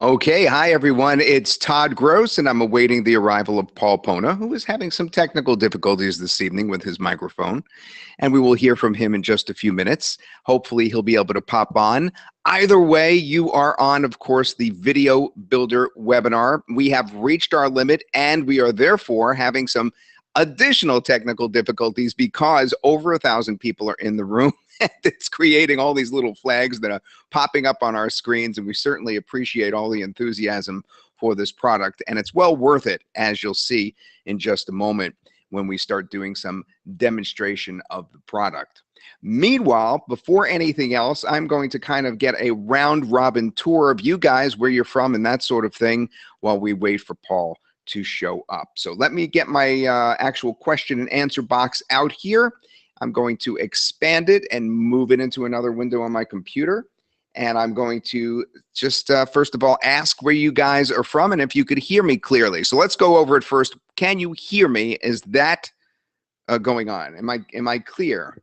Okay, hi everyone. It's Todd Gross, and I'm awaiting the arrival of Paul Pona, who is having some technical difficulties this evening with his microphone. And we will hear from him in just a few minutes. Hopefully, he'll be able to pop on. Either way, you are on, of course, the Video Builder webinar. We have reached our limit, and we are therefore having some additional technical difficulties because over 1,000 people are in the room. It's creating all these little flags that are popping up on our screens, and we certainly appreciate all the enthusiasm for this product, and it's well worth it, as you'll see in just a moment when we start doing some demonstration of the product. Meanwhile, before anything else, I'm going to kind of get a round robin tour of you guys, where you're from and that sort of thing, while we wait for Paul to show up. So let me get my actual question and answer box out here. I'm going to expand it and move it into another window on my computer. And I'm going to just, first of all, ask where you guys are from and if you could hear me clearly. So let's go over it first. Can you hear me? Is that going on? Am I clear?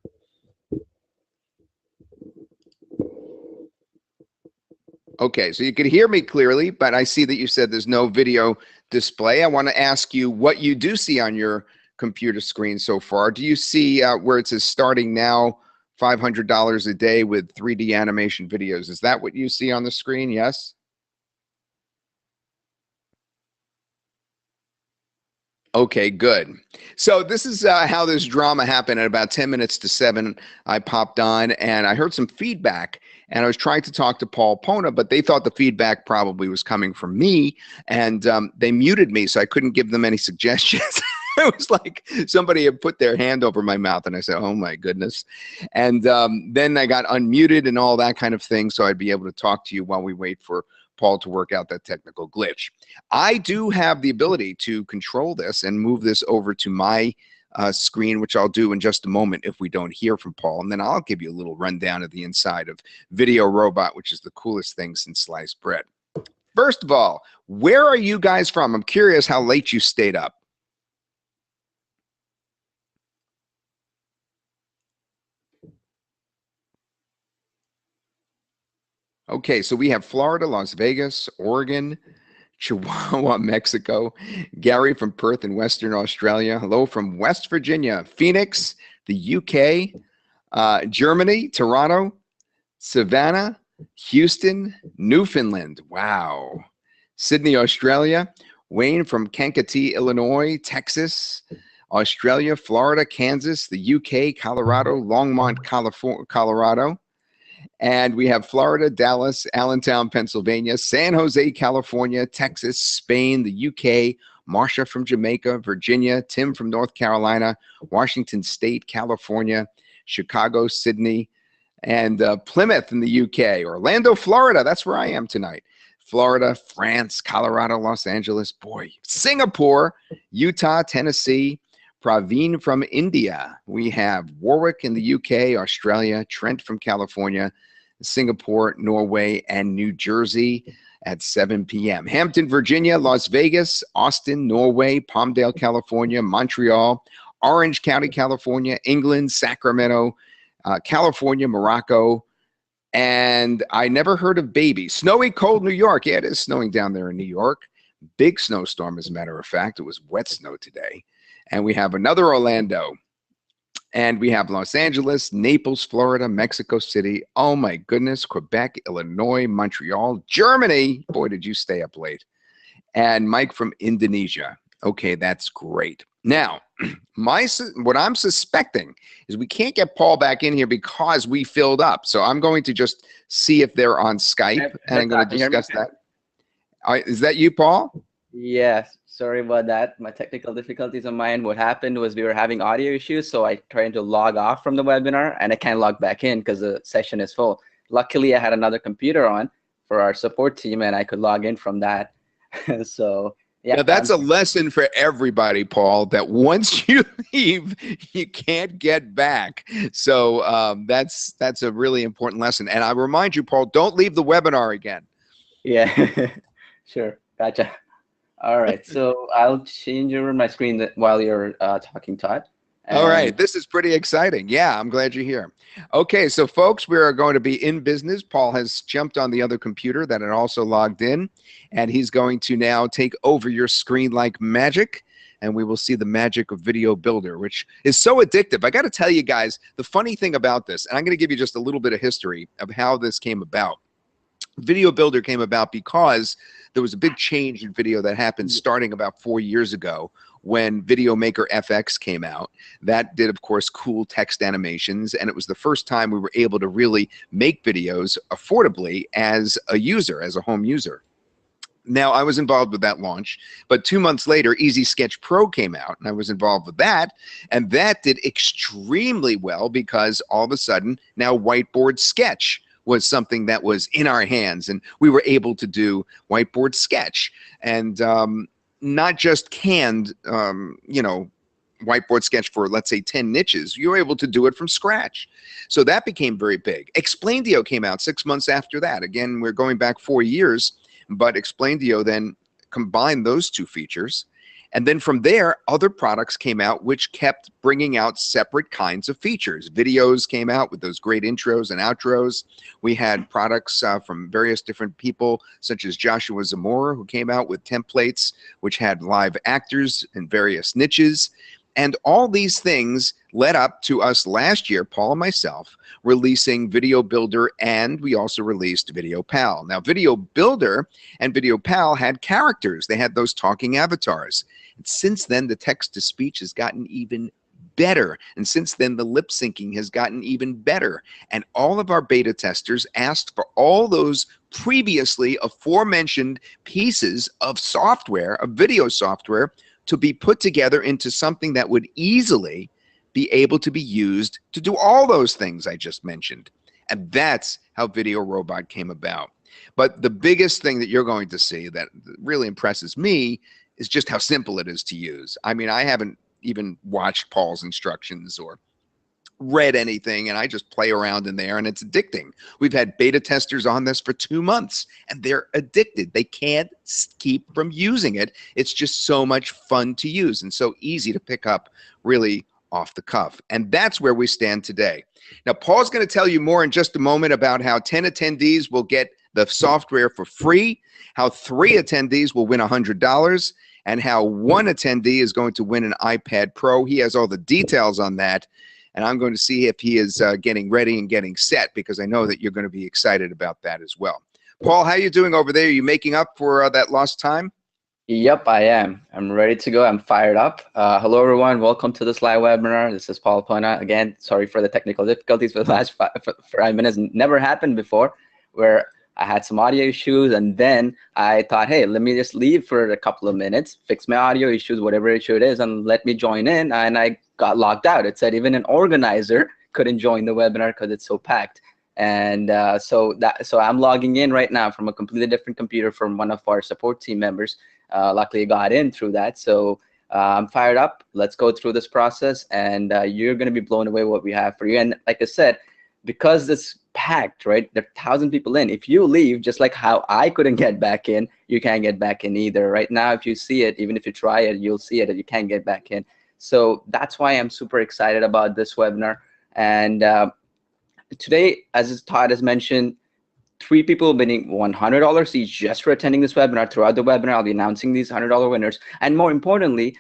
Okay, so you could hear me clearly, but I see that you said there's no video display. I want to ask you what you do see on your computer screen so far. Do you see where it says starting now, $500 a day with 3D animation videos? Is that what you see on the screen? Yes? Okay, good. So this is how this drama happened. At about 10 minutes to 7, I popped on and I heard some feedback. And I was trying to talk to Paul Pona, but they thought the feedback probably was coming from me. And they muted me, so I couldn't give them any suggestions. It was like somebody had put their hand over my mouth. And I said, oh, my goodness. And then I got unmuted and all that kind of thing, so I'd be able to talk to you while we wait for Paul to work out that technical glitch. I do have the ability to control this and move this over to my screen, which I'll do in just a moment if we don't hear from Paul. And then I'll give you a little rundown of the inside of VideoRobot, which is the coolest thing since sliced bread. First of all, where are you guys from? I'm curious how late you stayed up. Okay, so we have Florida, Las Vegas, Oregon, Chihuahua, Mexico, Gary from Perth in Western Australia. Hello from West Virginia, Phoenix, the UK, Germany, Toronto, Savannah, Houston, Newfoundland. Wow. Sydney, Australia. Wayne from Kankakee, Illinois, Texas, Australia, Florida, Kansas, the UK, Colorado, Longmont, Colorado. And we have Florida, Dallas, Allentown, Pennsylvania, San Jose, California, Texas, Spain, the UK, Marsha from Jamaica, Virginia, Tim from North Carolina, Washington State, California, Chicago, Sydney, and Plymouth in the UK, Orlando, Florida. That's where I am tonight. Florida, France, Colorado, Los Angeles, boy, Singapore, Utah, Tennessee, Praveen from India. We have Warwick in the UK, Australia, Trent from California, Singapore, Norway, and New Jersey at 7 p.m. Hampton, Virginia, Las Vegas, Austin, Norway, Palmdale, California, Montreal, Orange County, California, England, Sacramento, California, Morocco, and I never heard of Baby. Snowy, cold New York. Yeah, it is snowing down there in New York. Big snowstorm, as a matter of fact. It was wet snow today. And we have another Orlando. And we have Los Angeles, Naples, Florida, Mexico City. Oh, my goodness. Quebec, Illinois, Montreal, Germany. Boy, did you stay up late. And Mike from Indonesia. Okay, that's great. Now, what I'm suspecting is we can't get Paul back in here because we filled up. So I'm going to just see if they're on Skype, and I'm going to discuss that. All right, is that you, Paul? Yes, sorry about that. My technical difficulties on my end. What happened was we were having audio issues, so I tried to log off from the webinar, and I can't log back in because the session is full. Luckily, I had another computer on for our support team, and I could log in from that. So, yeah. Now, that's a lesson for everybody, Paul, that once you leave, you can't get back. So that's a really important lesson. And I remind you, Paul, don't leave the webinar again. Yeah, sure. Gotcha. All right, so I'll change over my screen while you're talking, Todd. All right, And this is pretty exciting. Yeah, I'm glad you're here. Okay, so folks, we are going to be in business. Paul has jumped on the other computer that had also logged in, and he's going to now take over your screen like magic, and we will see the magic of Video Builder, which is so addictive. I got to tell you guys, the funny thing about this, and I'm going to give you just a little bit of history of how this came about. Video Builder came about because there was a big change in video that happened starting about 4 years ago when Video Maker FX came out. That did, of course, cool text animations, and it was the first time we were able to really make videos affordably as a user, as a home user. Now, I was involved with that launch, but 2 months later, Easy Sketch Pro came out, and I was involved with that, and that did extremely well because all of a sudden, now Whiteboard Sketch was something that was in our hands, and we were able to do Whiteboard Sketch, and not just canned, you know, Whiteboard Sketch for, let's say, 10 niches. You were able to do it from scratch. So that became very big. Explaindio came out 6 months after that. Again, we're going back 4 years, but Explaindio then combined those two features. And then from there, other products came out which kept bringing out separate kinds of features. Videos came out with those great intros and outros. We had products from various different people, such as Joshua Zamora, who came out with templates which had live actors in various niches. And all these things led up to us last year, Paul and myself, releasing Video Builder, and we also released Video Pal. Now, Video Builder and Video Pal had characters. They had those talking avatars. And since then, the text-to-speech has gotten even better. And since then, the lip syncing has gotten even better. And all of our beta testers asked for all those previously aforementioned pieces of software, of video software, to be put together into something that would easily be able to be used to do all those things I just mentioned. And that's how VideoRobot came about. But the biggest thing that you're going to see that really impresses me is just how simple it is to use. I mean, I haven't even watched Paul's instructions or read anything, and I just play around in there, and it's addicting. We've had beta testers on this for 2 months, and they're addicted. They can't keep from using it. It's just so much fun to use and so easy to pick up really off the cuff. And that's where we stand today. Now, Paul's going to tell you more in just a moment about how 10 attendees will get the software for free, how 3 attendees will win $100, and how 1 attendee is going to win an iPad Pro. He has all the details on that. And I'm going to see if he is getting ready and getting set, because I know that you're going to be excited about that as well. Paul, how are you doing over there? Are you making up for that lost time? yep, I am. I'm ready to go. I'm fired up. Hello, everyone. Welcome to this live webinar. This is Paul Pona. Again, sorry for the technical difficulties for the last 5 minutes. Never happened before, where I had some audio issues, and then I thought, hey, let me just leave for a couple of minutes, fix my audio issues, whatever issue it is, and let me join in. And I got locked out. It said even an organizer couldn't join the webinar because it's so packed. And so I'm logging in right now from a completely different computer from one of our support team members. Luckily, I got in through that. So I'm fired up. Let's go through this process, and you're going to be blown away what we have for you. And like I said, because it's packed, right? There are 1,000 people in. If you leave, just like how I couldn't get back in, you can't get back in either. Right now, if you see it, even if you try it, you'll see it, and you can't get back in. So that's why I'm super excited about this webinar. And today, as Todd has mentioned, 3 people winning $100 each just for attending this webinar. Throughout the webinar, I'll be announcing these $100 winners. And more importantly,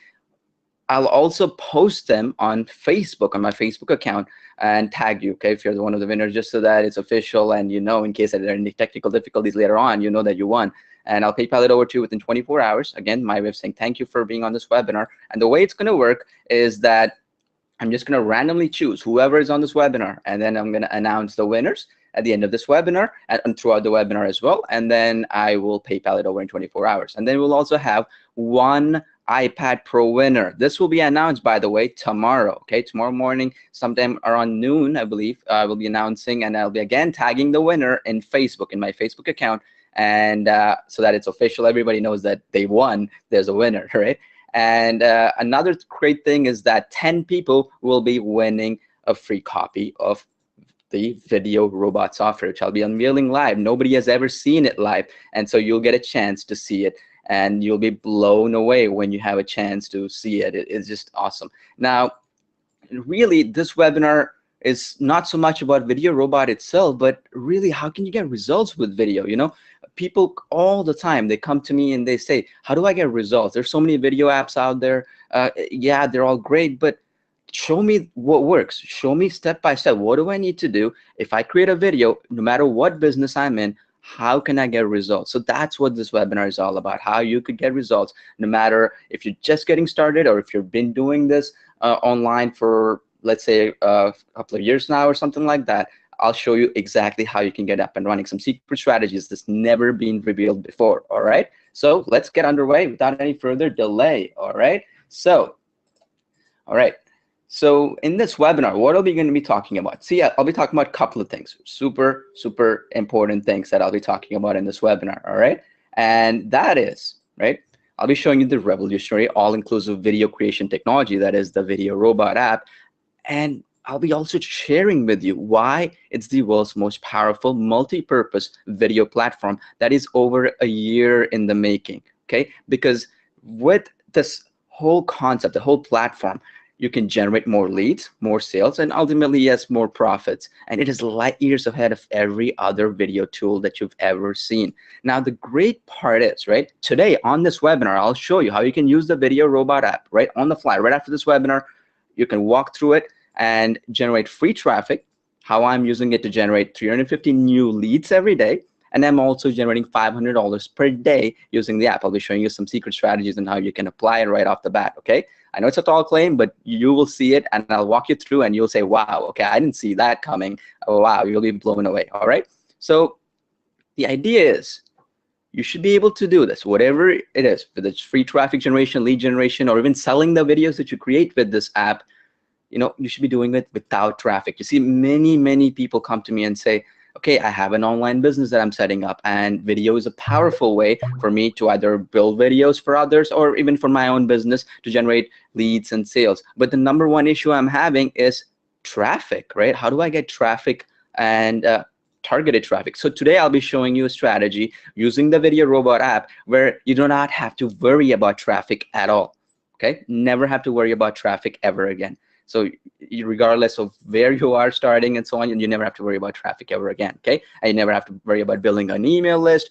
I'll also post them on Facebook, on my Facebook account, and tag you, okay, if you're one of the winners, just so that it's official and you know, in case there are any technical difficulties later on, you know that you won. And I'll PayPal it over to you within 24 hours. Again, my way of saying thank you for being on this webinar. And the way it's going to work is that I'm just going to randomly choose whoever is on this webinar, and then I'm going to announce the winners at the end of this webinar and throughout the webinar as well. And then I will PayPal it over in 24 hours. And then we'll also have 1 iPad Pro winner. This will be announced, by the way, tomorrow. Okay, tomorrow morning, sometime around noon, I believe, I will be announcing, and I'll be again tagging the winner in Facebook, in my Facebook account, and so that it's official. Everybody knows that they won. There's a winner, right? And another great thing is that 10 people will be winning a free copy of the VideoRobot software, which I'll be unveiling live. Nobody has ever seen it live, and so you'll get a chance to see it, and you'll be blown away when you have a chance to see it. It's just awesome. Now, really, this webinar is not so much about VideoRobot itself, but really how can you get results with video? You know, people all the time, they come to me and they say, how do I get results? There's so many video apps out there. Yeah, they're all great, but show me what works. Show me step by step. What do I need to do? If I create a video, no matter what business I'm in, how can I get results? So that's what this webinar is all about, how you could get results, no matter if you're just getting started or if you've been doing this online for, let's say, a couple of years now or something like that. I'll show you exactly how you can get up and running, some secret strategies that's never been revealed before. All right, so let's get underway without any further delay. All right, so so in this webinar, what are we going to be talking about? See, I'll be talking about a couple of things, super important things that I'll be talking about in this webinar. All right, and that is, right, I'll be showing you the revolutionary all-inclusive video creation technology that is the VideoRobot app. And I'll be also sharing with you why it's the world's most powerful multi-purpose video platform that is over a year in the making, okay? Because with this whole concept, the whole platform, you can generate more leads, more sales, and ultimately, yes, more profits. And it is light years ahead of every other video tool that you've ever seen. Now, the great part is, right, today on this webinar, I'll show you how you can use the VideoRobot app, right, on the fly. Right after this webinar, you can walk through it and generate free traffic, how I'm using it to generate 350 new leads every day. And I'm also generating $500 per day using the app. I'll be showing you some secret strategies and how you can apply it right off the bat, okay? I know it's a tall claim, but you will see it and I'll walk you through and you'll say, wow, okay, I didn't see that coming. Oh, wow, you'll be blown away, all right? So the idea is you should be able to do this, whatever it is, whether it's free traffic generation, lead generation, or even selling the videos that you create with this app. You know, you should be doing it without traffic. You see, many people come to me and say, okay, I have an online business that I'm setting up, and video is a powerful way for me to either build videos for others or even for my own business to generate leads and sales. But the number one issue I'm having is traffic, right? How do I get traffic and targeted traffic? So today I'll be showing you a strategy using the VideoRobot app where you do not have to worry about traffic at all, okay? Never have to worry about traffic ever again. So regardless of where you are starting and so on, you never have to worry about traffic ever again, okay? And you never have to worry about building an email list,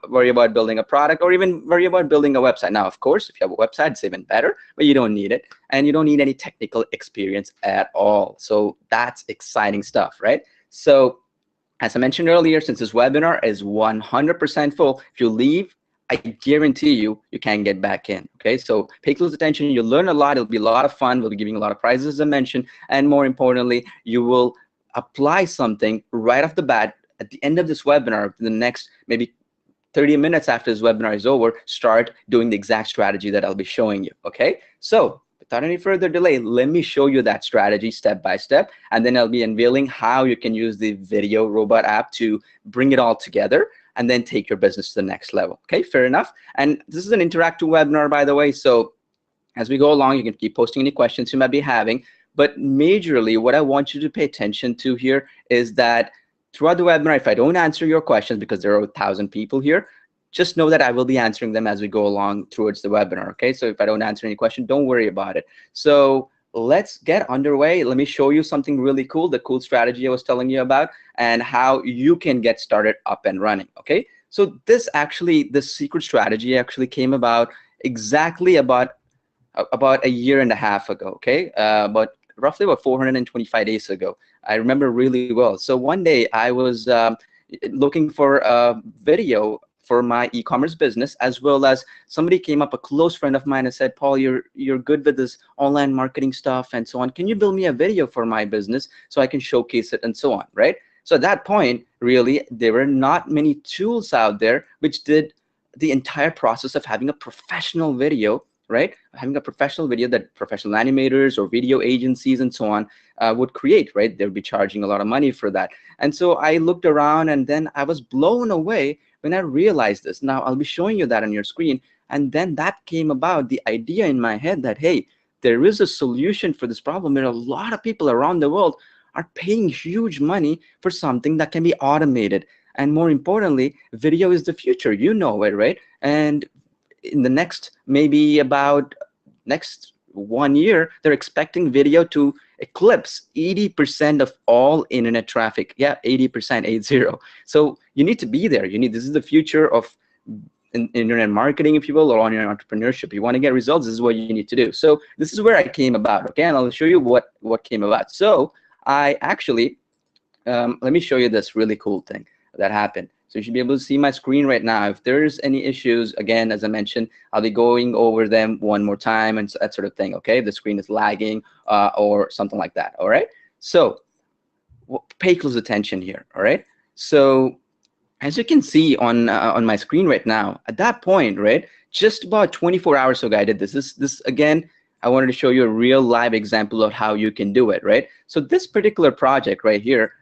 worry about building a product, or even worry about building a website. Now, of course, if you have a website, it's even better, but you don't need it. And you don't need any technical experience at all. So that's exciting stuff, right? So as I mentioned earlier, since this webinar is 100% full, if you leave, I guarantee you can't get back in, okay? So pay close attention. You'll learn a lot. It'll be a lot of fun. We'll be giving a lot of prizes, as I mentioned. And more importantly, you will apply something right off the bat at the end of this webinar, the next maybe 30 minutes after this webinar is over, start doing the exact strategy that I'll be showing you, okay? So without any further delay, let me show you that strategy step by step, and then I'll be unveiling how you can use the VideoRobot app to bring it all together and then take your business to the next level. Okay, fair enough. And this is an interactive webinar, by the way, so as we go along, you can keep posting any questions you might be having. But majorly, what I want you to pay attention to here is that throughout the webinar, if I don't answer your questions, because there are 1,000 people here, just know that I will be answering them as we go along towards the webinar, okay? So if I don't answer any question, don't worry about it. So let's get underway. Let me show you something really cool, the cool strategy I was telling you about, and how you can get started up and running, okay? So this secret strategy actually came about exactly about a year and a half ago, okay? Roughly about 425 days ago. I remember really well. So one day I was looking for a video for my e-commerce business, as well as somebody came up, a close friend of mine, and said, Paul, you're good with this online marketing stuff and so on. Can you build me a video for my business so I can showcase it and so on, right? So at that point, really, there were not many tools out there which did the entire process of having a professional video, right? Having a professional video that professional animators or video agencies and so on would create, right? They would be charging a lot of money for that. And so I looked around, and then I was blown away when I realized this. Now I'll be showing you that on your screen. And then that came about, the idea in my head that, hey, there is a solution for this problem. And a lot of people around the world are paying huge money for something that can be automated. And more importantly, video is the future. You know it, right? And in the next, maybe about next 1 year, they're expecting video to eclipse 80% of all internet traffic. Yeah, 80%, 80. So you need to be there. This is the future of internet marketing, if you will, or online entrepreneurship. You want to get results, this is what you need to do. So this is where I came about, okay? And I'll show you what came about. So I actually, let me show you this really cool thing that happened. So you should be able to see my screen right now. If there's any issues, again, as I mentioned, I'll be going over them one more time and that sort of thing, okay? The screen is lagging or something like that, all right? So pay close attention here, all right? So as you can see on my screen right now, at that point, right, just about 24 hours ago, I did this. This again, I wanted to show you a real live example of how you can do it, right? So this particular project right here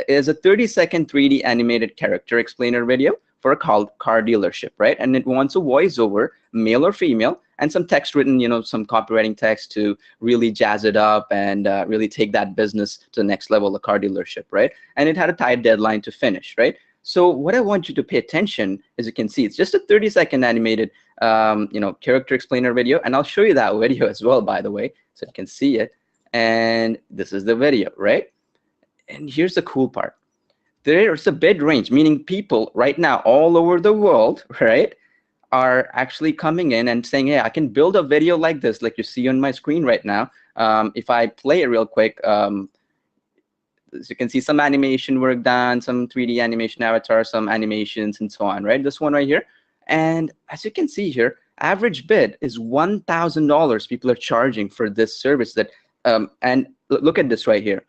is a 30-second 3D animated character explainer video for a car dealership, right? And it wants a voiceover, male or female, and some text written, some copywriting text to really jazz it up and really take that business to the next level, the car dealership, right? And it had a tight deadline to finish, right? So what I want you to pay attention, as you can see, it's just a 30-second animated, character explainer video, and I'll show you that video as well, by the way, so you can see it. And this is the video, right? And here's the cool part. There's a bid range, meaning people right now all over the world, right, are actually coming in and saying, hey, I can build a video like this, like you see on my screen right now. If I play it real quick, as you can see, some animation work done, some 3D animation avatars, some animations, and so on, right? This one right here. And as you can see here, average bid is $1,000 people are charging for this service. That and look at this right here.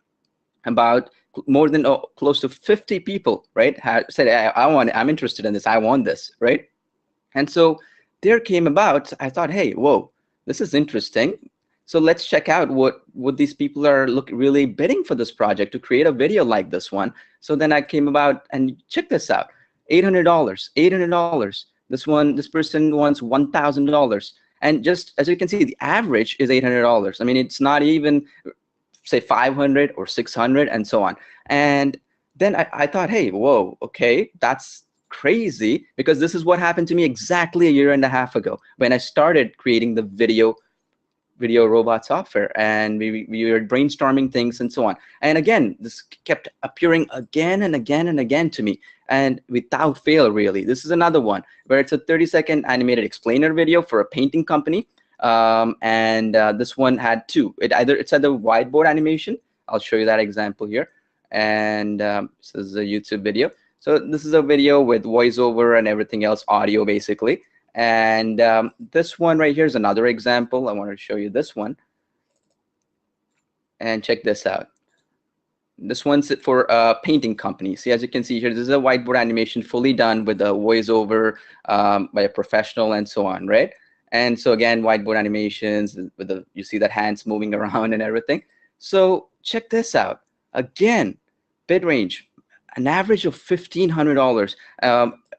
About more than close to 50 people, right, said, I'm interested in this, I want this, right? And so there came about, I thought, hey, whoa, this is interesting. So let's check out what these people are really bidding for this project to create a video like this one. So then I came about and check this out, $800, $800. This person wants $1,000. And just as you can see, the average is $800. I mean, it's not even say 500 or 600 and so on. And then I thought, hey, whoa, okay, that's crazy, because this is what happened to me exactly a year and a half ago when I started creating the VideoRobot software, and we were brainstorming things and so on. And again, this kept appearing again and again and again to me, and without fail, really. This is another one where it's a 30-second animated explainer video for a painting company. This one had two. It's either whiteboard animation. I'll show you that example here. And this is a YouTube video. So this is a video with voiceover and everything else, audio basically. And this one right here is another example. I want to show you this one. And check this out. This one's for a painting company. See, as you can see here, this is a whiteboard animation fully done with a voiceover by a professional and so on, right? And so again, whiteboard animations with you see that hands moving around and everything. So check this out. Again, bid range, an average of $1,500.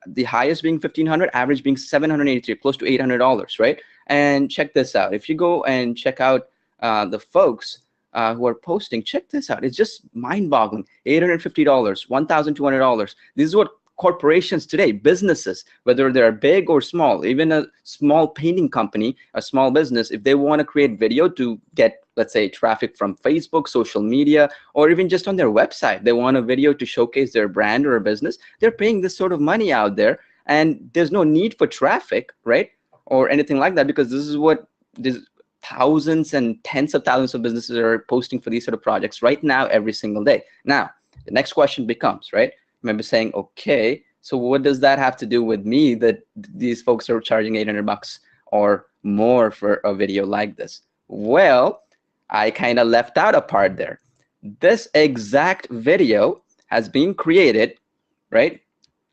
The highest being $1,500, average being $783, close to $800, right? And check this out. If you go and check out the folks who are posting, check this out. It's just mind-boggling. $850, $1,200. This is what corporations today, businesses, whether they're big or small, even a small painting company, a small business, if they want to create video to get, let's say, traffic from Facebook, social media, or even just on their website, they want a video to showcase their brand or a business, they're paying this sort of money out there, and there's no need for traffic, right, or anything like that, because this is what thousands and tens of thousands of businesses are posting for these sort of projects right now, every single day. Now, the next question becomes, right, remember saying, okay, so what does that have to do with me that these folks are charging $800 or more for a video like this? Well, I kind of left out a part there. This exact video has been created, right,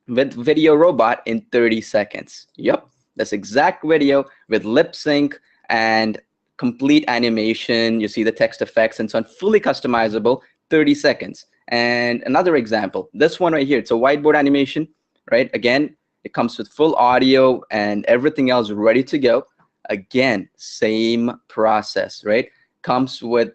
with VideoRobot in 30 seconds. Yep, this exact video with lip sync and complete animation. You see the text effects and so on, fully customizable, 30 seconds. And another example, this one right here, it's a whiteboard animation, right? Again, it comes with full audio and everything else ready to go. Again, same process, right? Comes with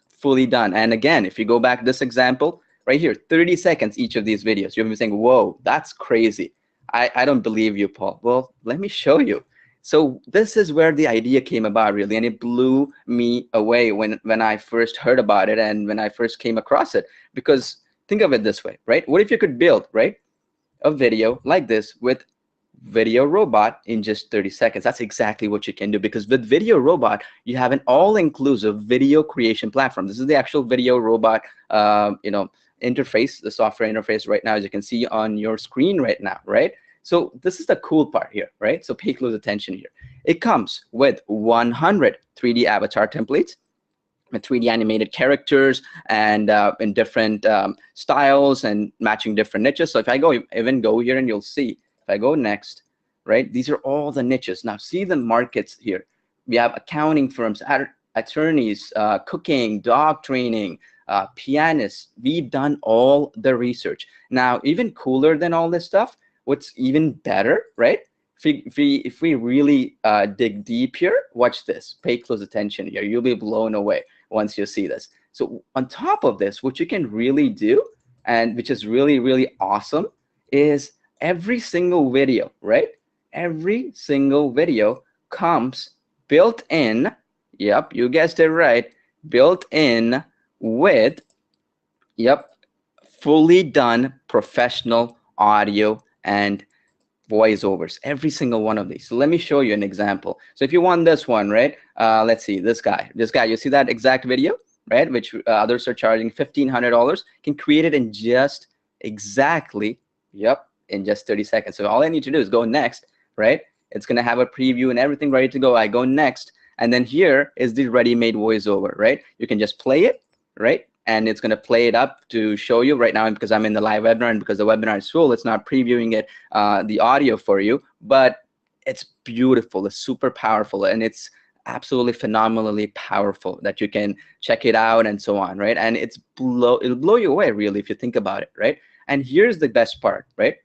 fully done. And again, if you go back this example right here, 30 seconds each of these videos, you'll be saying, whoa, that's crazy. I don't believe you, Paul. Well, let me show you. So this is where the idea came about, really, and it blew me away when I first heard about it and when I first came across it. Because think of it this way, right? What if you could build, right, a video like this with VideoRobot in just 30 seconds? That's exactly what you can do, because with VideoRobot, you have an all-inclusive video creation platform. This is the actual VideoRobot, interface, the software interface right now, as you can see on your screen right now, right? So this is the cool part here, right? So pay close attention here. It comes with 100 3D avatar templates, with 3D animated characters and in different styles and matching different niches. So if I even go here, and you'll see, if I go next, right, these are all the niches. Now see the markets here. We have accounting firms, attorneys, cooking, dog training, pianists. We've done all the research. Now, even cooler than all this stuff, what's even better, right? If we really dig deep here, watch this. Pay close attention here. You'll be blown away once you see this. So on top of this, what you can really do, and which is really, really awesome, is every single video, right? Every single video comes built in, yep, you guessed it right, built in with, yep, fully done professional audio and voiceovers, every single one of these. So let me show you an example. So if you want this one, right, let's see, this guy, you see that exact video, right, which others are charging $1,500, can create it in just exactly, yep, in just 30 seconds. So all I need to do is go next, right? It's going to have a preview and everything ready to go. I go next, and then here is the ready-made voiceover, right? You can just play it, right? And it's going to play it up to show you right now. And because I'm in the live webinar and because the webinar is full, it's not previewing it, the audio for you, but it's beautiful. It's super powerful, and it's absolutely phenomenally powerful that you can check it out and so on, right? And it'll blow you away, really, if you think about it, right? And here's the best part, right?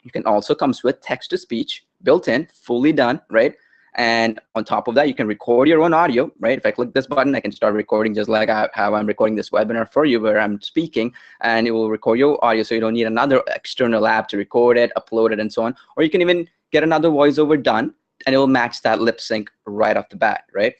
You can also comes with text-to-speech built in, fully done, right? And on top of that, you can record your own audio, right? If I click this button, I can start recording just like how I'm recording this webinar for you, where I'm speaking, and it will record your audio, so you don't need another external app to record it, upload it, and so on. Or you can even get another voiceover done, and it will match that lip sync right off the bat, right?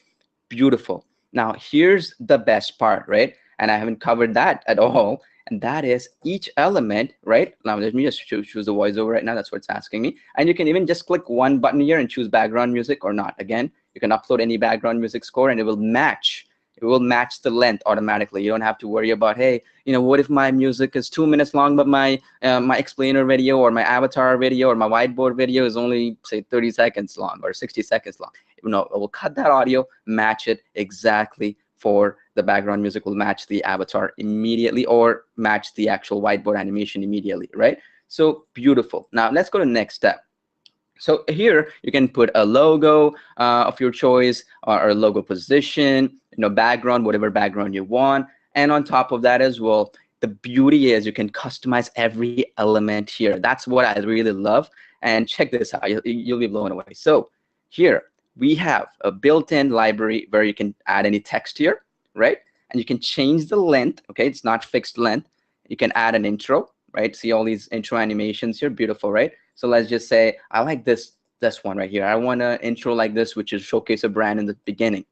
Beautiful. Now, here's the best part, right? And I haven't covered that at all. And that is each element, right? Now, let me just choose the voiceover right now. That's what it's asking me. And you can even just click one button here and choose background music or not. Again, you can upload any background music score, and it will match. It will match the length automatically. You don't have to worry about, hey, what if my music is 2 minutes long, but my explainer video or my avatar video or my whiteboard video is only, say, 30 seconds long or 60 seconds long. It will cut that audio, match it exactly for the background music, will match the avatar immediately or match the actual whiteboard animation immediately, right? So beautiful. Now let's go to the next step. So here you can put a logo of your choice, or a logo position, background, whatever background you want. And on top of that as well, the beauty is you can customize every element here. That's what I really love. And check this out, you'll be blown away. So here we have a built-in library where you can add any text here, right? And you can change the length, okay? It's not fixed length. You can add an intro, right? See all these intro animations here, beautiful, right? So let's just say, I like this one right here. I want an intro like this, which is showcase a brand in the beginning.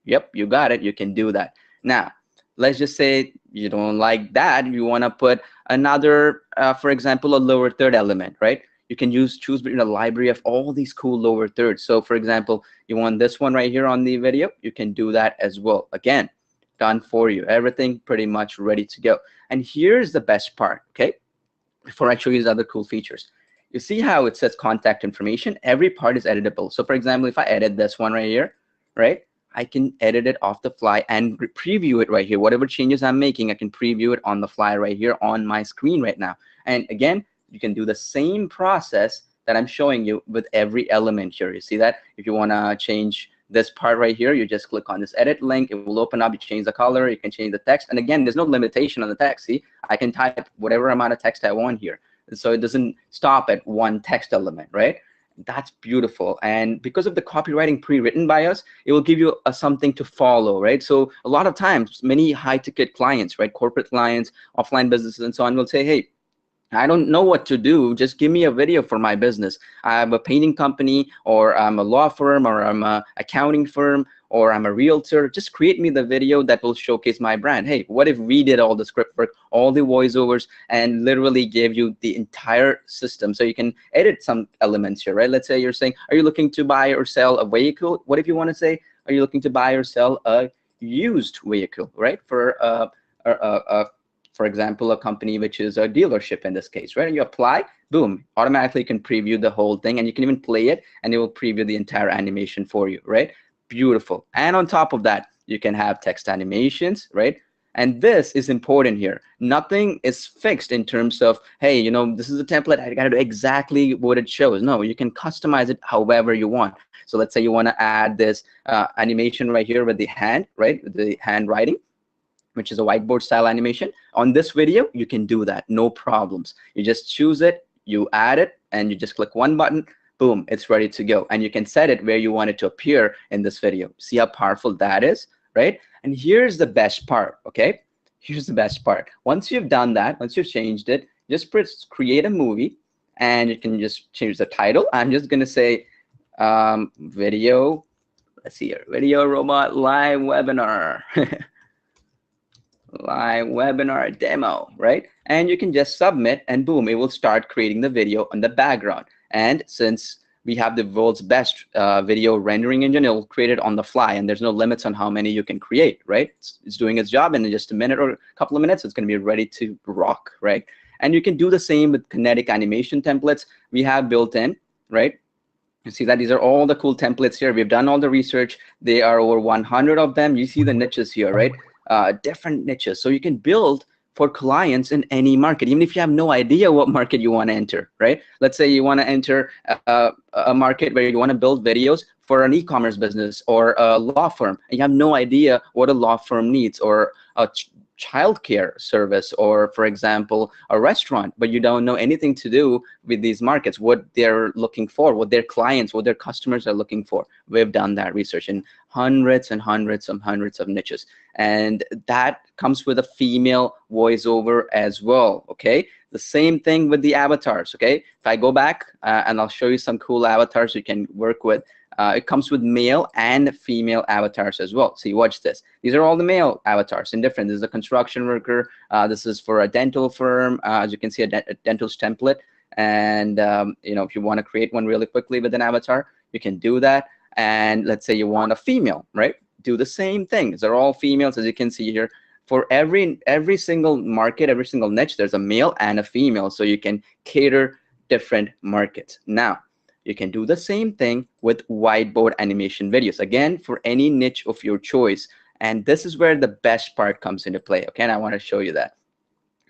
Yep, you got it, you can do that. Now, let's just say you don't like that. You wanna put another, for example, a lower third element, right? You can choose between a library of all these cool lower thirds. So for example, you want this one right here on the video, you can do that as well. Again, done for you. Everything pretty much ready to go. And here's the best part, okay? Before I show you these other cool features. You see how it says contact information? Every part is editable. So for example, if I edit this one right here, right? I can edit it off the fly and preview it right here. Whatever changes I'm making, I can preview it on the fly right here on my screen right now. And again, you can do the same process that I'm showing you with every element here. You see that? If you want to change this part right here, you just click on this edit link. It will open up. You change the color. You can change the text. And again, there's no limitation on the text. See, I can type whatever amount of text I want here. So it doesn't stop at one text element, right? That's beautiful. And because of the copywriting pre-written by us, it will give you something to follow, right? So a lot of times, many high-ticket clients, right, corporate clients, offline businesses, and so on, will say, hey, I don't know what to do. Just give me a video for my business. I have a painting company, or I'm a law firm, or I'm a accounting firm, or I'm a realtor. Just create me the video that will showcase my brand. Hey, what if we did all the script work, all the voiceovers, and literally gave you the entire system so you can edit some elements here, right? Let's say you're saying, are you looking to buy or sell a vehicle? What if you want to say, are you looking to buy or sell a used vehicle, right? For example, a company which is a dealership in this case, right? And you apply, boom, automatically you can preview the whole thing, and you can even play it, and it will preview the entire animation for you, right? Beautiful. And on top of that, you can have text animations, right? And this is important here. Nothing is fixed in terms of, hey, you know, this is a template, I gotta do exactly what it shows. No, you can customize it however you want. So let's say you want to add this animation right here with the hand, right? With the handwriting, which is a whiteboard style animation. On this video, you can do that, no problems. You just choose it, you add it, and you just click one button, boom, it's ready to go. And you can set it where you want it to appear in this video. See how powerful that is, right? And here's the best part, okay? Here's the best part. Once you've done that, once you've changed it, just press create a movie, and you can just change the title. I'm just gonna say video, let's see here, VideoRobot live webinar. Live webinar demo, right? And you can just submit, and boom, it will start creating the video on the background. And since we have the world's best video rendering engine, it will create it on the fly, and there's no limits on how many you can create, right? It's doing its job, and in just a minute or a couple of minutes, it's going to be ready to rock, right? And you can do the same with kinetic animation templates we have built in, right? You see that these are all the cool templates here. We've done all the research. There are over 100 of them. You see the niches here, right? Different niches. So you can build for clients in any market, even if you have no idea what market you want to enter, right? Let's say you want to enter a market where you want to build videos for an e-commerce business or a law firm, and you have no idea what a law firm needs, or a childcare service, or for example a restaurant, but you don't know anything to do with these markets, what they're looking for, what their clients, what their customers are looking for. We've done that research in hundreds and hundreds of niches, and that comes with a female voiceover as well. Okay, the same thing with the avatars. Okay, if I go back and I'll show you some cool avatars you can work with. It comes with male and female avatars as well. See, watch this. These are all the male avatars in different. This is a construction worker. This is for a dental firm. As you can see, a dental's template. And you know, if you want to create one really quickly with an avatar, you can do that. And let's say you want a female, right? Do the same thing. These are all females, as you can see here. For every single market, every single niche, there's a male and a female, so you can cater different markets. Now, you can do the same thing with whiteboard animation videos, again, for any niche of your choice. And this is where the best part comes into play, okay? And I want to show you that.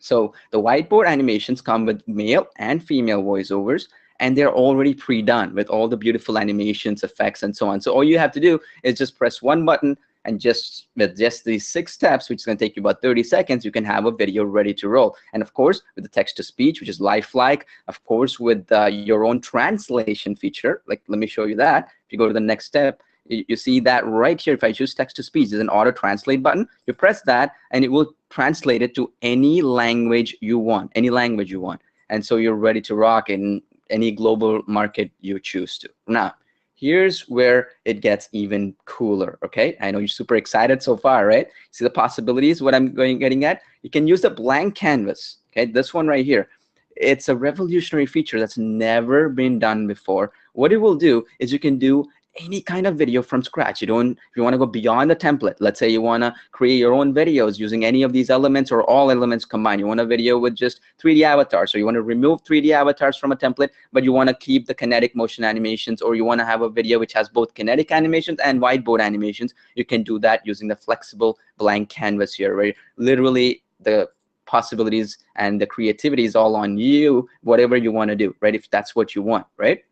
So the whiteboard animations come with male and female voiceovers, and they're already pre-done with all the beautiful animations, effects, and so on. So all you have to do is just press one button, and just with just these 6 steps, which is going to take you about 30 seconds, you can have a video ready to roll. And of course, with the text-to-speech, which is lifelike, of course, with your own translation feature, like let me show you that. If you go to the next step, you see that right here. If I choose text-to-speech, there's an auto-translate button. You press that, and it will translate it to any language you want, any language you want. And so you're ready to rock in any global market you choose to. Now, here's where it gets even cooler, okay? I know you're super excited so far, right? See the possibilities, what I'm getting at? You can use the blank canvas, okay? This one right here. It's a revolutionary feature that's never been done before. What it will do is you can do any kind of video from scratch. If you want to go beyond the template, let's say you want to create your own videos using any of these elements or all elements combined. You want a video with just 3D avatars, or you want to remove 3D avatars from a template, but you want to keep the kinetic motion animations, or you want to have a video which has both kinetic animations and whiteboard animations. You can do that using the flexible blank canvas here, where literally the possibilities and the creativity is all on you, whatever you want to do, right? If that's what you want, right?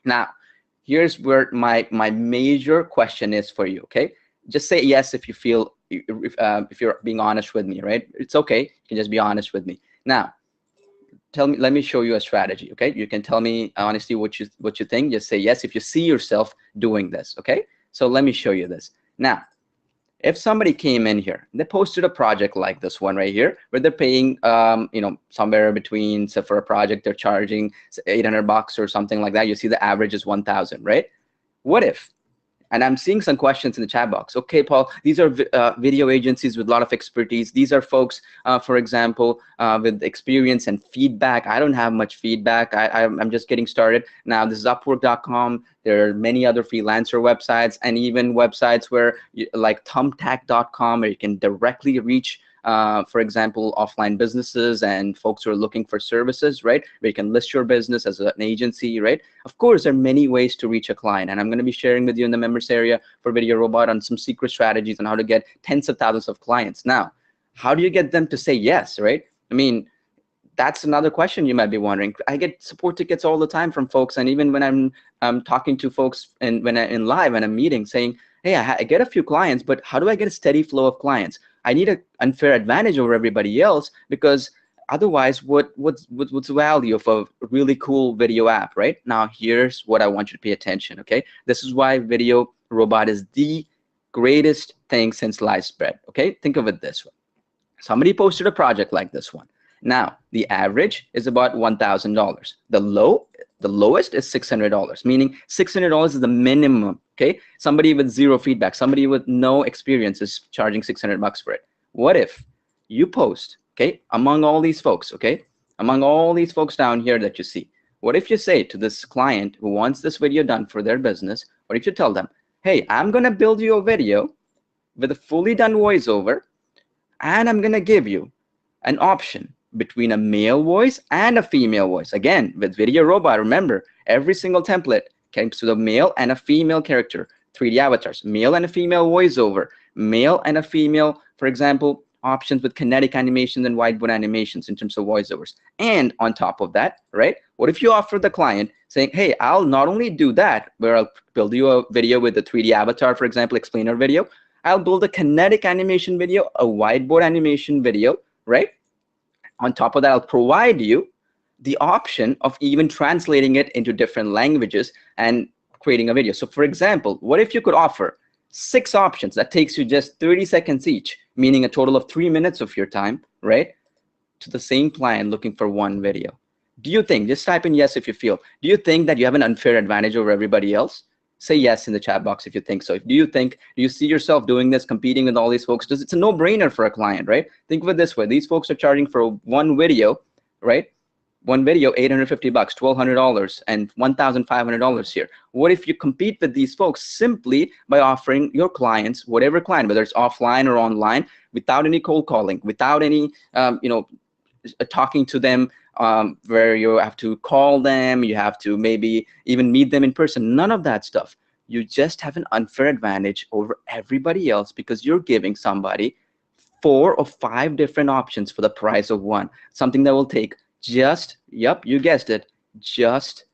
Now, here's where my major question is for you, okay? Just say yes if you feel, if you're being honest with me, right? It's okay, you can just be honest with me. Now, let me show you a strategy, okay? You can tell me honestly what you think. Just say yes if you see yourself doing this, okay? So let me show you this. Now, If somebody came in here, they posted a project like this one right here, where they're paying, somewhere between, so for a project, they're charging $800 or something like that. You see the average is 1,000, right? What if, and I'm seeing some questions in the chat box. Okay, Paul, these are video agencies with a lot of expertise. These are folks, for example, with experience and feedback. I don't have much feedback. I'm just getting started. Now, this is Upwork.com. There are many other freelancer websites, and even websites where, like Thumbtack.com, where you can directly reach, for example, offline businesses and folks who are looking for services, right? Where you can list your business as an agency, right? Of course, there are many ways to reach a client, and I'm going to be sharing with you in the members area for VideoRobot on some secret strategies on how to get tens of thousands of clients. Now, how do you get them to say yes, right? I mean, that's another question you might be wondering. I get support tickets all the time from folks, and even when I'm talking to folks and when I'm in live and I'm meeting, saying, hey, I get a few clients, but how do I get a steady flow of clients? I need an unfair advantage over everybody else, because otherwise, what's the value of a really cool video app, right? Now, here's what I want you to pay attention, okay? This is why VideoRobot is the greatest thing since sliced bread, okay? Think of it this way. Somebody posted a project like this one. Now, the average is about $1,000. The lowest is $600, meaning $600 is the minimum, okay? Somebody with zero feedback, somebody with no experience is charging $600 for it. What if you post, okay, among all these folks, okay, among all these folks down here that you see, what if you say to this client who wants this video done for their business, what if you tell them, hey, I'm gonna build you a video with a fully done voiceover, and I'm gonna give you an option between a male voice and a female voice. Again, with VideoRobot, remember, every single template comes with a male and a female character, 3D avatars, male and a female voiceover, male and a female, for example, options with kinetic animations and whiteboard animations in terms of voiceovers. And on top of that, right, what if you offer the client saying, hey, I'll not only do that, where I'll build you a video with a 3D avatar, for example, explainer video, I'll build a kinetic animation video, a whiteboard animation video, right? On top of that, I'll provide you the option of even translating it into different languages and creating a video. So for example, what if you could offer 6 options that takes you just 30 seconds each, meaning a total of 3 minutes of your time, right, to the same client looking for one video? Do you think, just type in yes if you feel, do you think that you have an unfair advantage over everybody else? Say yes in the chat box if you think so. Do you see yourself doing this, competing with all these folks? It's a no-brainer for a client, right? Think of it this way. These folks are charging for one video, right? One video, $850, $1,200, and $1,500 here. What if you compete with these folks simply by offering your clients, whatever client, whether it's offline or online, without any cold calling, without any, talking to them, where you have to call them, you have to maybe even meet them in person, none of that stuff. You just have an unfair advantage over everybody else because you're giving somebody 4 or 5 different options for the price of one, something that will take just, yep, you guessed it, just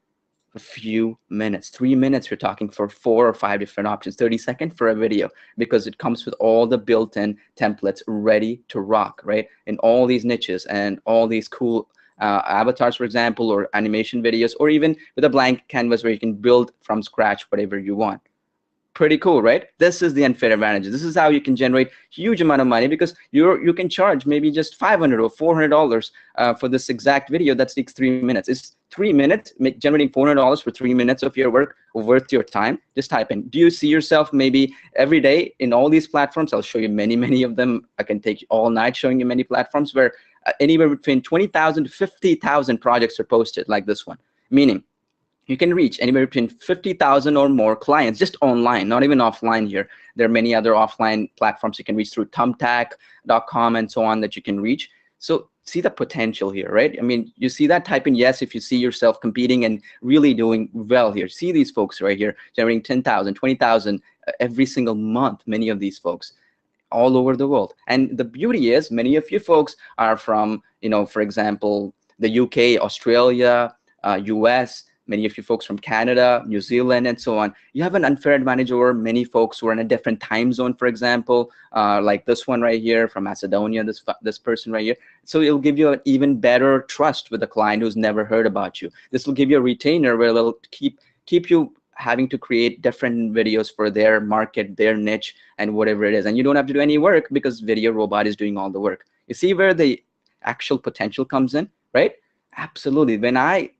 a few minutes. 3 minutes, you're talking for 4 or 5 different options, 30 seconds for a video, because it comes with all the built-in templates ready to rock, right? In all these niches and all these cool avatars, for example, or animation videos, or even with a blank canvas where you can build from scratch whatever you want. Pretty cool, right? This is the unfair advantage. This is how you can generate huge amount of money, because you can charge maybe just $500 or $400 for this exact video that takes 3 minutes. It's 3 minutes, generating $400 for 3 minutes of your work worth your time. Just type in, do you see yourself maybe every day in all these platforms? I'll show you many of them. I can take all night showing you many platforms where anywhere between 20,000 to 50,000 projects are posted like this one, meaning you can reach anywhere between 50,000 or more clients just online, not even offline here. There are many other offline platforms you can reach through Thumbtack.com and so on that you can reach. So see the potential here, right? I mean, you see that, type in yes if you see yourself competing and really doing well here. See these folks right here generating 10,000, 20,000 every single month, many of these folks all over the world. And the beauty is many of you folks are from, for example, the UK, Australia, US, many of you folks from Canada, New Zealand, and so on. You have an unfair advantage over many folks who are in a different time zone, for example, like this one right here from Macedonia, this person right here. So it'll give you an even better trust with a client who's never heard about you. This will give you a retainer where they'll keep you having to create different videos for their market, their niche, and whatever it is. And you don't have to do any work because VideoRobot is doing all the work. You see where the actual potential comes in, right? Absolutely. When I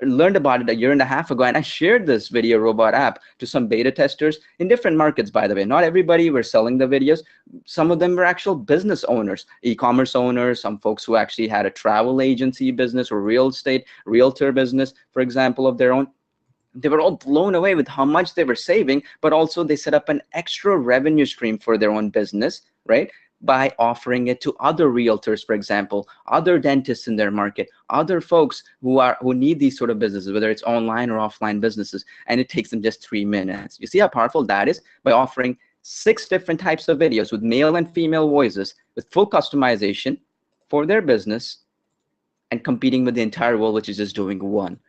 learned about it a year and a half ago, and I shared this VideoRobot app to some beta testers in different markets, by the way. Not everybody were selling the videos. Some of them were actual business owners, e-commerce owners, some folks who actually had a travel agency business or real estate, realtor business, for example, of their own. They were all blown away with how much they were saving, but also they set up an extra revenue stream for their own business, right? By offering it to other realtors, for example, other dentists in their market, other folks who need these sort of businesses, whether it's online or offline businesses, and it takes them just 3 minutes. You see how powerful that is? By offering 6 different types of videos with male and female voices with full customization for their business and competing with the entire world, which is just doing one.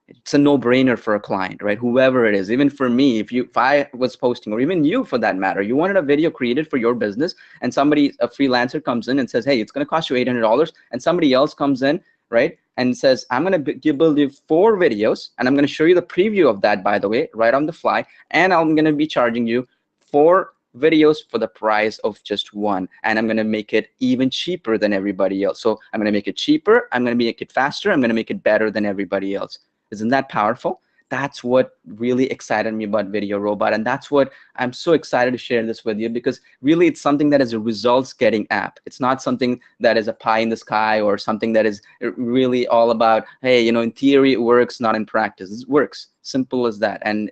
It's a no-brainer for a client, right? Whoever it is, even for me, if I was posting, or even you for that matter, you wanted a video created for your business, and a freelancer comes in and says, hey, it's going to cost you $800, and somebody else comes in, right, and says, I'm going to build you 4 videos, and I'm going to show you the preview of that, by the way, right on the fly, and I'm going to be charging you 4 videos for the price of just 1, and I'm going to make it even cheaper than everybody else. So I'm going to make it cheaper, I'm going to make it faster, I'm going to make it better than everybody else. Isn't that powerful? That's what really excited me about VideoRobot, and that's what I'm so excited to share this with you, because really it's something that is a results-getting app. It's not something that is a pie in the sky or something that is really all about, hey, you know, in theory it works, not in practice. It works. Simple as that. And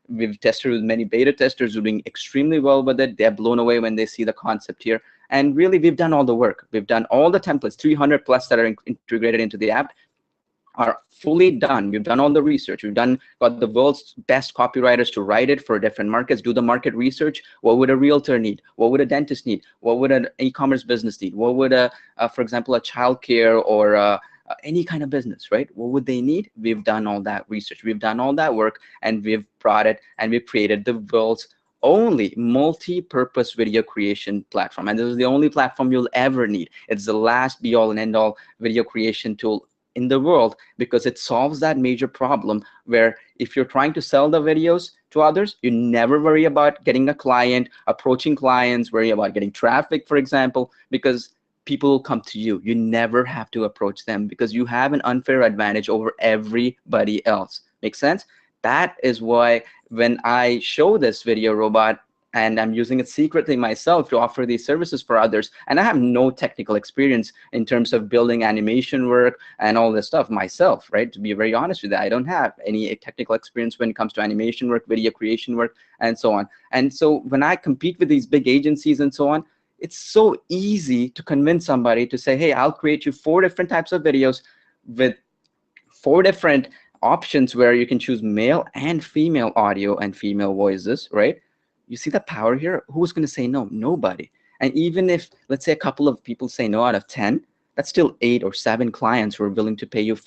we've tested with many beta testers who are doing extremely well with it. They're blown away when they see the concept here. And really, we've done all the work. We've done all the templates, 300 plus that are integrated into the app, are fully done. We've done all the research. We've got the world's best copywriters to write it for different markets, do the market research. What would a realtor need? What would a dentist need? What would an e-commerce business need? What would for example, a childcare or any kind of business, right? What would they need? We've done all that research. We've done all that work, and we've brought it, and we've created the world's only multi-purpose video creation platform. And this is the only platform you'll ever need. It's the last be-all and end-all video creation tool in the world, because it solves that major problem where if you're trying to sell the videos to others, you never worry about getting a client, approaching clients, worry about getting traffic, for example, because people will come to you. You never have to approach them because you have an unfair advantage over everybody else. Make sense? That is why when I show this VideoRobot, and I'm using it secretly myself to offer these services for others, and I have no technical experience in terms of building animation work and all this stuff myself, right? To be very honest with you, I don't have any technical experience when it comes to animation work, video creation work, and so on. And so when I compete with these big agencies and so on, it's so easy to convince somebody to say, hey, I'll create you 4 different types of videos with 4 different options where you can choose male and female audio and female voices, right? You see the power here? Who's going to say no? Nobody. And even if, let's say, a couple of people say no out of 10, that's still 8 or 7 clients who are willing to pay you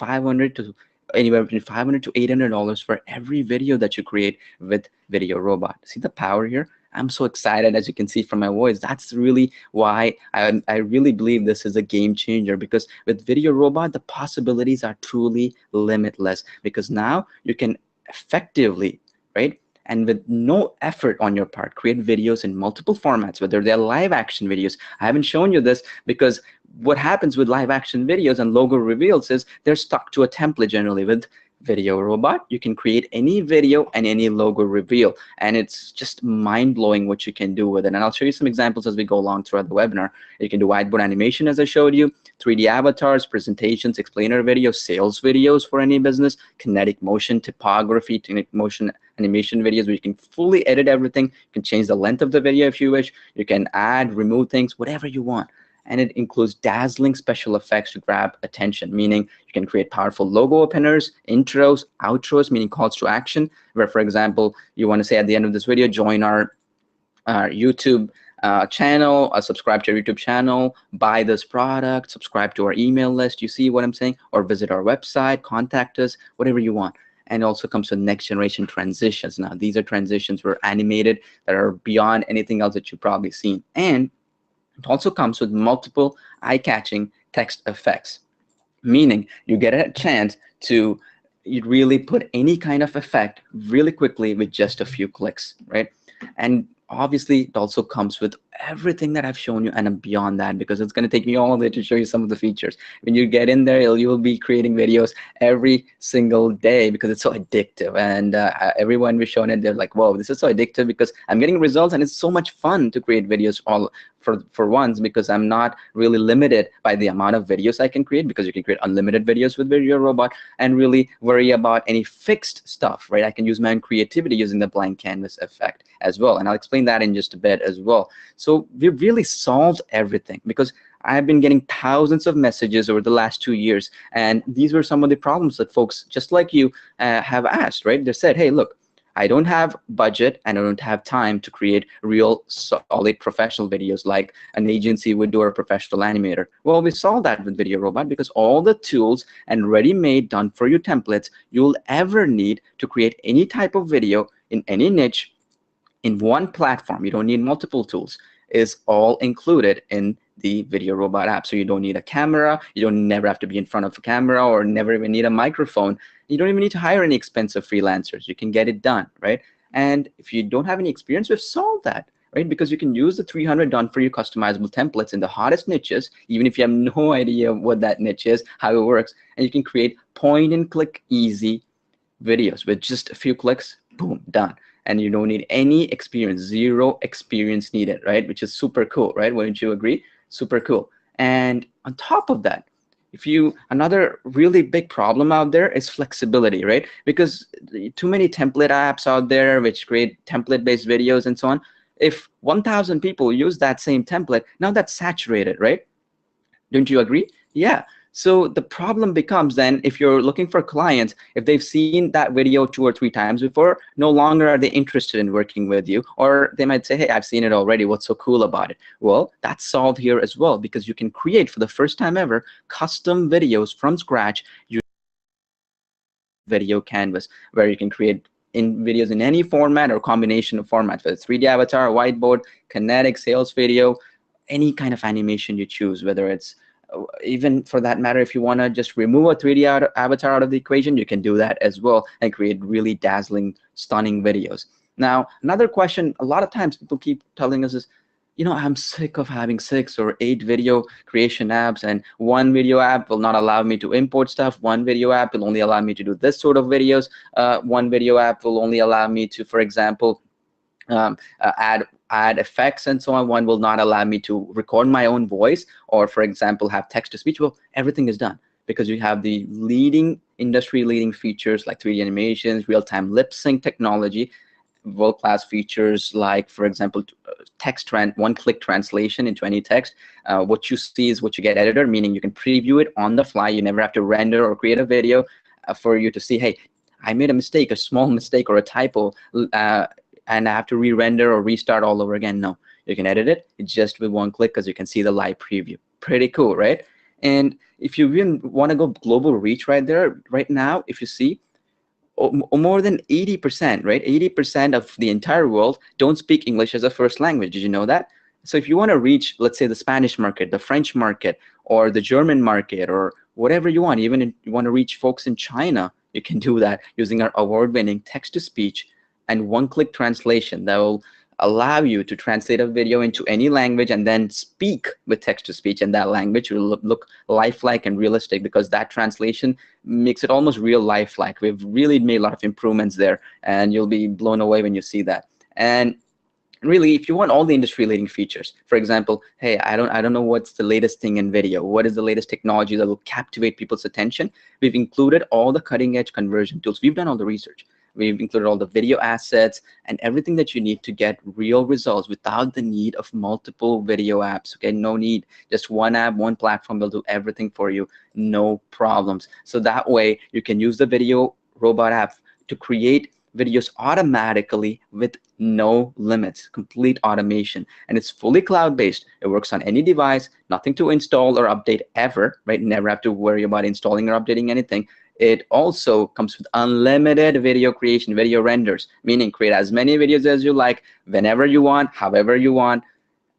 anywhere between $500 to $800 for every video that you create with VideoRobot. See the power here? I'm so excited, as you can see from my voice. That's really why I really believe this is a game changer, because with VideoRobot, the possibilities are truly limitless, because now you can effectively, right, and with no effort on your part, create videos in multiple formats, whether they're live action videos. I haven't shown you this because what happens with live action videos and logo reveals is they're stuck to a template generally. With VideoRobot, you can create any video and any logo reveal, and it's just mind-blowing what you can do with it. And I'll show you some examples as we go along throughout the webinar. You can do whiteboard animation, as I showed you, 3D avatars, presentations, explainer videos, sales videos for any business, kinetic motion, typography, kinetic motion animation videos where you can fully edit everything. You can change the length of the video if you wish. You can add, remove things, whatever you want. And it includes dazzling special effects to grab attention, meaning you can create powerful logo openers, intros, outros, meaning calls to action, where, for example, you want to say at the end of this video, join our YouTube channel, subscribe to our YouTube channel, buy this product, subscribe to our email list. You see what I'm saying? Or visit our website, contact us, whatever you want. And also comes with next generation transitions. Now, these are transitions were animated that are beyond anything else that you've probably seen. And it also comes with multiple eye-catching text effects, meaning you get a chance to you really put any kind of effect really quickly with just a few clicks, right? And obviously it also comes with everything that I've shown you and beyond that, because it's going to take me all day to show you some of the features. When you get in there, you'll be creating videos every single day because it's so addictive. And everyone we've shown it, they're like, whoa, this is so addictive because I'm getting results and it's so much fun to create videos all for once, because I'm not really limited by the amount of videos I can create, because you can create unlimited videos with VideoRobot and really worry about any fixed stuff, right? I can use my own creativity using the blank canvas effect as well, and I'll explain that in just a bit as well. So we've really solved everything, because I've been getting thousands of messages over the last 2 years, and these were some of the problems that folks just like you have asked, right? They said, hey, look, I don't have budget and I don't have time to create real solid professional videos like an agency would do or a professional animator. Well, we solved that with VideoRobot, because all the tools and ready-made done for you templates you'll ever need to create any type of video in any niche in one platform, you don't need multiple tools, is all included in the VideoRobot app. So you don't need a camera, you don't never have to be in front of a camera, or never even need a microphone. You don't even need to hire any expensive freelancers. You can get it done, right? And if you don't have any experience, we've solved that, right? Because you can use the 300 done for you customizable templates in the hottest niches, even if you have no idea what that niche is, how it works, and you can create point and click easy videos with just a few clicks, boom, done. And you don't need any experience, zero experience needed, right? Which is super cool, right? Wouldn't you agree? Super cool. And on top of that, another really big problem out there is flexibility, right? Because too many template apps out there which create template-based videos and so on. If 1,000 people use that same template, now that's saturated, right? Don't you agree? Yeah. So the problem becomes then, if you're looking for clients, if they've seen that video 2 or 3 times before, no longer are they interested in working with you, or they might say, hey, I've seen it already, what's so cool about it? Well, that's solved here as well, because you can create, for the first time ever, custom videos from scratch using video canvas, where you can create videos in any format or combination of formats, whether it's 3D avatar, whiteboard, kinetic, sales video, any kind of animation you choose, whether it's even for that matter, if you want to just remove a 3D avatar out of the equation, you can do that as well and create really dazzling, stunning videos. Now, another question a lot of times people keep telling us is, I'm sick of having 6 or 8 video creation apps, and one video app will not allow me to import stuff. One video app will only allow me to do this sort of videos. One video app will only allow me to, for example, add effects and so on. One will not allow me to record my own voice, or for example have text to speech. Well, everything is done because you have the industry leading features like 3D animations, real-time lip sync technology, world-class features like, for example, one-click translation into any text. What you see is what you get editor, meaning you can preview it on the fly. You never have to render or create a video for you to see, hey, I made a mistake, a small mistake or a typo, and I have to re-render or restart all over again. No, you can edit it just with one click, because you can see the live preview. Pretty cool, right? And if you even want to go global reach right there, right now, if you see, more than 80%, right? 80% of the entire world don't speak English as a first language. Did you know that? So if you want to reach, let's say, the Spanish market, the French market, or the German market, or whatever you want, even if you want to reach folks in China, you can do that using our award-winning text-to-speech and one-click translation that will allow you to translate a video into any language and then speak with text-to-speech, and that language will look lifelike and realistic, because that translation makes it almost real lifelike. We've really made a lot of improvements there, and you'll be blown away when you see that. And really, if you want all the industry-leading features, for example, hey, I don't know what's the latest thing in video, what is the latest technology that will captivate people's attention, we've included all the cutting-edge conversion tools. We've done all the research. We've included all the video assets and everything that you need to get real results without the need of multiple video apps. Okay, no need. Just one app, one platform will do everything for you, no problems. So that way you can use the VideoRobot app to create videos automatically with no limits, complete automation. And it's fully cloud-based. It works on any device, nothing to install or update ever, right? Never have to worry about installing or updating anything. It also comes with unlimited video creation, video renders, meaning create as many videos as you like, whenever you want, however you want,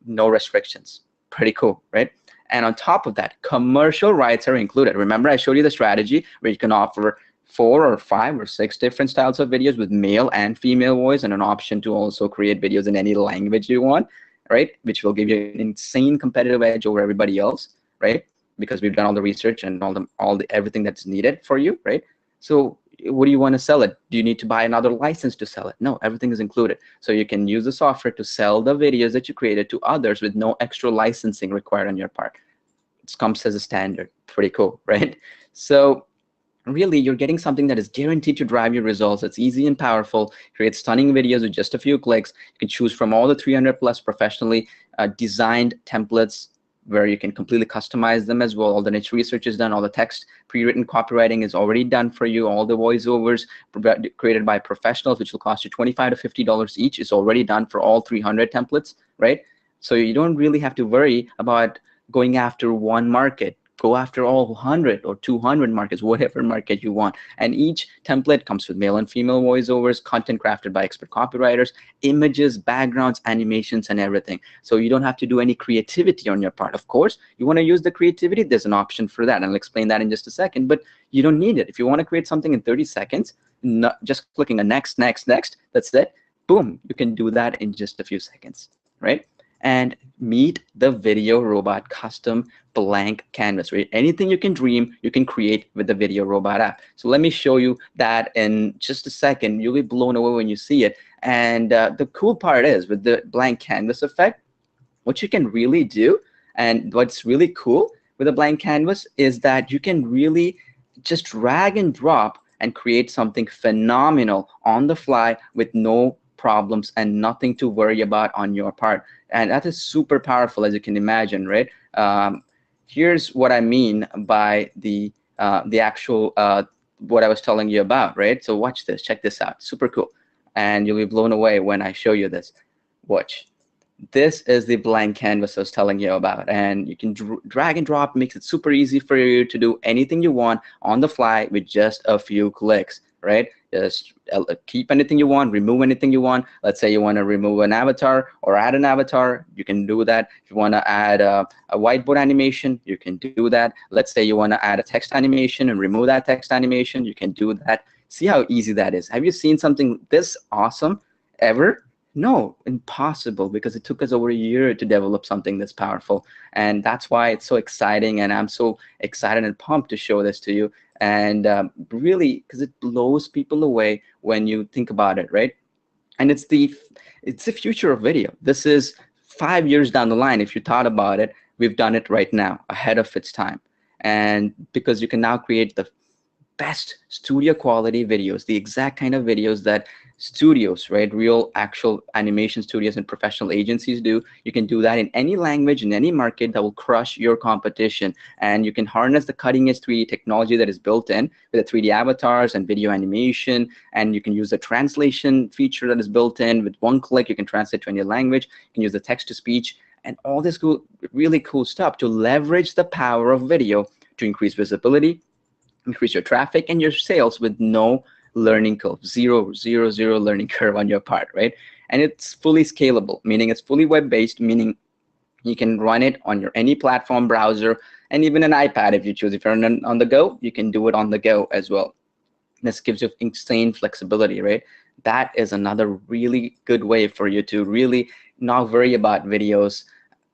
no restrictions. Pretty cool, right? And on top of that, commercial rights are included. Remember, I showed you the strategy where you can offer 4 or 5 or 6 different styles of videos with male and female voice, and an option to also create videos in any language you want, right? Which will give you an insane competitive edge over everybody else, right? Because we've done all the research and all the everything that's needed for you, right? So what do you want to sell it? Do you need to buy another license to sell it? No, everything is included. So you can use the software to sell the videos that you created to others with no extra licensing required on your part. It comes as a standard. Pretty cool, right? So really, you're getting something that is guaranteed to drive your results. It's easy and powerful, creates stunning videos with just a few clicks. You can choose from all the 300 plus professionally designed templates where you can completely customize them as well. All the niche research is done, all the text pre-written copywriting is already done for you, all the voiceovers created by professionals, which will cost you $25 to $50 each, is already done for all 300 templates, right? So you don't really have to worry about going after one market. Go after all 100 or 200 markets, whatever market you want. And each template comes with male and female voiceovers, content crafted by expert copywriters, images, backgrounds, animations, and everything. So you don't have to do any creativity on your part. Of course, you want to use the creativity, there's an option for that. And I'll explain that in just a second, but you don't need it. If you want to create something in 30 seconds, not just clicking a next, next, next, that's it. Boom, you can do that in just a few seconds, right? And meet the VideoRobot custom blank canvas, right? Anything you can dream, you can create with the VideoRobot app. So let me show you that in just a second. You'll be blown away when you see it. And the cool part is with the blank canvas effect, what you can really do, and what's really cool with a blank canvas is that you can really just drag and drop and create something phenomenal on the fly with no problems and nothing to worry about on your part. And that is super powerful, as you can imagine, right? Here's what I mean by the actual what I was telling you about, right? So watch this, check this out, super cool. And you'll be blown away when I show you this. Watch. This is the blank canvas I was telling you about, and you can drag and drop, makes it super easy for you to do anything you want on the fly with just a few clicks, right? Just keep anything you want, remove anything you want. Let's say you want to remove an avatar or add an avatar, you can do that. If you want to add a whiteboard animation, you can do that. Let's say you want to add a text animation and remove that text animation, you can do that. See how easy that is. Have you seen something this awesome ever? No, impossible, because it took us over a year to develop something this powerful. And that's why it's so exciting, and I'm so excited and pumped to show this to you. And really, because it blows people away when you think about it, right? And it's the future of video. This is 5 years down the line. If you thought about it, we've done it right now, ahead of its time. And because you can now create the best studio quality videos, the exact kind of videos that studios, right, real actual animation studios and professional agencies do. You can do that in any language, in any market, that will crush your competition. And you can harness the cutting edge 3D technology that is built in with the 3D avatars and video animation. And you can use the translation feature that is built in. With one click, you can translate to any language. You can use the text to speech and all this cool, really cool stuff to leverage the power of video to increase visibility, increase your traffic and your sales with no learning curve, zero learning curve on your part, right? And it's fully scalable, meaning it's fully web-based, meaning you can run it on your any platform, browser, and even an iPad if you choose. If you're on the go, you can do it on the go as well. This gives you insane flexibility, right? That is another really good way for you to really not worry about videos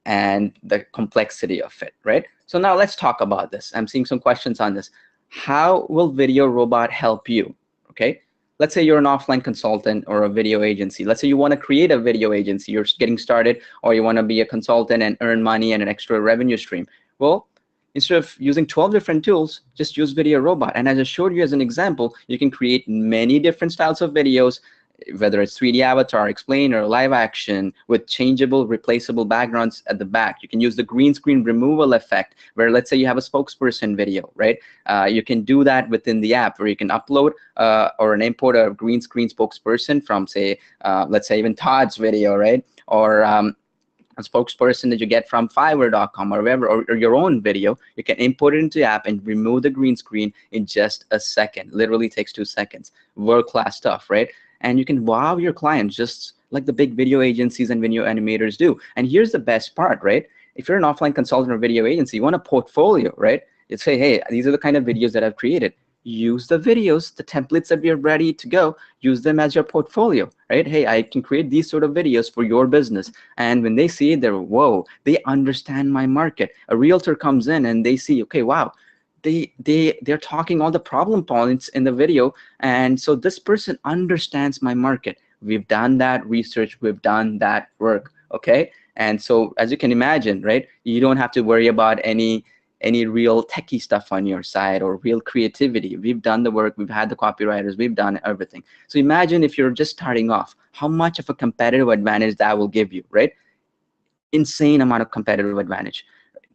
and the complexity of it, right? So now let's talk about this. I'm seeing some questions on this. How will VideoRobot help you? Okay, let's say you're an offline consultant or a video agency. Let's say you want to create a video agency, you're getting started, or you want to be a consultant and earn money and an extra revenue stream. Well, instead of using 12 different tools, just use VideoRobot. And as I showed you as an example, you can create many different styles of videos, whether it's 3D avatar, explainer, live action, with changeable, replaceable backgrounds at the back. You can use the green screen removal effect, where let's say you have a spokesperson video, right? You can do that within the app, where you can upload or import a green screen spokesperson from, say, let's say even Todd's video, right? Or a spokesperson that you get from Fiverr.com or wherever, or your own video. You can import it into the app and remove the green screen in just a second. Literally takes 2 seconds. World-class stuff, right? And you can wow your clients just like the big video agencies and video animators do. And here's the best part, right? If you're an offline consultant or video agency, you want a portfolio, right? You say, hey, these are the kind of videos that I've created. use the videos, the templates that we are ready to go, use them as your portfolio, right? Hey, I can create these sort of videos for your business. And when they see it, they're, whoa, they understand my market. A realtor comes in and they see, okay, wow, they're talking all the problem points in the video. And so this person understands my market. We've done that research, we've done that work, okay? And so as you can imagine, right, you don't have to worry about any real techie stuff on your side or real creativity. We've done the work, we've had the copywriters, we've done everything. So imagine if you're just starting off, how much of a competitive advantage that will give you, right? Insane amount of competitive advantage.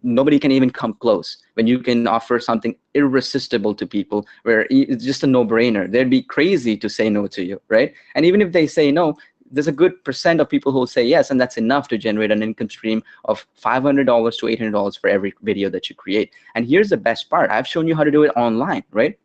Nobody can even come close when you can offer something irresistible to people where it's just a no-brainer. They'd be crazy to say no to you, right? And even if they say no, there's a good percent of people who will say yes, and that's enough to generate an income stream of $500 to $800 for every video that you create. And here's the best part. I've shown you how to do it online, right?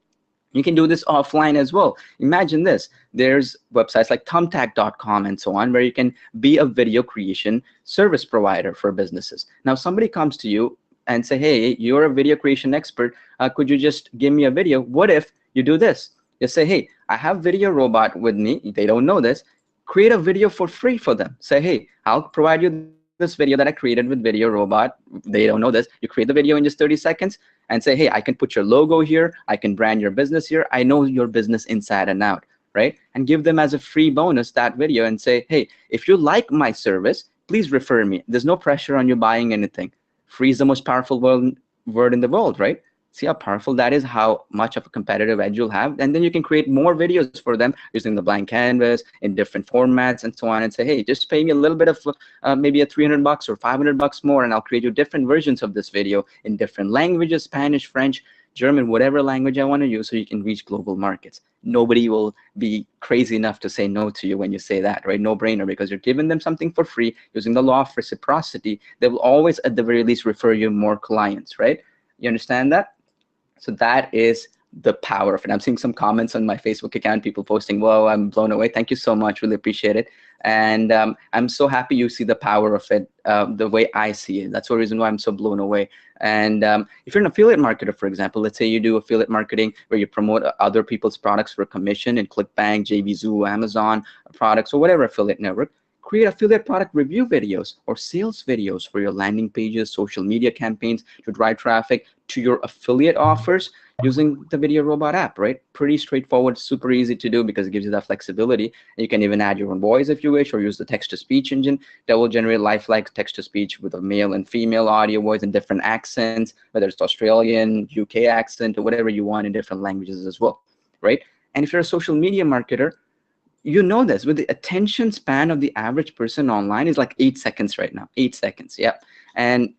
You can do this offline as well. Imagine this. There's websites like thumbtack.com and so on, where you can be a video creation service provider for businesses. Now, somebody comes to you and say, hey, you're a video creation expert. Could you just give me a video? What if you do this? You say, hey, I have VideoRobot with me. They don't know this. Create a video for free for them. Say, hey, I'll provide you this video that I created with VideoRobot. They don't know this. You create the video in just 30 seconds and say, hey, I can put your logo here. I can brand your business here. I know your business inside and out, right? And give them as a free bonus that video and say, hey, if you like my service, please refer me. There's no pressure on you buying anything. Free is the most powerful word in the world, right? See how powerful that is, how much of a competitive edge you'll have. And then you can create more videos for them using the blank canvas in different formats and so on, and say, hey, just pay me a little bit of maybe a $300 or $500 more, and I'll create you different versions of this video in different languages, Spanish, French, German, whatever language I want to use, so you can reach global markets. Nobody will be crazy enough to say no to you when you say that, right? No brainer, because you're giving them something for free using the law of reciprocity. They will always, at the very least, refer you more clients, right? You understand that? So that is the power of it. I'm seeing some comments on my Facebook account, people posting, whoa, I'm blown away. Thank you so much, really appreciate it. And I'm so happy you see the power of it the way I see it. That's the reason why I'm so blown away. And if you're an affiliate marketer, for example, let's say you do affiliate marketing where you promote other people's products for commission in ClickBank, JVZoo, Amazon products, or whatever affiliate network, create affiliate product review videos or sales videos for your landing pages, social media campaigns to drive traffic to your affiliate offers using the VideoRobot app, right? Pretty straightforward, super easy to do because it gives you that flexibility. You can even add your own voice if you wish, or use the text-to-speech engine that will generate lifelike text-to-speech with a male and female audio voice in different accents, whether it's Australian, UK accent, or whatever you want in different languages as well, right? And if you're a social media marketer, you know this, with the attention span of the average person online is like 8 seconds right now, 8 seconds, yeah. And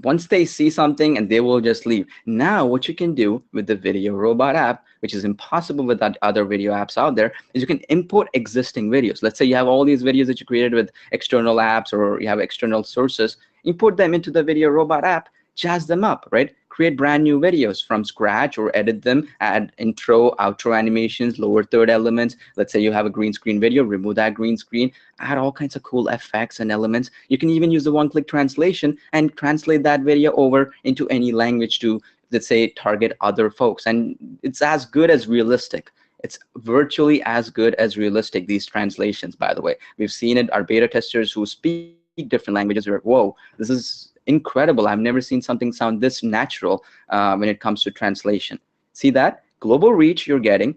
once they see something and they will just leave. Now what you can do with the VideoRobot app, which is impossible with that other video apps out there, is you can import existing videos. Let's say you have all these videos that you created with external apps or you have external sources, import them into the VideoRobot app, jazz them up, right? Create brand new videos from scratch or edit them, add intro, outro animations, lower third elements. Let's say you have a green screen video, remove that green screen, add all kinds of cool effects and elements. You can even use the one-click translation and translate that video over into any language to, let's say, target other folks. And it's as good as realistic. It's virtually as good as realistic, these translations, by the way. We've seen it, our beta testers who speak different languages are, whoa, this is incredible. I've never seen something sound this natural when it comes to translation. See that? Global reach you're getting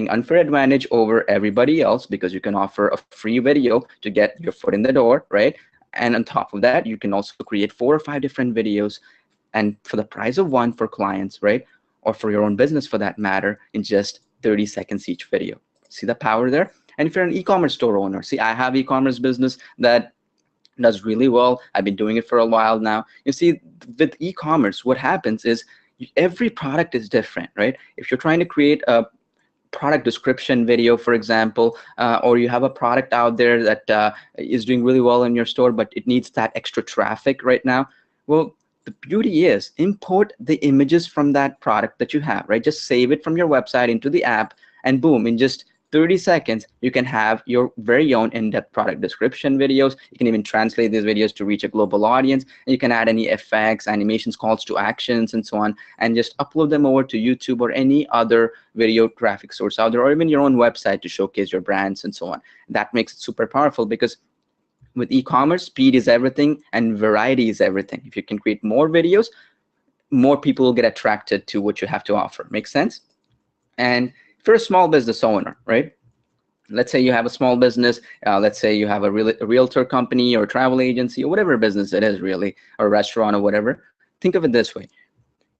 unfair advantage over everybody else because you can offer a free video to get your foot in the door, right? And on top of that, you can also create 4 or 5 different videos and for the price of one for clients, right? Or for your own business for that matter, in just 30 seconds each video. See the power there? And if you're an e-commerce store owner, see, I have e-commerce business that does really well. I've been doing it for a while now. You see, with e-commerce, what happens is every product is different, right? If you're trying to create a product description video, for example, or you have a product out there that is doing really well in your store, but it needs that extra traffic right now, well, the beauty is import the images from that product that you have, right? Just save it from your website into the app, and boom, in just 30 seconds, you can have your very own in-depth product description videos. You can even translate these videos to reach a global audience. And you can add any effects, animations, calls to actions, and so on, and just upload them over to YouTube or any other video graphic source out there, or even your own website to showcase your brands and so on. That makes it super powerful, because with e-commerce, speed is everything and variety is everything. If you can create more videos, more people will get attracted to what you have to offer. Make sense? And if you're a small business owner, right? Let's say you have a small business. Let's say you have a realtor company or a travel agency or whatever business it is, really, or a restaurant or whatever. Think of it this way.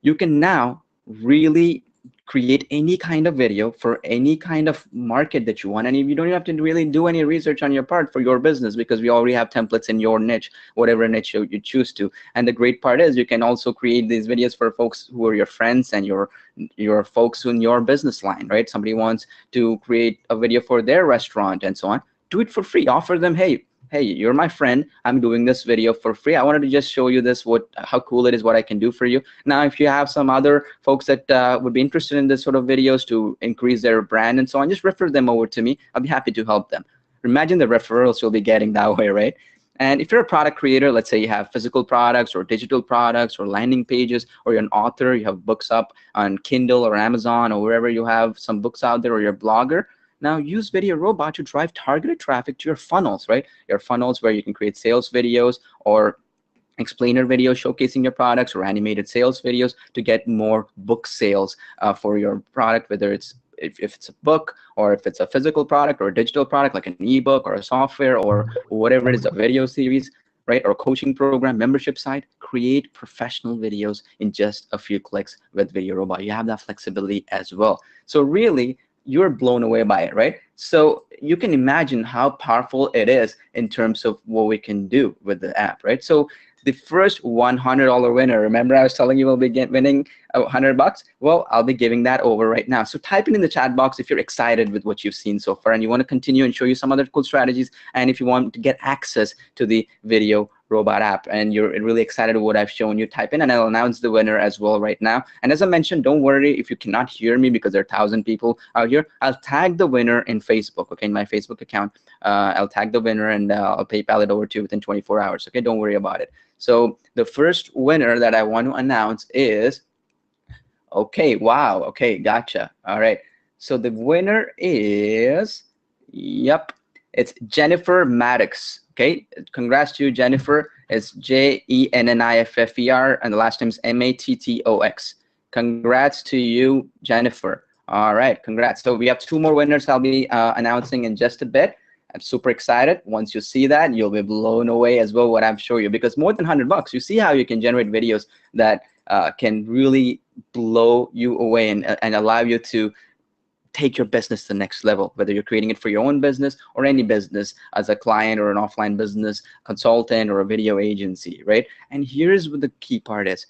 You can now really create any kind of video for any kind of market that you want, and you don't even have to really do any research on your part for your business, because we already have templates in your niche, whatever niche you choose to. And the great part is you can also create these videos for folks who are your friends and your folks in your business line, right? Somebody wants to create a video for their restaurant and so on. Do it for free. Offer them, hey, you're my friend, I'm doing this video for free. I wanted to just show you this, how cool it is, what I can do for you. Now, if you have some other folks that would be interested in this sort of videos to increase their brand and so on, just refer them over to me. I'll be happy to help them. Imagine the referrals you'll be getting that way, right? And if you're a product creator, let's say you have physical products or digital products or landing pages, or you're an author, you have books up on Kindle or Amazon or wherever you have some books out there, or you're a blogger, now use VideoRobot to drive targeted traffic to your funnels, right? Your funnels where you can create sales videos or explainer videos showcasing your products, or animated sales videos to get more book sales for your product, whether it's if it's a book, or if it's a physical product or a digital product like an ebook or a software or whatever it is, a video series, right? Or a coaching program, membership site. Create professional videos in just a few clicks with VideoRobot. You have that flexibility as well. So really, you're blown away by it, right? So you can imagine how powerful it is in terms of what we can do with the app, right? So the first $100 winner, remember I was telling you we'll be winning $100? Well, I'll be giving that over right now. So type it in the chat box if you're excited with what you've seen so far and you want to continue and show you some other cool strategies, and if you want to get access to the VideoRobot app and you're really excited with what I've shown you, type in and I'll announce the winner as well right now. And as I mentioned, don't worry if you cannot hear me because there are 1,000 people out here. I'll tag the winner in Facebook, okay, in my Facebook account. I'll tag the winner and I'll PayPal it over to you within 24 hours, okay? Don't worry about it. So the first winner that I want to announce is, okay, wow, okay, gotcha. All right, so the winner is, yep, it's Jennifer Maddox. Okay, congrats to you, Jennifer. It's Jenniffer, and the last name is Mattox. Congrats to you, Jennifer. All right, congrats. So we have 2 more winners I'll be announcing in just a bit. I'm super excited. Once you see that, you'll be blown away as well what I'm showing you, because more than $100, you see how you can generate videos that can really blow you away and allow you to take your business to the next level, whether you're creating it for your own business or any business as a client or an offline business consultant or a video agency, right? And here's what the key part is.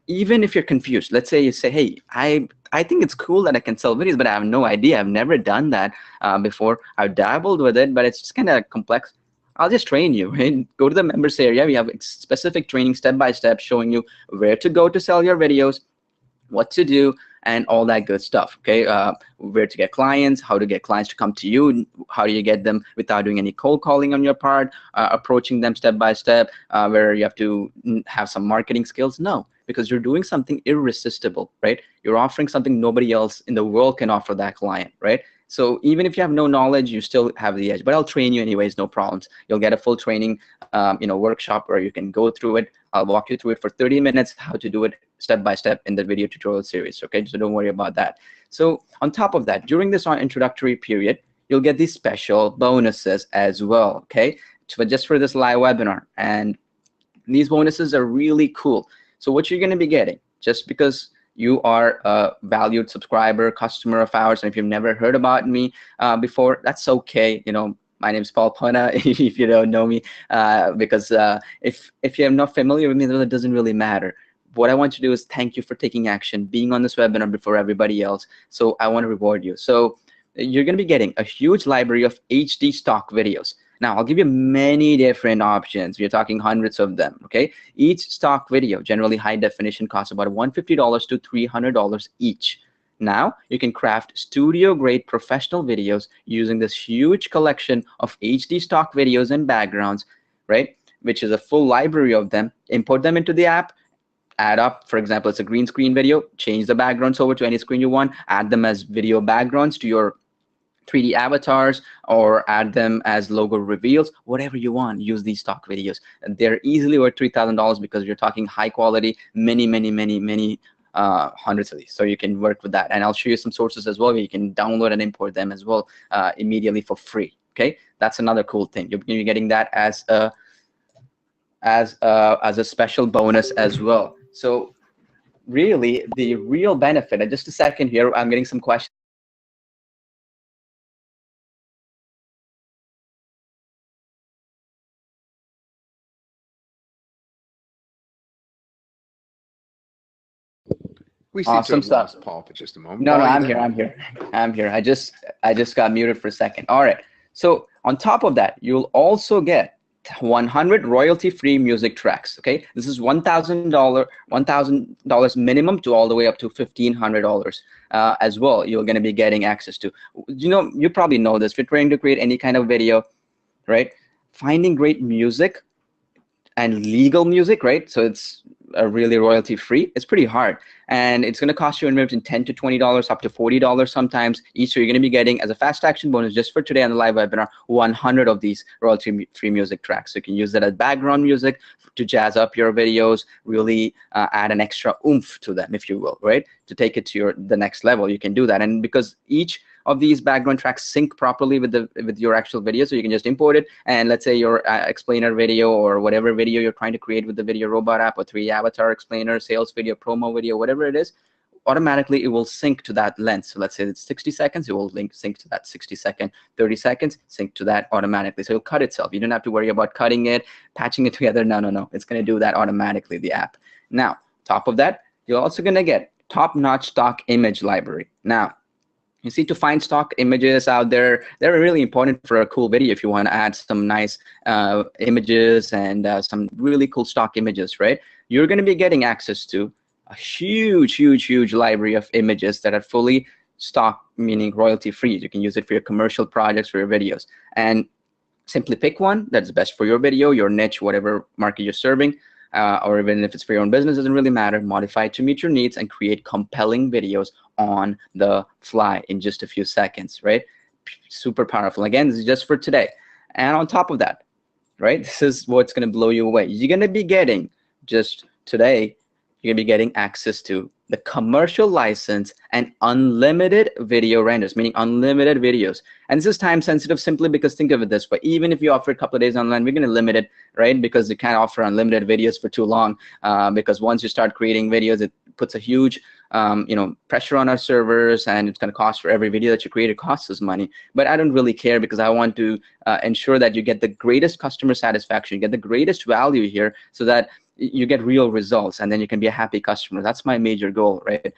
Even if you're confused, let's say you say, hey, I think it's cool that I can sell videos, but I have no idea. I've never done that before. I've dabbled with it, but it's just kind of complex. I'll just train you, right? Go to the members area. We have specific training step-by-step showing you where to go to sell your videos, what to do, and all that good stuff, okay? Where to get clients, how to get clients to come to you, how do you get them without doing any cold calling on your part, approaching them step by step, where you have to have some marketing skills. No, because you're doing something irresistible, right? You're offering something nobody else in the world can offer that client, right? So even if you have no knowledge, you still have the edge. But I'll train you anyways, no problems. You'll get a full training, workshop where you can go through it. I'll walk you through it for 30 minutes, how to do it step by step in the video tutorial series, okay? So don't worry about that. So on top of that, during this introductory period, you'll get these special bonuses as well, okay? So just for this live webinar. And these bonuses are really cool. So what you're gonna be getting, just because you are a valued subscriber, customer of ours, and if you've never heard about me before, that's okay. My name is Paul Pona, if you don't know me, because if you're not familiar with me, then it doesn't really matter. What I want to do is thank you for taking action, being on this webinar before everybody else. So I want to reward you. So you're going to be getting a huge library of HD stock videos. Now, I'll give you many different options. We're talking hundreds of them, okay? Each stock video, generally high definition, costs about $150 to $300 each. Now you can craft studio-grade professional videos using this huge collection of HD stock videos and backgrounds, right? Which is a full library of them. Import them into the app, add up, for example, it's a green screen video, change the backgrounds over to any screen you want, add them as video backgrounds to your 3D avatars, or add them as logo reveals, whatever you want. Use these stock videos. They're easily worth $3,000 because you're talking high quality, many hundreds of these. So you can work with that. And I'll show you some sources as well where you can download and import them as well immediately for free. Okay, that's another cool thing. You're getting that as a special bonus as well. So really, the real benefit, and just a second here, I'm getting some questions. We seem to Awesome have stuff. lost Paul for just a moment. No, Paul, no, are you I'm there? here. I'm here. I just got muted for a second. All right. So on top of that, you'll also get 100 royalty-free music tracks. Okay, this is $1,000 minimum to all the way up to $1,500 as well. You're going to be getting access to. You know, you probably know this. If you're trying to create any kind of video, right? Finding great music and legal music, right? So it's really royalty free. It's pretty hard, and it's going to cost you anywhere between $10 to $20, up to $40 sometimes each. So you're going to be getting, as a fast action bonus, just for today on the live webinar, 100 of these royalty free music tracks. So you can use that as background music to jazz up your videos, really add an extra oomph to them, if you will, right? To take it to the next level, you can do that. And because each of these background tracks sync properly with your actual video, so you can just import it, and let's say your explainer video or whatever video you're trying to create with the VideoRobot app, or 3 avatar explainer, sales video, promo video, whatever it is, automatically it will sync to that length. So let's say it's 60 seconds, it will sync to that 60 second, 30 seconds, sync to that automatically. So it'll cut itself. You don't have to worry about cutting it, patching it together. No. It's going to do that automatically, the app. Now, top of that, you're also going to get top-notch stock image library. Now, you see, to find stock images out there, they're really important for a cool video if you want to add some nice images and some really cool stock images, right? You're going to be getting access to a huge library of images that are fully stock, meaning royalty free. You can use it for your commercial projects, for your videos, and simply pick one that's best for your video, your niche, whatever market you're serving, or even if it's for your own business, doesn't really matter. Modify it to meet your needs and create compelling videos on the fly in just a few seconds, right? Super powerful. Again, this is just for today. And on top of that, right, this is what's going to blow you away. You're going to be getting, just today, you're going to be getting access to the commercial license and unlimited video renders, meaning unlimited videos. And this is time sensitive simply because, think of it this way, even if you offer a couple of days online, we're going to limit it, right? Because you can't offer unlimited videos for too long, because once you start creating videos, it puts a huge pressure on our servers, and it's going to cost for every video that you create. It costs us money, but I don't really care, because I want to ensure that you get the greatest customer satisfaction, you get the greatest value here, so that you get real results, and then you can be a happy customer. That's my major goal, right?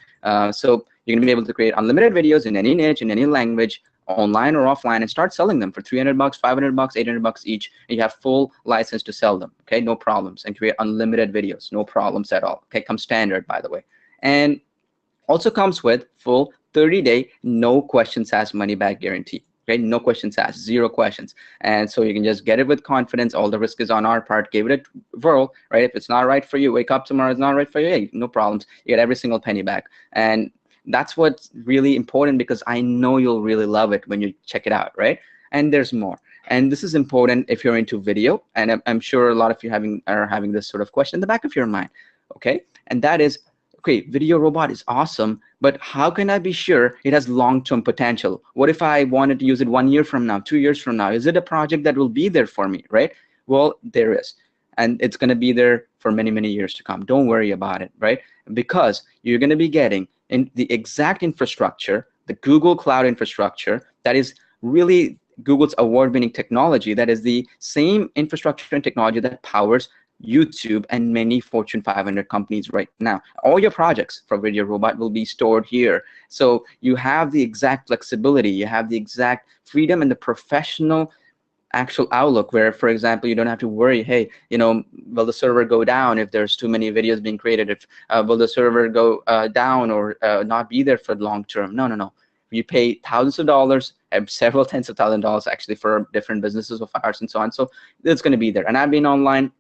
So you're going to be able to create unlimited videos in any niche, in any language, online or offline, and start selling them for $300, $500, $800 each. And you have full license to sell them, okay? No problems. And create unlimited videos, no problems at all, okay? Comes standard, by the way. And also comes with full 30-day, no questions asked money back guarantee. Okay, no questions asked, 0 questions. And so you can just get it with confidence. All the risk is on our part. Give it a whirl, right? If it's not right for you, wake up tomorrow, it's not right for you, hey, no problems. You get every single penny back. And that's what's really important, because I know you'll really love it when you check it out, right? And there's more. And this is important if you're into video. And I'm sure a lot of you are having this sort of question in the back of your mind, okay? And that is, okay, VideoRobot is awesome, but how can I be sure it has long-term potential? What if I wanted to use it 1 year from now, 2 years from now? Is it a project that will be there for me, right? Well, there is. And it's going to be there for many years to come. Don't worry about it, right? Because you're going to be getting in the exact infrastructure, the Google Cloud infrastructure, that is really Google's award-winning technology, that is the same infrastructure and technology that powers YouTube and many Fortune 500 companies right now. All your projects for VideoRobot will be stored here. So you have the exact flexibility, you have the exact freedom and the professional actual outlook where, for example, you don't have to worry, hey, will the server go down if there's too many videos being created? If will the server go down or not be there for the long term? No, no, no. You pay thousands of dollars, and several tens of thousands of dollars actually for different businesses of ours and so on. So it's going to be there. And I've been online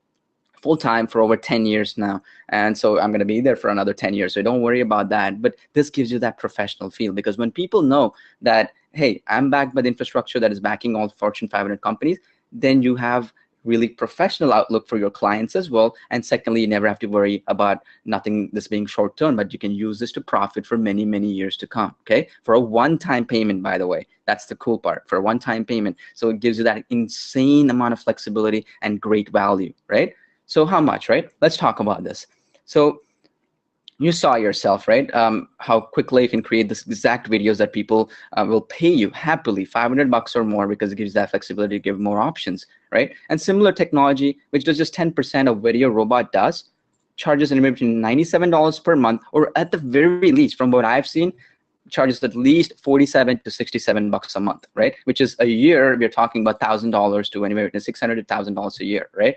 full-time for over 10 years now, and so I'm going to be there for another 10 years, so don't worry about that. But this gives you that professional feel, because when people know that, hey, I'm backed by the infrastructure that is backing all Fortune 500 companies, then you have really professional outlook for your clients as well. And secondly, you never have to worry about nothing this being short-term, but you can use this to profit for many, many years to come. Okay, for a one-time payment, by the way. That's the cool part, for a one-time payment. So it gives you that insane amount of flexibility and great value, right? So how much, right? Let's talk about this. So you saw yourself, right? How quickly you can create this exact videos that people will pay you happily, $500 or more, because it gives that flexibility to give more options, right? And similar technology, which does just 10% of VideoRobot does, charges anywhere between $97 per month, or at the very least, from what I've seen, charges at least $47 to $67 a month, right? Which is a year, we're talking about $1,000 to anywhere between $600 to $1,000 a year, right?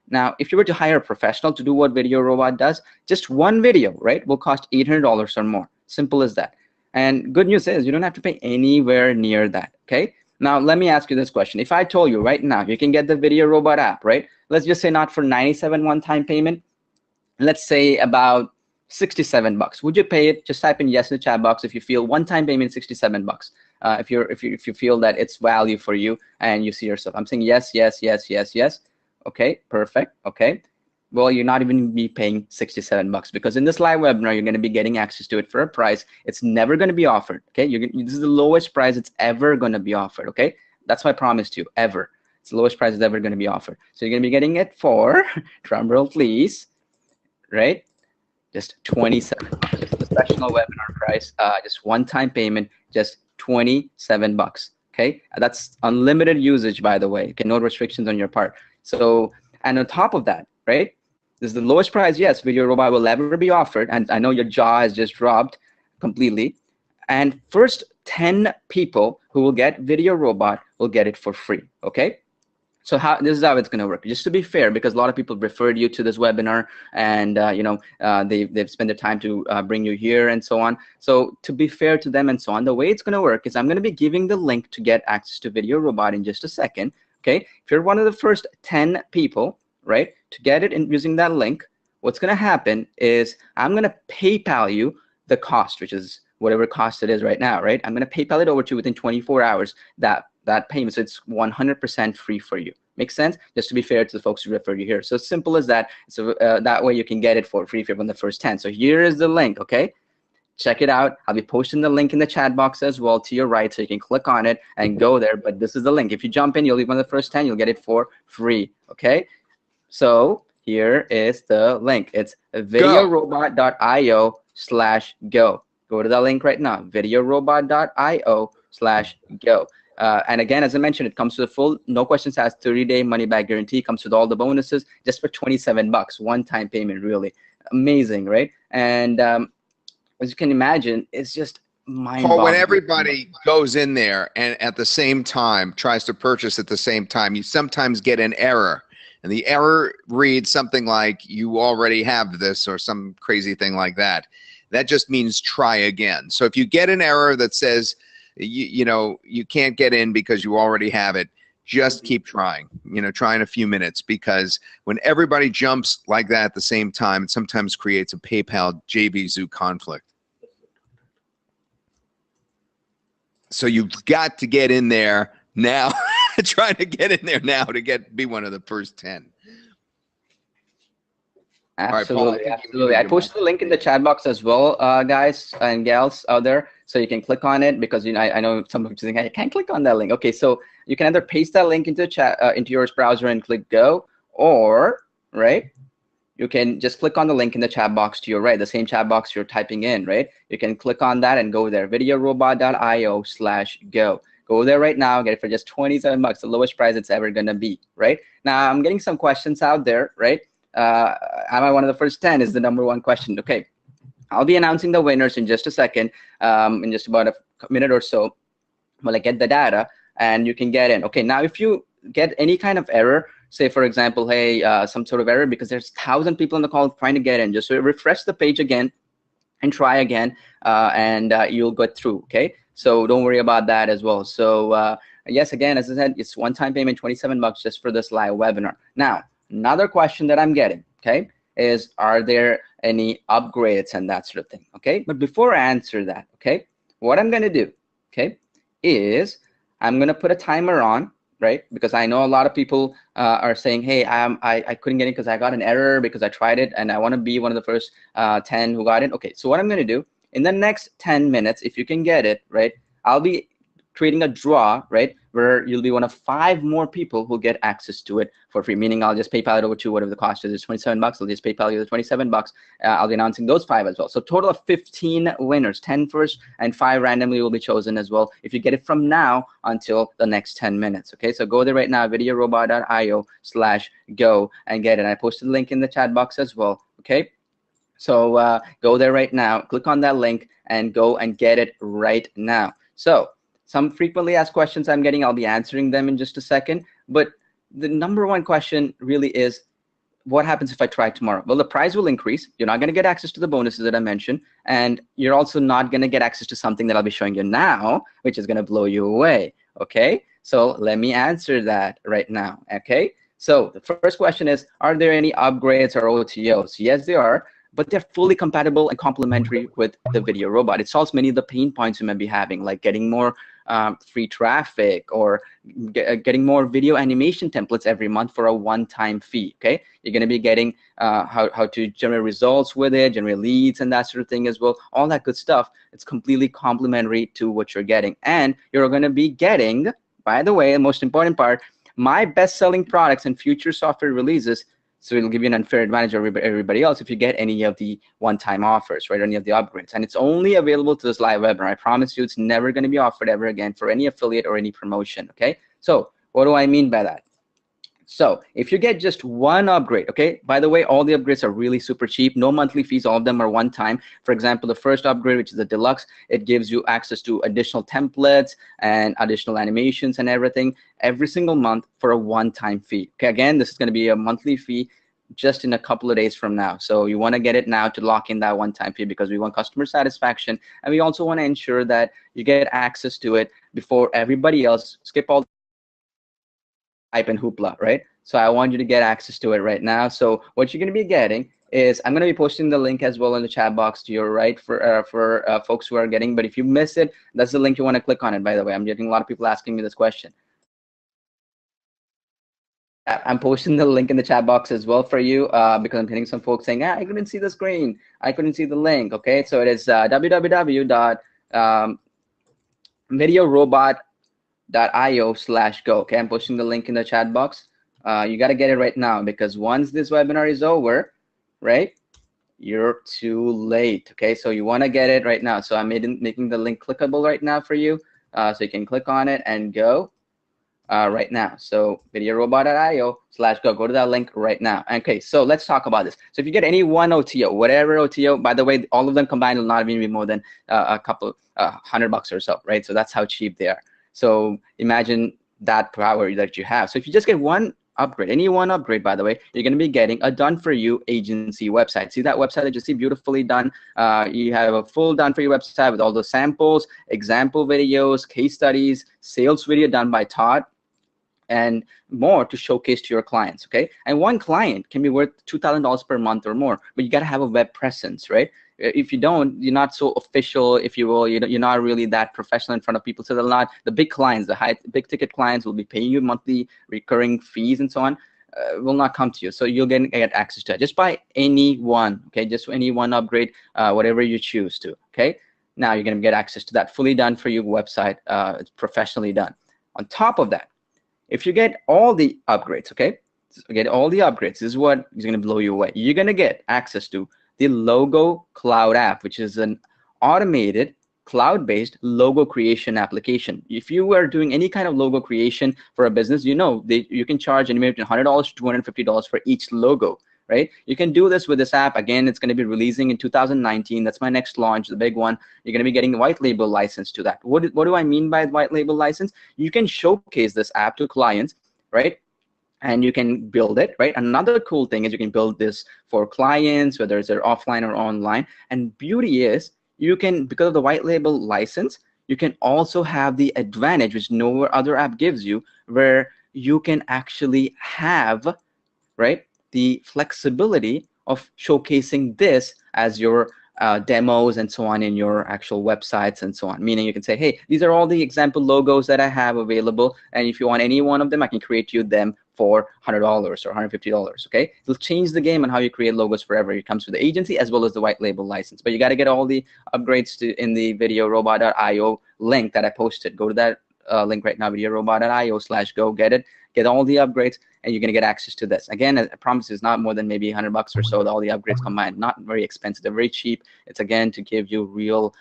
Now, if you were to hire a professional to do what VideoRobot does, just one video, right, will cost $800 or more. Simple as that. And good news is you don't have to pay anywhere near that, okay? Now, let me ask you this question. If I told you right now you can get the VideoRobot app, right? Let's just say not for $97 one-time payment. Let's say about $67. Would you pay it? Just type in yes in the chat box if you feel one-time payment $67. If you feel that it's value for you and you see yourself. I'm saying yes, yes, yes, yes, yes. Okay, perfect. Okay, well, you're not even be paying $67, because in this live webinar, you're going to be getting access to it for a price it's never going to be offered. Okay, this is the lowest price it's ever going to be offered. Okay, that's my promise to you, ever. It's the lowest price it's ever going to be offered. So you're going to be getting it for, drum roll please, right? Just $27. Just the special webinar price. Just one-time payment, just $27. Okay, that's unlimited usage, by the way. Okay, no restrictions on your part. So, and on top of that, right, this is the lowest price, yes, VideoRobot will ever be offered. And I know your jaw has just dropped completely. And first 10 people who will get VideoRobot will get it for free, okay? So this is how it's going to work. Just to be fair, because a lot of people referred you to this webinar, and they've spent the time to bring you here and so on. So to be fair to them and so on, the way it's going to work is I'm going to be giving the link to get access to VideoRobot in just a second. Okay, if you're one of the first 10 people, right, to get it in using that link, what's going to happen is I'm going to PayPal you the cost, which is whatever cost it is right now, right? I'm going to PayPal it over to you within 24 hours, that payment. So it's 100% free for you. Makes sense? Just to be fair to the folks who referred you here. So simple as that. So that way you can get it for free if you're one of the first 10. So here is the link, okay? Check it out. I'll be posting the link in the chat box as well to your right, so you can click on it and go there. But this is the link. If you jump in, you'll be one of the first 10. You'll get it for free, okay? So here is the link. It's VideoRobot.io/go. Go to that link right now, VideoRobot.io/go. And again, as I mentioned, it comes with a full, no questions asked, 30-day money-back guarantee. Comes with all the bonuses just for $27, one-time payment. Really amazing, right? And as you can imagine, it's just mind-boggling. When everybody goes in there and at the same time tries to purchase at the same time, you sometimes get an error. And the error reads something like, you already have this, or some crazy thing like that. That just means try again. So if you get an error that says, you can't get in because you already have it, just keep trying. Try in a few minutes, because when everybody jumps like that at the same time, it sometimes creates a PayPal JVZoo conflict. So you've got to get in there now. Try to get in there now to be one of the first 10. Absolutely, right, Paul, absolutely. I posted the link in the chat box as well, guys and gals out there, so you can click on it, because I know some of you think I can't click on that link. Okay, so you can either paste that link into the chat into your browser and click go, or right, you can just click on the link in the chat box to your right, the same chat box you're typing in, right? You can click on that and go there, VideoRobot.io/go. Go there right now, get it for just $27, the lowest price it's ever gonna be, right? Now I'm getting some questions out there, right? Am I one of the first 10 is the #1 question. Okay, I'll be announcing the winners in just a second, in just about a minute or so. Well, I get the data and you can get in. Okay, now if you get any kind of error, say for example, hey, some sort of error because there's 1,000 people on the call trying to get in, just refresh the page again and try again, and you'll get through. Okay, so don't worry about that as well. So yes, again, as I said, it's one-time payment, 27 bucks just for this live webinar. Now, another question that I'm getting, okay, is are there any upgrades and that sort of thing? Okay, but before I answer that, okay, what I'm going to do, okay, is I'm going to put a timer on, right? Because I know a lot of people are saying, hey, I couldn't get in because I got an error because I tried it and I want to be one of the first 10 who got in. Okay, so what I'm going to do in the next 10 minutes, if you can get it, right, I'll be creating a draw, right, where you'll be one of 5 more people who get access to it for free, meaning I'll just PayPal it over to whatever the cost is. It's 27 bucks. I'll just PayPal you the 27 bucks. I'll be announcing those 5 as well. So total of 15 winners, 10 first and 5 randomly will be chosen as well if you get it from now until the next 10 minutes. Okay, so go there right now, VideoRobot.io/go and get it. I posted the link in the chat box as well. Okay, so go there right now, click on that link and go and get it right now. So some frequently asked questions I'm getting, I'll be answering them in just a second. But the number one question really is, what happens if I try tomorrow? Well, the price will increase. You're not going to get access to the bonuses that I mentioned. And you're also not going to get access to something that I'll be showing you now, which is going to blow you away. Okay, so let me answer that right now. Okay, so the first question is, are there any upgrades or OTOs? Yes, there are, but they're fully compatible and complementary with the VideoRobot. It solves many of the pain points you may be having, like getting more free traffic or getting more video animation templates every month for a one-time fee. Okay, you're going to be getting how to generate results with it, generate leads and that sort of thing as well, all that good stuff. It's completely complementary to what you're getting, and you're going to be getting, by the way, the most important part, my best-selling products and future software releases. So it'll give you an unfair advantage over everybody else if you get any of the one-time offers, right, or any of the upgrades. And it's only available to this live webinar. I promise you it's never going to be offered ever again for any affiliate or any promotion, okay? So what do I mean by that? So if you get just one upgrade, okay, by the way, all the upgrades are really super cheap, no monthly fees, all of them are one time. For example, the first upgrade, which is the deluxe, it gives you access to additional templates and additional animations and everything every single month for a one-time fee. Okay, again, this is going to be a monthly fee just in a couple of days from now. So you want to get it now to lock in that one-time fee because we want customer satisfaction, and we also want to ensure that you get access to it before everybody else. Skip all hype and hoopla, right? So I want you to get access to it right now. So what you're going to be getting is, I'm going to be posting the link as well in the chat box to your right for folks who are getting. But if you miss it, that's the link you want to click on it. By the way, I'm getting a lot of people asking me this question. I'm posting the link in the chat box as well for you because I'm getting some folks saying, I couldn't see the screen, I couldn't see the link. Okay, so it is www.VideoRobot.io/go. Okay, I'm posting the link in the chat box. You got to get it right now because once this webinar is over, right, you're too late. Okay, so you want to get it right now. So I'm making the link clickable right now for you, so you can click on it and go right now. So VideoRobot.io/go. Go to that link right now. Okay, so let's talk about this. So if you get any one OTO, whatever OTO, by the way, all of them combined will not even be more than a couple $100 or so, right? So that's how cheap they are. So imagine that power that you have. So if you just get one upgrade, any one upgrade, by the way, you're going to be getting a done-for-you agency website. See that website that you see beautifully done? You have a full done-for-you website with all the samples, example videos, case studies, sales video done by Todd, and more to showcase to your clients. Okay, and one client can be worth $2,000 per month or more, but you got to have a web presence, right? If you don't, you're not so official, if you will. You're not really that professional in front of people. So the big clients, the big ticket clients will be paying you monthly recurring fees and so on, will not come to you. So you'll get access to it just by any one. Okay, just any one upgrade, whatever you choose to. Okay, now you're going to get access to that fully done for you website. It's professionally done. On top of that, if you get all the upgrades, okay, get all the upgrades, this is what is going to blow you away. You're going to get access to the Logo Cloud app, which is an automated cloud-based logo creation application. If you are doing any kind of logo creation for a business, you can charge anywhere between $100 to $250 for each logo, right? You can do this with this app. Again, it's going to be releasing in 2019. That's my next launch, the big one. You're going to be getting the white label license to that. What do I mean by white label license? You can showcase this app to clients, right? And you can build it, right? Another cool thing is you can build this for clients, whether it's offline or online. And beauty is you can, because of the white label license, you can also have the advantage, which no other app gives you, where you can actually have, right, the flexibility of showcasing this as your demos and so on in your actual websites and so on. Meaning you can say, hey, these are all the example logos that I have available, and if you want any one of them, I can create you them for $100 or $150. Okay, it'll change the game on how you create logos forever. It comes with the agency as well as the white label license, but you got to get all the upgrades to in the VideoRobot.io link that I posted. Go to that link right now, VideoRobot.io/go, get it, get all the upgrades, and you're going to get access to this. Again, I promise it's not more than maybe $100 or so, all the upgrades combined. Not very expensive. They're very cheap. It's, again, to give you real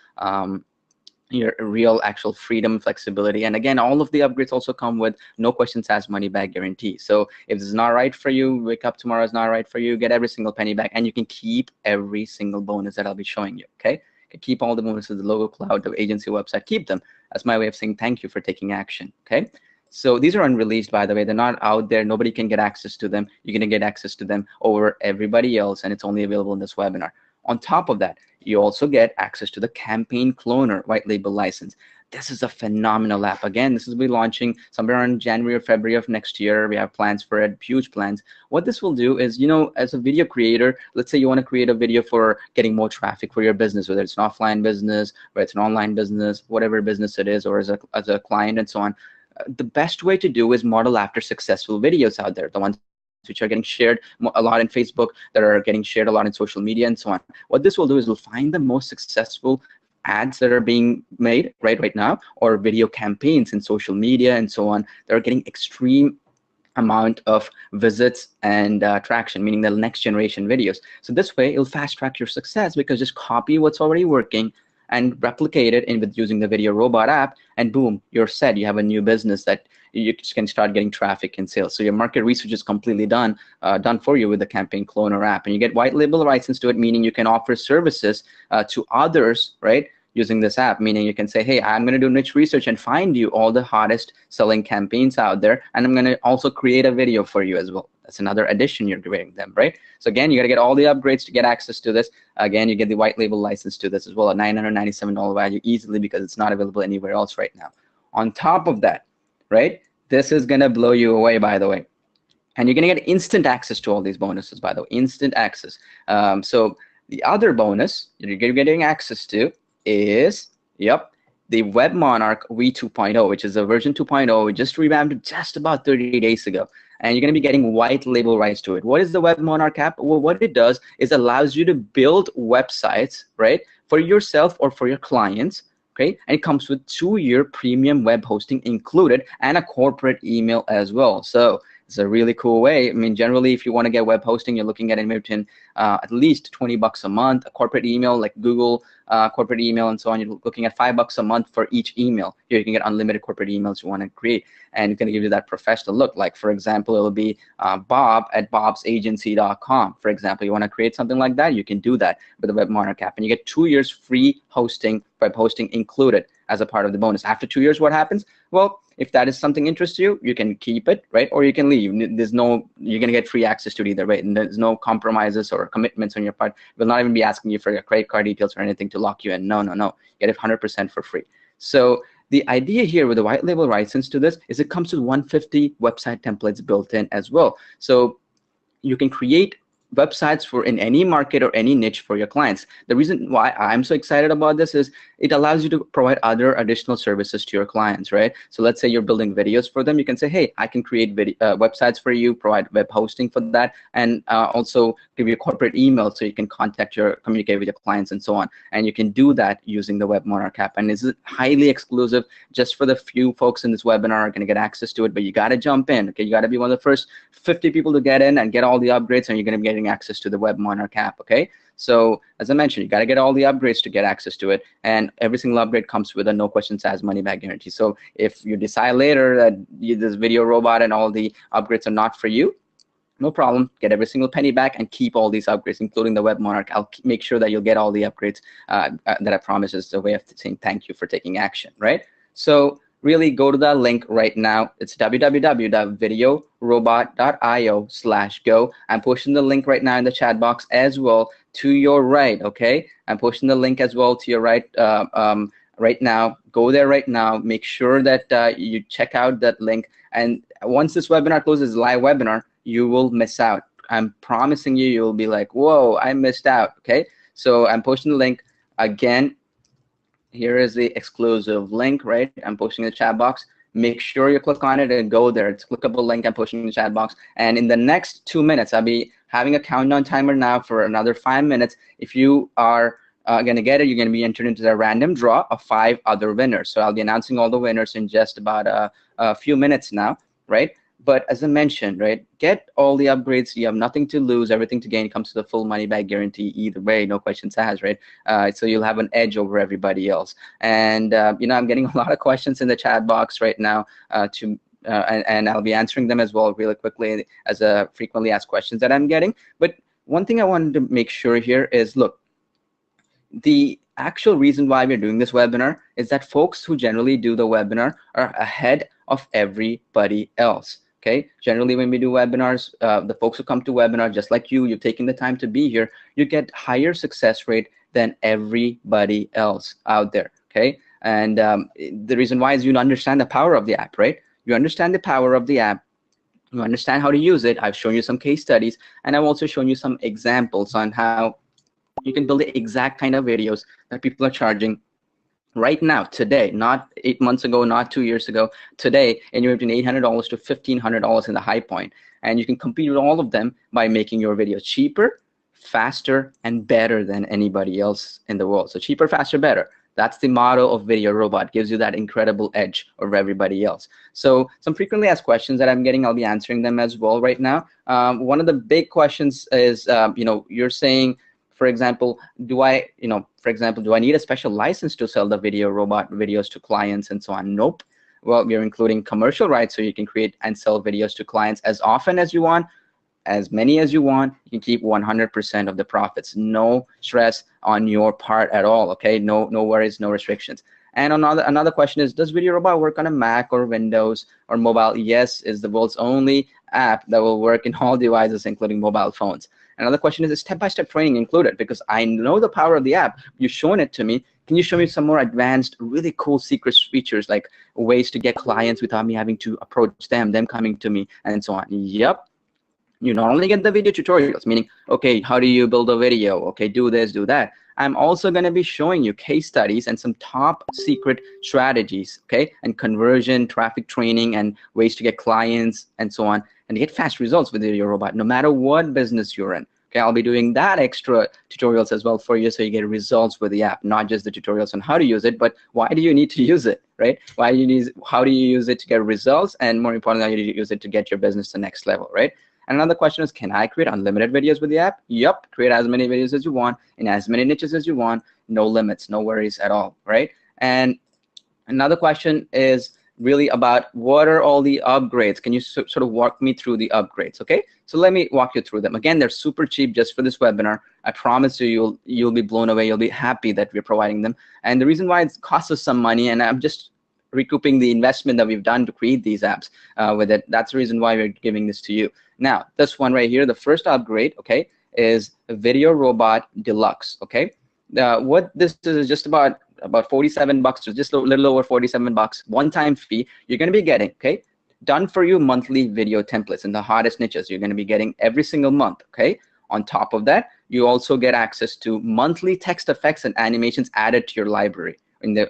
your real actual freedom, flexibility. And again, all of the upgrades also come with no questions asked, money back guarantee. So if this is not right for you, wake up tomorrow, it's not right for you, get every single penny back, and you can keep every single bonus that I'll be showing you. Okay, you can keep all the bonuses, the logo cloud, the agency website, keep them. That's my way of saying thank you for taking action. Okay, so these are unreleased, by the way. They're not out there. Nobody can get access to them. You're going to get access to them over everybody else, and it's only available in this webinar. On top of that, you also get access to the Campaign Cloner white label license. This is a phenomenal app. Again, this will be launching somewhere around January or February of next year. We have plans for it, huge plans. What this will do is, you know, as a video creator, let's say you want to create a video for getting more traffic for your business, whether it's an offline business, whether it's an online business, whatever business it is, or as a client and so on. The best way to do is model after successful videos out there, the ones which are getting shared a lot in Facebook, that are getting shared a lot in social media and so on. What this will do is we'll find the most successful ads that are being made right now, or video campaigns in social media and so on, that are getting extreme amount of visits and traction, meaning the next generation videos. So this way it'll fast track your success, because just copy what's already working and replicate it in with using the VideoRobot app, and boom, you're set. You have a new business that you can start getting traffic and sales. So your market research is completely done for you with the Campaign Cloner app, and you get white label license to it, meaning you can offer services to others, right, using this app. Meaning you can say, hey, I'm going to do niche research and find you all the hottest selling campaigns out there, and I'm going to also create a video for you as well. That's another addition you're giving them, right? So again, you got to get all the upgrades to get access to this. Again, you get the white label license to this as well, a $997 value easily, because it's not available anywhere else right now. On top of that, right, this is going to blow you away, by the way. And you're going to get instant access to all these bonuses, by the way, instant access. So the other bonus you're getting access to is, yep, the Web Monarch V2.0, which is a version 2.0. We just revamped it just about 30 days ago. And you're going to be getting white label rights to it. What is the Web Monarch app? Well, what it does is allows you to build websites, right, for yourself or for your clients. Okay, and it comes with 2-year premium web hosting included, and a corporate email as well. So it's a really cool way. I mean, generally, if you want to get web hosting, you're looking at anywhere between at least $20 a month. A corporate email like Google corporate email and so on, you're looking at $5 a month for each email. Here you can get unlimited corporate emails you want to create, and it's going to give you that professional look. Like, for example, it'll be bob@bobsagency.com. For example, you want to create something like that, you can do that with the Web Monarch app, and you get 2 years free hosting, web hosting included as a part of the bonus. After 2 years, what happens? Well, if that is something interests you, you can keep it, right? Or you can leave. There's no, you're going to get free access to it either way. And there's no compromises or commitments on your part. We'll not even be asking you for your credit card details or anything to lock you in. No, no, no. You get it 100% for free. So the idea here with the white label license to this is it comes with 150 website templates built in as well. So you can create websites for in any market or any niche for your clients. The reason why I'm so excited about this is it allows you to provide other additional services to your clients, right? So let's say you're building videos for them. You can say, hey, I can create websites for you, provide web hosting for that, and also give you a corporate email so you can communicate with your clients and so on. And you can do that using the Web Monarch app. And it's highly exclusive. Just for the few folks in this webinar are going to get access to it, but you got to jump in. Okay, you got to be one of the first 50 people to get in and get all the upgrades, and you're going to be getting access to the Web Monarch app. Okay, so as I mentioned, you got to get all the upgrades to get access to it, and every single upgrade comes with a no questions asked money back guarantee. So if you decide later that this VideoRobot and all the upgrades are not for you, no problem. Get every single penny back and keep all these upgrades, including the Web Monarch. I'll make sure that you'll get all the upgrades that I promise is a way of saying thank you for taking action, right? So really go to the link right now. It's www.videorobot.io/go. I'm pushing the link right now in the chat box as well to your right. Okay, I'm pushing the link as well to your right. Right now, go there right now. Make sure that you check out that link. And once this webinar closes, live webinar, you will miss out. I'm promising you, you'll be like, whoa, I missed out. Okay, so I'm posting the link again. Here is the exclusive link, right? I'm posting in the chat box. Make sure you click on it and go there. It's a clickable link. I'm pushing in the chat box. And in the next 2 minutes, I'll be having a countdown timer now for another 5 minutes. If you are going to get it, you're going to be entered into the random draw of 5 other winners. So I'll be announcing all the winners in just about a few minutes now, right? But as I mentioned, right, get all the upgrades. You have nothing to lose, everything to gain. It comes to the full money back guarantee either way, no questions asked, right? So you'll have an edge over everybody else. And you know, I'm getting a lot of questions in the chat box right now and I'll be answering them as well really quickly as frequently asked questions that I'm getting. But one thing I wanted to make sure here is, look, the actual reason why we're doing this webinar is that folks who generally do the webinar are ahead of everybody else. Okay, generally when we do webinars, the folks who come to webinar, just like you've taken the time to be here, you get higher success rate than everybody else out there. Okay, and the reason why is you understand the power of the app, right? You understand the power of the app. You understand how to use it. I've shown you some case studies, and I've also shown you some examples on how you can build the exact kind of videos that people are charging right now, today, not 8 months ago, not 2 years ago, today, anywhere between $800 to $1,500 in the high point. And you can compete with all of them by making your videos cheaper, faster, and better than anybody else in the world. So cheaper, faster, better. That's the motto of VideoRobot. Gives you that incredible edge over everybody else. So some frequently asked questions that I'm getting, I'll be answering them as well right now. One of the big questions is, you know, you're saying, for example, do I need a special license to sell the VideoRobot videos to clients and so on? Nope. Well, we're including commercial rights, so you can create and sell videos to clients as often as you want, as many as you want. You can keep 100% of the profits. No stress on your part at all. Okay, no worries, no restrictions. And another question is, does VideoRobot work on a Mac or Windows or mobile? Yes, is the world's only app that will work in all devices, including mobile phones. Another question is step-by-step training included? Because I know the power of the app. You've shown it to me. Can you show me some more advanced, really cool secret features, like ways to get clients without me having to approach them coming to me, and so on? Yep. You not only get the video tutorials, meaning, okay, how do you build a video? Okay, do this, do that. I'm also going to be showing you case studies and some top secret strategies, okay, and conversion, traffic training, and ways to get clients and so on, and get fast results with VideoRobot, no matter what business you're in. Okay, I'll be doing that extra tutorials as well for you, so you get results with the app, not just the tutorials on how to use it, but why do you need to use it, right? How do you use it to get results, and more importantly, how do you use it to get your business to the next level, right? And another question is, can I create unlimited videos with the app? Yep, create as many videos as you want in as many niches as you want, no limits, no worries at all, right? And another question is really about, what are all the upgrades? Can you sort of walk me through the upgrades? Okay, so let me walk you through them. Again, they're super cheap just for this webinar. I promise you, you'll be blown away. You'll be happy that we're providing them. And the reason why it costs us some money, and I'm just recouping the investment that we've done to create these apps with it. That's the reason why we're giving this to you. Now, this one right here, the first upgrade, okay, is VideoRobot Deluxe. Okay, what this is just about 47 bucks, or just a little over 47 bucks, one-time fee. You're going to be getting, okay, done for you monthly video templates in the hottest niches. You're going to be getting every single month. Okay, on top of that, you also get access to monthly text effects and animations added to your library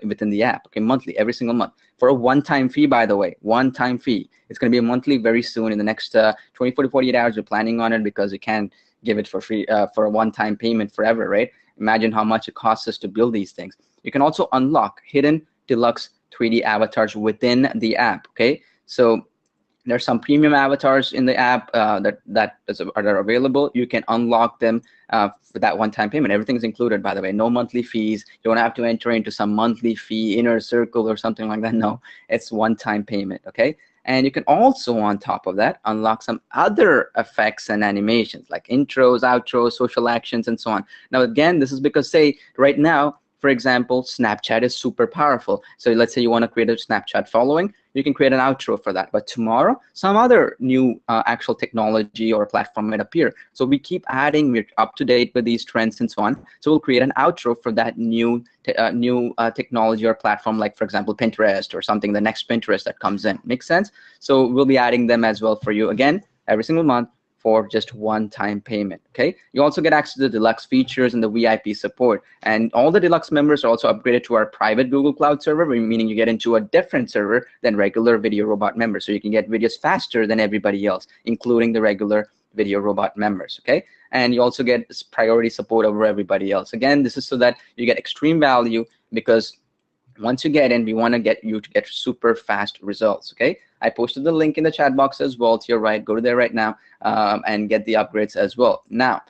within the app. Okay, monthly, every single month, for a one-time fee, by the way. One-time fee. It's going to be a monthly very soon. In the next 24 to 48 hours, we're planning on it, because you can't give it for free for a one-time payment forever, right? Imagine how much it costs us to build these things. You can also unlock hidden deluxe 3D avatars within the app. Okay, so there's some premium avatars in the app that are available. You can unlock them for that one-time payment. Everything's included, by the way. No monthly fees. You don't have to enter into some monthly fee, inner circle, or something like that. No, it's one-time payment. Okay, and you can also, on top of that, unlock some other effects and animations like intros, outros, social actions, and so on. Now, again, this is because, say, right now, For example, Snapchat is super powerful. So let's say you want to create a Snapchat following, you can create an outro for that. But tomorrow, some other new actual technology or platform might appear. So we keep adding, we're up to date with these trends and so on. So we'll create an outro for that new technology or platform, like, for example, Pinterest or something, the next Pinterest that comes in. Makes sense? So we'll be adding them as well for you, again, every single month, for just one-time payment. Okay, you also get access to the deluxe features and the VIP support, and all the deluxe members are also upgraded to our private Google Cloud server, meaning you get into a different server than regular VideoRobot members, so you can get videos faster than everybody else, including the regular VideoRobot members. Okay, and you also get priority support over everybody else. Again, this is so that you get extreme value, because once you get in, we want to get you to get super fast results. Okay, I posted the link in the chat box as well to your right. Go to there right now and get the upgrades as well. Now,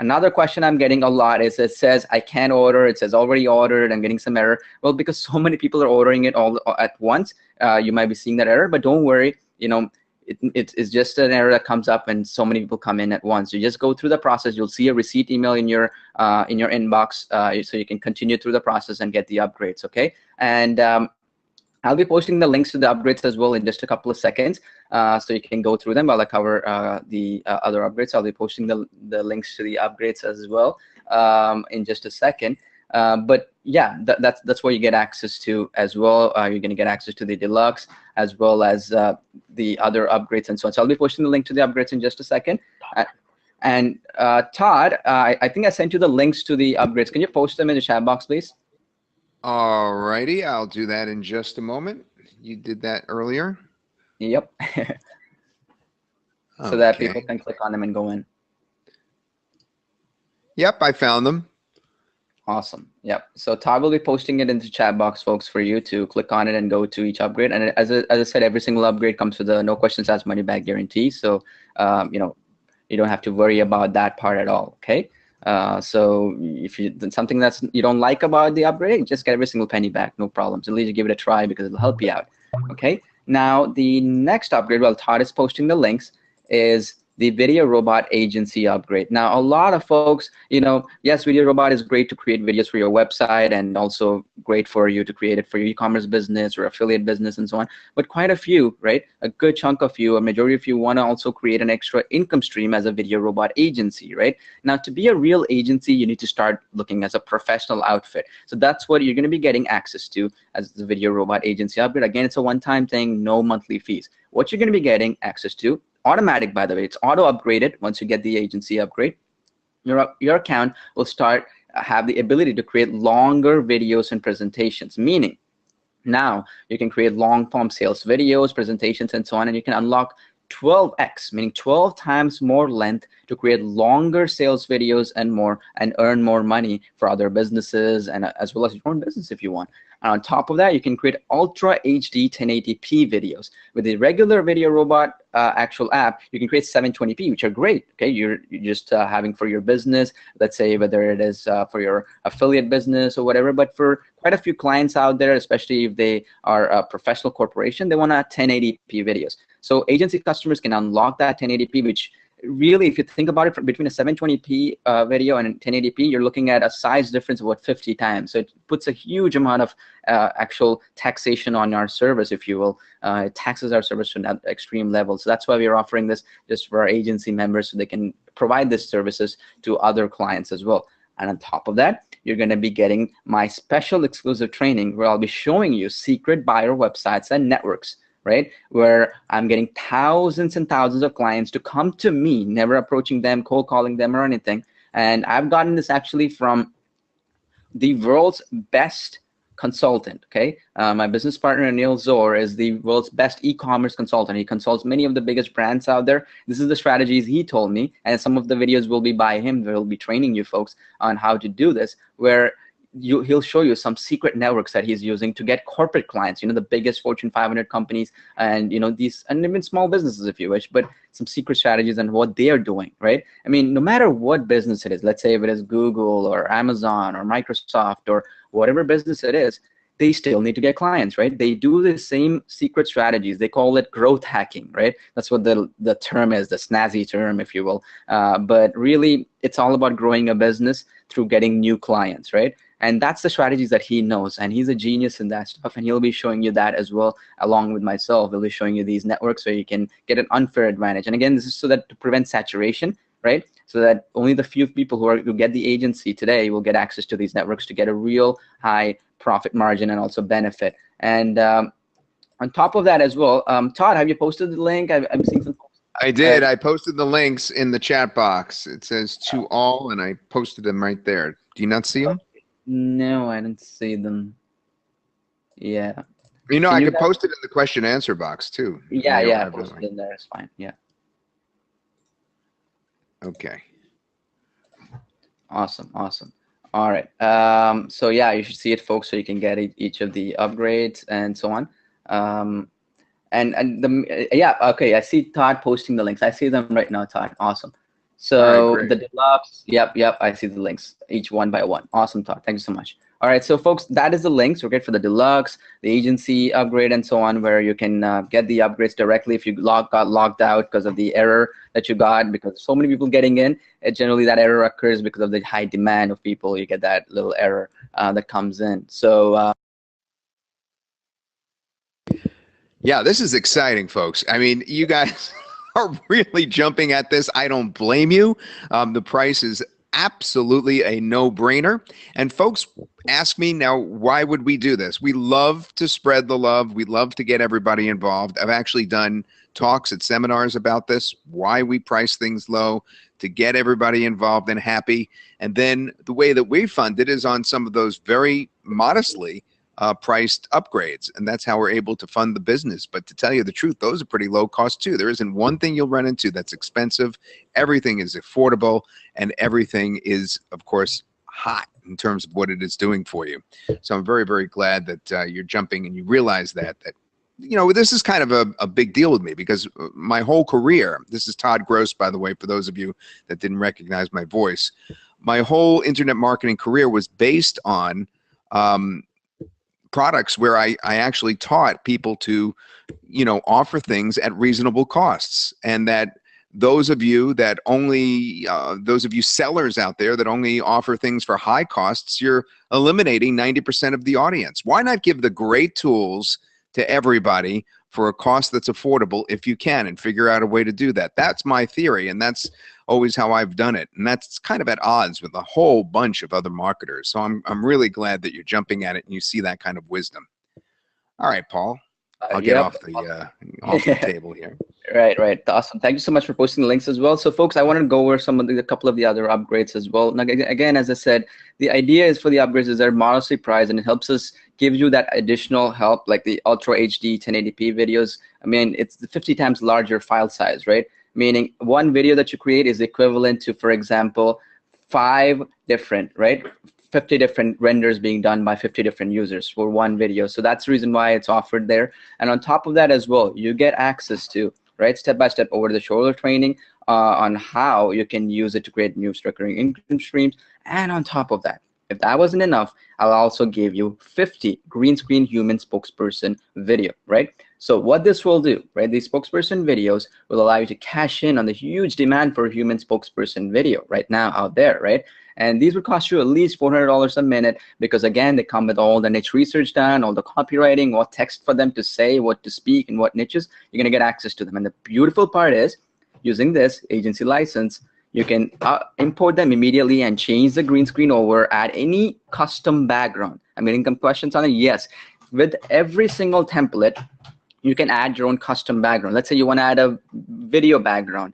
another question I'm getting a lot is, it says I can't order. It says already ordered. I'm getting some error. Well, because so many people are ordering it all at once, you might be seeing that error. But don't worry, you know, it's just an error that comes up when so many people come in at once. You just go through the process. You'll see a receipt email in your inbox, so you can continue through the process and get the upgrades. Okay, and I'll be posting the links to the upgrades as well in just a couple of seconds, so you can go through them while I cover the other upgrades. I'll be posting the links to the upgrades as well in just a second. But yeah, that's what you get access to as well. You're going to get access to the deluxe as well as the other upgrades and so on. So I'll be posting the link to the upgrades in just a second. And Todd, I think I sent you the links to the upgrades. Can you post them in the chat box, please? Alrighty, I'll do that in just a moment. You did that earlier? Yep. So that people can click on them and go in. Yep, I found them. Awesome. Yep. So Todd will be posting it into the chat box, folks, for you to click on it and go to each upgrade. And as I said, every single upgrade comes with a no questions asked money back guarantee. So you know, you don't have to worry about that part at all. Okay. So if something that's you don't like about the upgrade, just get every single penny back, no problems. At least you give it a try, because it'll help you out. Okay. Now the next upgrade, well, Todd is posting the links, is the VideoRobot agency upgrade. Now, a lot of folks, you know, yes, VideoRobot is great to create videos for your website, and also great for you to create it for your e-commerce business or affiliate business and so on. But quite a few, right? A good chunk of you, a majority of you, want to also create an extra income stream as a VideoRobot agency, right? Now, to be a real agency, you need to start looking as a professional outfit. So that's what you're going to be getting access to as the VideoRobot agency upgrade. Again, it's a one-time thing, no monthly fees. What you're going to be getting access to, automatic, by the way, it's auto upgraded once you get the agency upgrade. Your account will start have the ability to create longer videos and presentations, meaning now you can create long form sales videos, presentations, and so on, and you can unlock 12x, meaning 12 times more length, to create longer sales videos and more, and earn more money for other businesses, and as well as your own business if you want. And on top of that, you can create Ultra HD 1080p videos. With the regular VideoRobot actual app, you can create 720p, which are great. Okay, you're just having for your business, let's say whether it is for your affiliate business or whatever. But for quite a few clients out there, especially if they are a professional corporation, they want 1080p videos. So agency customers can unlock that 1080p, which really, if you think about it, between a 720p video and 1080p, you're looking at a size difference of what, 50 times. So it puts a huge amount of actual taxation on our service, if you will. It taxes our service to an extreme level. So that's why we're offering this just for our agency members, so they can provide these services to other clients as well. And on top of that, you're going to be getting my special exclusive training, where I'll be showing you secret buyer websites and networks, right? Where I'm getting thousands and thousands of clients to come to me, never approaching them, cold calling them or anything. And I've gotten this actually from the world's best consultant, okay? My business partner, Anil Zor, is the world's best e-commerce consultant. He consults many of the biggest brands out there. This is the strategies he told me, and some of the videos will be by him. We'll be training you folks on how to do this, where he'll show you some secret networks that he's using to get corporate clients, you know, the biggest Fortune 500 companies, and you know, these, and even small businesses if you wish, but some secret strategies and what they are doing, right? I mean, no matter what business it is, let's say if it is Google or Amazon or Microsoft or whatever business it is, they still need to get clients, right? They do the same secret strategies. They call it growth hacking, right? That's what the term is, the snazzy term, if you will. But really, it's all about growing a business through getting new clients, right? And that's the strategies that he knows, and he's a genius in that stuff, and he'll be showing you that as well, along with myself. He'll be showing you these networks where you can get an unfair advantage. And again, this is so that to prevent saturation, right? So that only the few people who get the agency today will get access to these networks to get a real high profit margin and also benefit. And on top of that as well, Todd, have you posted the link? I'm seeing some. I did. I posted the links in the chat box. It says to all, and I posted them right there. Do you not see them? No, I didn't see them. Yeah. You know, I could post it in the question answer box too. Yeah, post it in there. It's fine. Yeah. Okay. Awesome. All right. So yeah, you should see it, folks, so you can get each of the upgrades and so on. Okay, I see Todd posting the links. I see them right now, Todd. Awesome. So the deluxe, yep, I see the links, each one by one. Awesome, Todd. Thank you so much. All right, so folks, that is the links. We're good for the deluxe, the agency upgrade, and so on, where you can get the upgrades directly if you got logged out because of the error that you got, because so many people getting in. Generally, that error occurs because of the high demand of people. You get that little error that comes in. So. Yeah, this is exciting, folks. I mean, you guys are really jumping at this. I don't blame you. The price is absolutely a no-brainer. And folks ask me now, why would we do this? We love to spread the love. We love to get everybody involved. I've actually done talks at seminars about this, why we price things low, to get everybody involved and happy. And then the way that we fund it is on some of those very modestly priced upgrades, and that's how we're able to fund the business. But to tell you the truth, those are pretty low cost too. There isn't one thing you'll run into that's expensive. Everything is affordable, and everything is, of course, hot in terms of what it is doing for you. So I'm very, very glad that you're jumping and you realize that you know, this is kind of a big deal with me, because my whole career, this is Todd Gross, by the way, for those of you that didn't recognize my voice, my whole internet marketing career was based on products where I actually taught people to, you know, offer things at reasonable costs, and that those of you that only, those of you sellers out there that only offer things for high costs, you're eliminating 90% of the audience. Why not give the great tools to everybody for a cost that's affordable if you can, and figure out a way to do that? That's my theory, and that's always how I've done it. And that's kind of at odds with a whole bunch of other marketers. So I'm really glad that you're jumping at it and you see that kind of wisdom. All right, Paul, I'll get off the table here. Right. Awesome. Thank you so much for posting the links as well. So folks, I wanted to go over a couple of the other upgrades as well. Now, again, as I said, the idea is for the upgrades is they're modestly priced, and it helps us give you that additional help, like the Ultra HD 1080p videos. I mean, it's the 50 times larger file size, right? Meaning one video that you create is equivalent to, for example, 50 different renders being done by 50 different users for one video. So that's the reason why it's offered there. And on top of that as well, you get access to, right, step-by-step over-the-shoulder training on how you can use it to create new recurring income streams. And on top of that, if that wasn't enough, I'll also give you 50 green screen human spokesperson video, right? So what this will do, right, these spokesperson videos will allow you to cash in on the huge demand for human spokesperson video right now out there, right? And these would cost you at least $400 a minute, because again, they come with all the niche research done, all the copywriting, what text for them to say, what to speak, and what niches. You're gonna get access to them. And the beautiful part is, using this agency license, you can import them immediately and change the green screen over, add any custom background. I'm getting some questions on it. Yes, with every single template, you can add your own custom background. Let's say you want to add a video background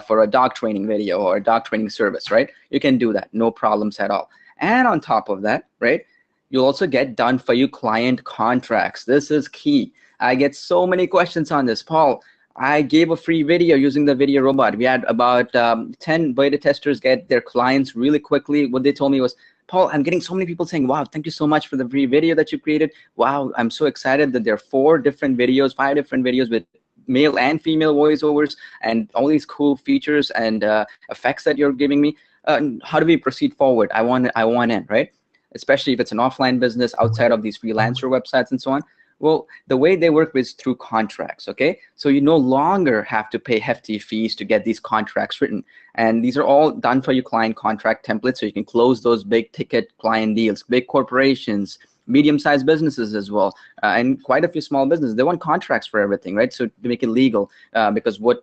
for a dog training video or a dog training service, right? You can do that, no problems at all. And on top of that, right, you'll also get done for you client contracts. This is key. I get so many questions on this. Paul, I gave a free video using the VideoRobot. We had about 10 beta testers get their clients really quickly. What they told me was, Paul, I'm getting so many people saying, wow, thank you so much for the free video that you created. Wow, I'm so excited that there are 5 different videos with male and female voiceovers and all these cool features and effects that you're giving me. How do we proceed forward? I want in, right? Especially if it's an offline business outside of these freelancer websites and so on. Well, the way they work is through contracts, okay? So you no longer have to pay hefty fees to get these contracts written. And these are all done for your client contract templates, so you can close those big ticket client deals, big corporations, medium-sized businesses as well, and quite a few small businesses. They want contracts for everything, right? So to make it legal, because what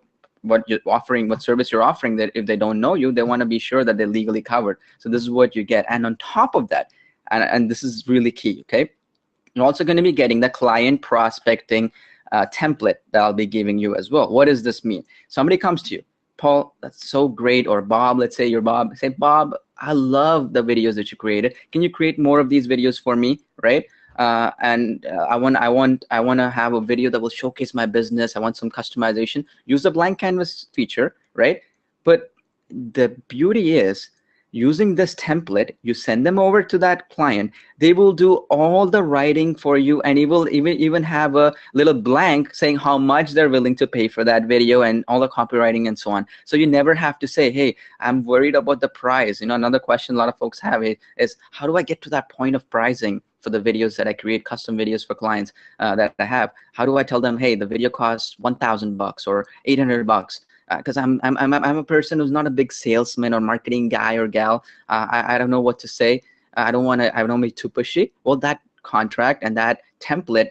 you're offering, what service you're offering, that if they don't know you, they want to be sure that they're legally covered. So this is what you get. And on top of that, and this is really key, okay? You're also going to be getting the client prospecting template that I'll be giving you as well. What does this mean? Somebody comes to you, Paul, that's so great, or Bob, let's say you're Bob. Say, Bob, I love the videos that you created. Can you create more of these videos for me, right? I want to have a video that will showcase my business. I want some customization. Use the blank canvas feature, right? But the beauty is, using this template, you send them over to that client. They will do all the writing for you, and he will even have a little blank saying how much they're willing to pay for that video and all the copywriting and so on. So you never have to say, hey, I'm worried about the price. You know, another question a lot of folks have is how do I get to that point of pricing for the videos that I create, custom videos for clients that I have? How do I tell them, hey, the video costs $1,000 or $800? Because I'm a person who's not a big salesman or marketing guy or gal. I don't know what to say. I don't want to be too pushy. Well, that contract and that template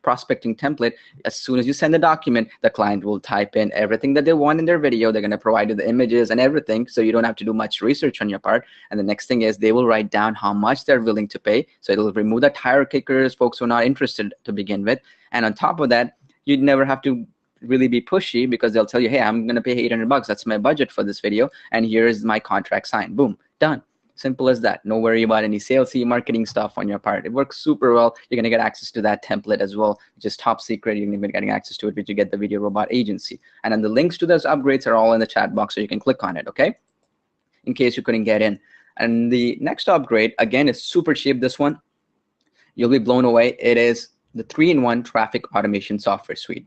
prospecting template, as soon as you send the document, the client will type in everything that they want in their video. They're going to provide you the images and everything, so you don't have to do much research on your part. And the next thing is they will write down how much they're willing to pay. So it'll remove the tire kickers, folks who are not interested to begin with. And on top of that, you'd never have to really be pushy, because they'll tell you, hey, I'm going to pay $800. That's my budget for this video. And here is my contract signed. Boom, done. Simple as that. No worry about any salesy marketing stuff on your part. It works super well. You're going to get access to that template as well, which is top secret. You're going to be getting access to it, which you get the VideoRobot agency. And then the links to those upgrades are all in the chat box, so you can click on it, okay? In case you couldn't get in. And the next upgrade, again, is super cheap. This one, you'll be blown away. It is the 3-in-1 traffic automation software suite.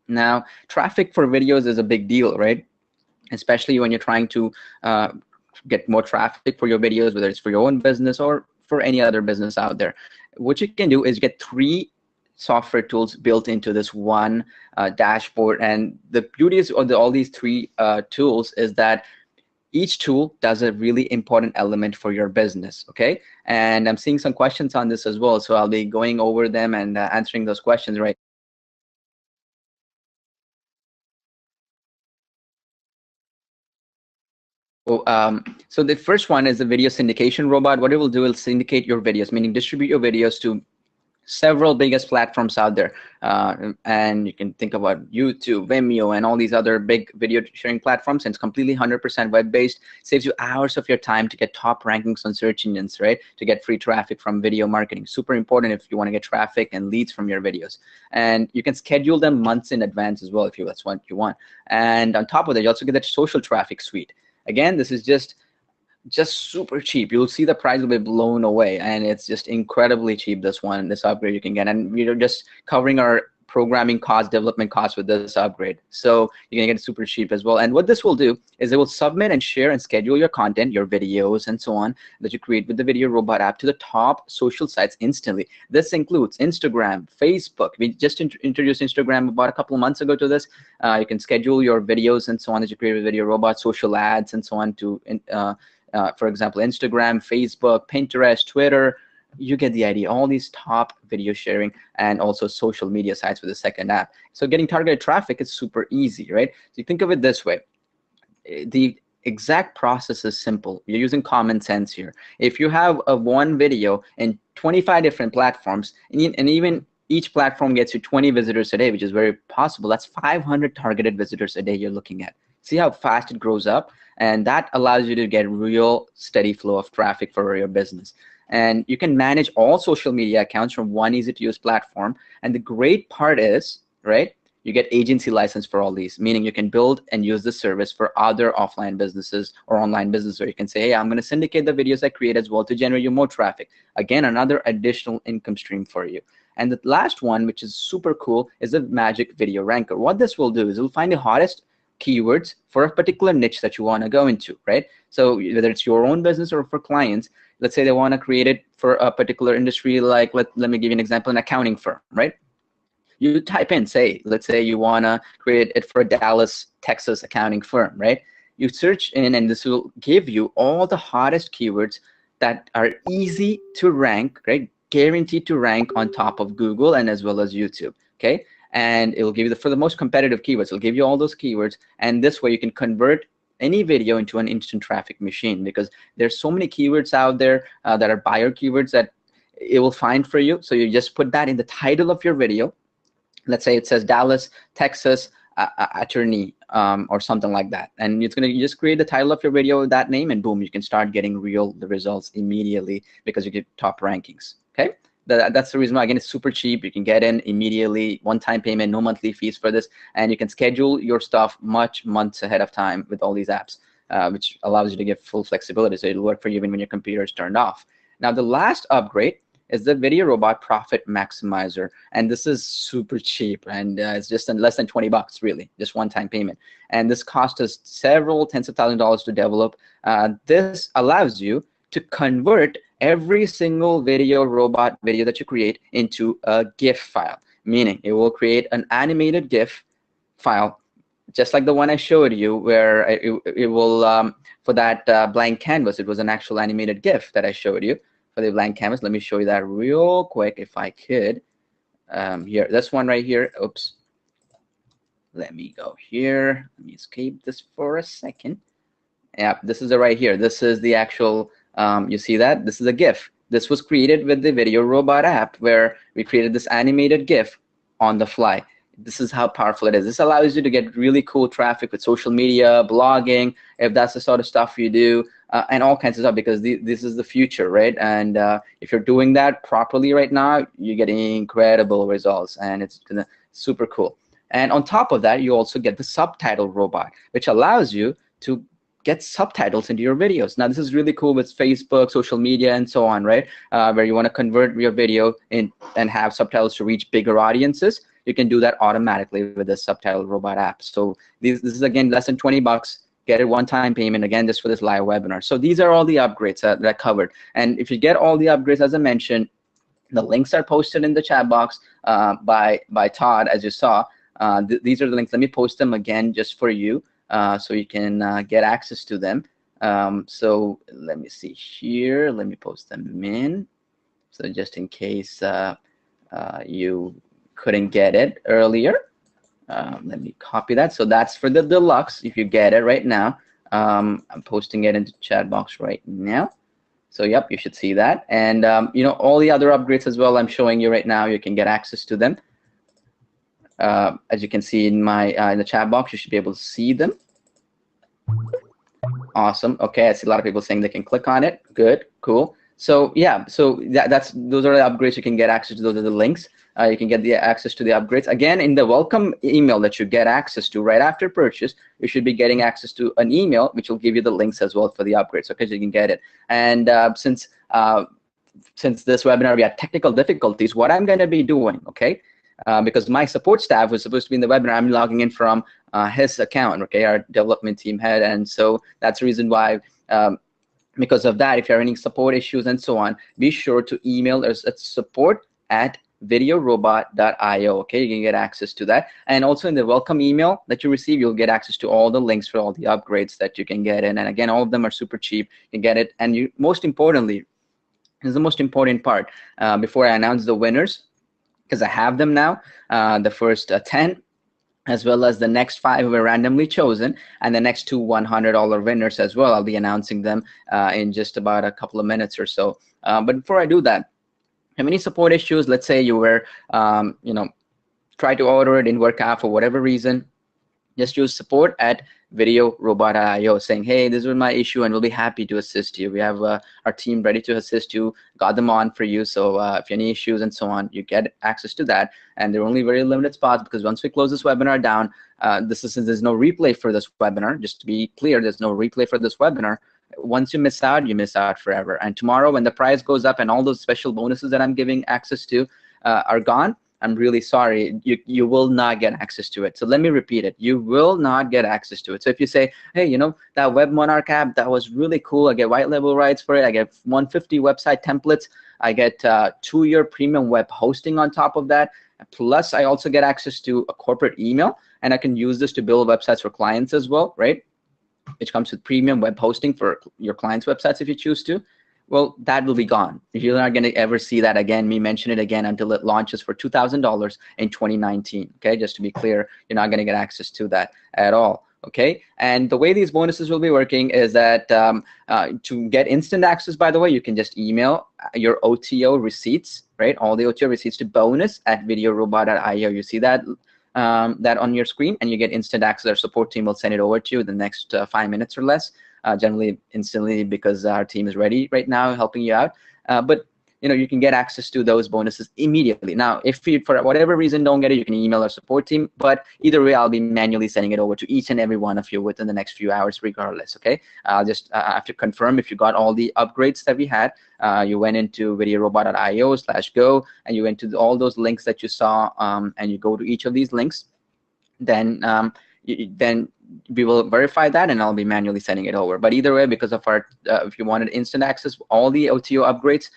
Now, traffic for videos is a big deal, right? Especially when you're trying to get more traffic for your videos, whether it's for your own business or for any other business out there. What you can do is get 3 software tools built into this one dashboard. And the beauty of all these 3 tools is that each tool does a really important element for your business, okay? And I'm seeing some questions on this as well, so I'll be going over them and answering those questions right. So the first one is the video syndication robot. What it will do is syndicate your videos, meaning distribute your videos to several biggest platforms out there. And you can think about YouTube, Vimeo, and all these other big video sharing platforms. And it's completely 100% web-based. Saves you hours of your time to get top rankings on search engines, right? To get free traffic from video marketing. Super important if you want to get traffic and leads from your videos. And you can schedule them months in advance as well if that's what you want. And on top of that, you also get that social traffic suite. Again, this is just super cheap. You'll see the price will be blown away, and it's just incredibly cheap, this upgrade you can get. And we're just covering our programming costs, development costs with this upgrade. So you're gonna get it super cheap as well. And what this will do is it will submit and share and schedule your content, your videos and so on that you create with the VideoRobot app to the top social sites instantly. This includes Instagram, Facebook. We just introduced Instagram about a couple of months ago to this. You can schedule your videos and so on that you create with VideoRobot, social ads and so on to, for example, Instagram, Facebook, Pinterest, Twitter. You get the idea. All these top video sharing and also social media sites with the second app. So getting targeted traffic is super easy, right? So you think of it this way. The exact process is simple. You're using common sense here. If you have one video in 25 different platforms, and even each platform gets you 20 visitors a day, which is very possible, that's 500 targeted visitors a day you're looking at. See how fast it grows up? And that allows you to get real steady flow of traffic for your business. And you can manage all social media accounts from one easy-to-use platform. And the great part is, right, you get agency license for all these, meaning you can build and use the service for other offline businesses or online businesses, where you can say, hey, I'm going to syndicate the videos I create as well to generate you more traffic. Again, another additional income stream for you. And the last one, which is super cool, is the Magic Video Ranker. What this will do is it will find the hottest keywords for a particular niche that you want to go into, right? So whether it's your own business or for clients, Let's say they want to create it for a particular industry, like let me give you an example, an accounting firm, right? You type in, say, let's say you want to create it for a Dallas, Texas accounting firm, right? You search in, and this will give you all the hottest keywords that are easy to rank, right? Guaranteed to rank on top of Google and as well as YouTube, okay? And it will give you for the most competitive keywords. It'll give you all those keywords, and this way you can convert any video into an instant traffic machine, because there's so many keywords out there that are buyer keywords that it will find for you. So you just put that in the title of your video. Let's say it says Dallas, Texas attorney, or something like that, and it's gonna just create the title of your video with that name, and boom, you can start getting the results immediately because you get top rankings. Okay, that's the reason why. Again, it's super cheap. You can get in immediately, one-time payment, no monthly fees for this, and you can schedule your stuff months ahead of time with all these apps, which allows you to get full flexibility. So it'll work for you even when your computer is turned off. Now, the last upgrade is the VideoRobot Profit Maximizer, and this is super cheap, and it's just less than 20 bucks, really, just one-time payment. And this cost us several tens of thousands of dollars to develop. This allows you to convert every single VideoRobot video that you create into a GIF file, meaning it will create an animated GIF file, just like the one I showed you, where it will, for that blank canvas, it was an actual animated GIF that I showed you. For the blank canvas, let me show you that real quick if I could. Here, this one right here. Oops. Let me go here. Let me escape this for a second. Yeah, this is it right here. This is the actual, you see that? This is a GIF. This was created with the VideoRobot app, where we created this animated GIF on the fly. This is how powerful it is. This allows you to get really cool traffic with social media, blogging, if that's the sort of stuff you do, and all kinds of stuff, because this is the future, right? And if you're doing that properly right now, you're getting incredible results, and it's super cool. And on top of that, you also get the subtitle robot, which allows you to get subtitles into your videos. Now, this is really cool with Facebook, social media, and so on, right? Where you want to convert your video in and have subtitles to reach bigger audiences. You can do that automatically with the subtitle robot app. So this is, again, less than 20 bucks. Get a one-time payment, again, just for this live webinar. So these are all the upgrades that I covered. And if you get all the upgrades, as I mentioned, the links are posted in the chat box by Todd, as you saw. These are the links. Let me post them again just for you, so you can get access to them. So let me see here. Let me post them in. So just in case you couldn't get it earlier. Let me copy that. So that's for the deluxe, if you get it right now. I'm posting it into the chat box right now. So yep, you should see that. And you know, all the other upgrades as well, I'm showing you right now. You can get access to them. As you can see in my in the chat box, you should be able to see them. Awesome. Okay, I see a lot of people saying they can click on it. Good, cool. So yeah, so those are the upgrades. You can get access to. Those are the links. You can get the access to the upgrades. Again, in the welcome email that you get access to right after purchase, you should be getting access to an email which will give you the links as well for the upgrades, okay, so you can get it. And since this webinar we had technical difficulties, what I'm going to be doing, okay, because my support staff was supposed to be in the webinar, I'm logging in from his account, okay, our development team head, and so that's the reason why. Because of that, if you have any support issues and so on, be sure to email us at support@VideoRobot.io. Okay, you can get access to that. And also in the welcome email that you receive, you'll get access to all the links for all the upgrades that you can get in. And again, all of them are super cheap. You can get it. And you, most importantly, this is the most important part, before I announce the winners, because I have them now, the first 10, as well as the next 5 who were randomly chosen, and the next 2 $100 winners as well. I'll be announcing them in just about a couple of minutes or so. But before I do that, have any support issues? Let's say you were, you know, try to order it, didn't work out for whatever reason. Just use support@VideoRobot.io, saying, hey, this was my issue, and we'll be happy to assist you. We have our team ready to assist you, got them on for you. So if you have any issues and so on, you get access to that. And there are only very limited spots, because once we close this webinar down, since there's no replay for this webinar, just to be clear, there's no replay for this webinar. Once you miss out, you miss out forever. And tomorrow, when the price goes up and all those special bonuses that I'm giving access to are gone, I'm really sorry, you will not get access to it. So let me repeat it. You will not get access to it. So if you say, hey, you know, that Web Monarch app, that was really cool. I get white label rights for it. I get 150 website templates. I get 2-year premium web hosting on top of that. Plus, I also get access to a corporate email, and I can use this to build websites for clients as well, right? Which comes with premium web hosting for your clients' websites if you choose to. Well, that will be gone. You're not going to ever see that again, me mention it again, until it launches for $2,000 in 2019. Okay, just to be clear, you're not going to get access to that at all. Okay, and the way these bonuses will be working is that to get instant access, by the way, you can just email your OTO receipts, right? All the OTO receipts to bonus@VideoRobot.io. You see that that on your screen, and you get instant access. Our support team will send it over to you in the next 5 minutes or less. Generally instantly, because our team is ready right now helping you out. But you know, you can get access to those bonuses immediately. Now, if you for whatever reason don't get it, you can email our support team. But either way, I'll be manually sending it over to each and every one of you within the next few hours, regardless. Okay, I'll just have to confirm if you got all the upgrades that we had. You went into VideoRobot.io/go, and you went to all those links that you saw, and you go to each of these links. Then then we will verify that, and I'll be manually sending it over. But either way, because of our, if you wanted instant access, all the OTO upgrades,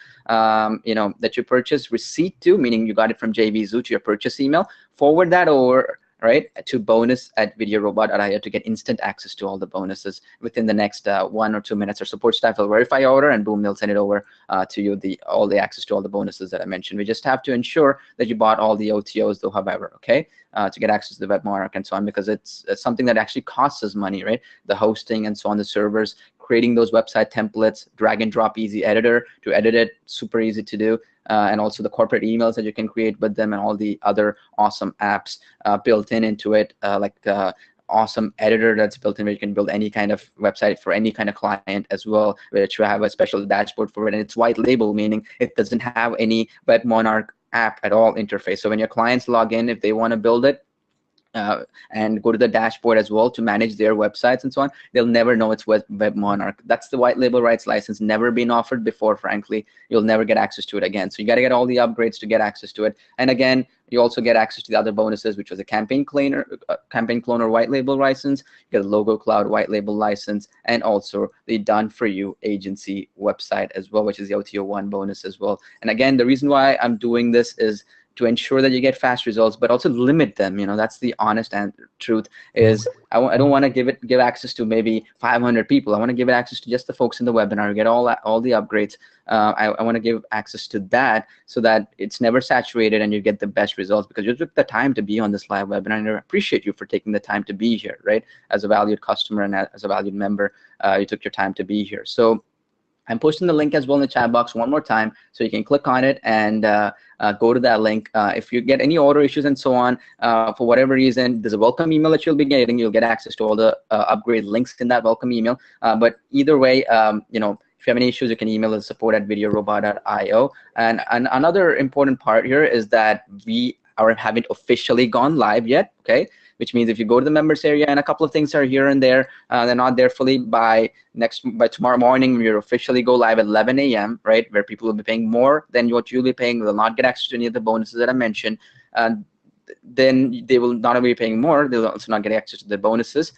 you know, that you purchased receipt to, meaning you got it from JVZoo to your purchase email, forward that over, right, to bonus@VideoRobot.io to get instant access to all the bonuses within the next 1 or 2 minutes. Our support staff will verify your order, and boom, they'll send it over to you, all the access to all the bonuses that I mentioned. We just have to ensure that you bought all the OTOs though, however, okay, to get access to the Web Monarch and so on, because it's something that actually costs us money, right? The hosting and so on, the servers, creating those website templates, drag and drop easy editor to edit it, super easy to do. And also the corporate emails that you can create with them, and all the other awesome apps built into it, like awesome editor that's built in where you can build any kind of website for any kind of client as well, which you have a special dashboard for it. And it's white label, meaning it doesn't have any Web Monarch app at all interface. So when your clients log in, if they want to build it, and go to the dashboard as well to manage their websites and so on, they'll never know it's Web Monarch. That's the white label rights license, never been offered before, frankly. You'll never get access to it again. So you got to get all the upgrades to get access to it. And again, you also get access to the other bonuses, which was a campaign cloner white label license, you get a logo cloud white label license, and also the done for you agency website as well, which is the OTO1 bonus as well. And again, the reason why I'm doing this is to ensure that you get fast results, but also limit them. You know, that's the honest and truth. Is I don't want to give access to maybe 500 people. I want to give it access to just the folks in the webinar. You get all the upgrades. I want to give access to that so that it's never saturated and you get the best results, because you took the time to be on this live webinar, and I appreciate you for taking the time to be here, right? As a valued customer and as a valued member, you took your time to be here. So I'm posting the link as well in the chat box one more time, so you can click on it and go to that link. If you get any order issues and so on, for whatever reason, there's a welcome email that you'll be getting. You'll get access to all the upgrade links in that welcome email. But either way, you know, if you have any issues, you can email us support@VideoRobot.io. And another important part here is that we haven't officially gone live yet, okay? Which means if you go to the members area and a couple of things are here and there, they're not there fully by tomorrow morning, we'll officially go live at 11 a.m., right? Where people will be paying more than what you'll be paying. They'll not get access to any of the bonuses that I mentioned. Then they will not only be paying more, they'll also not get access to the bonuses.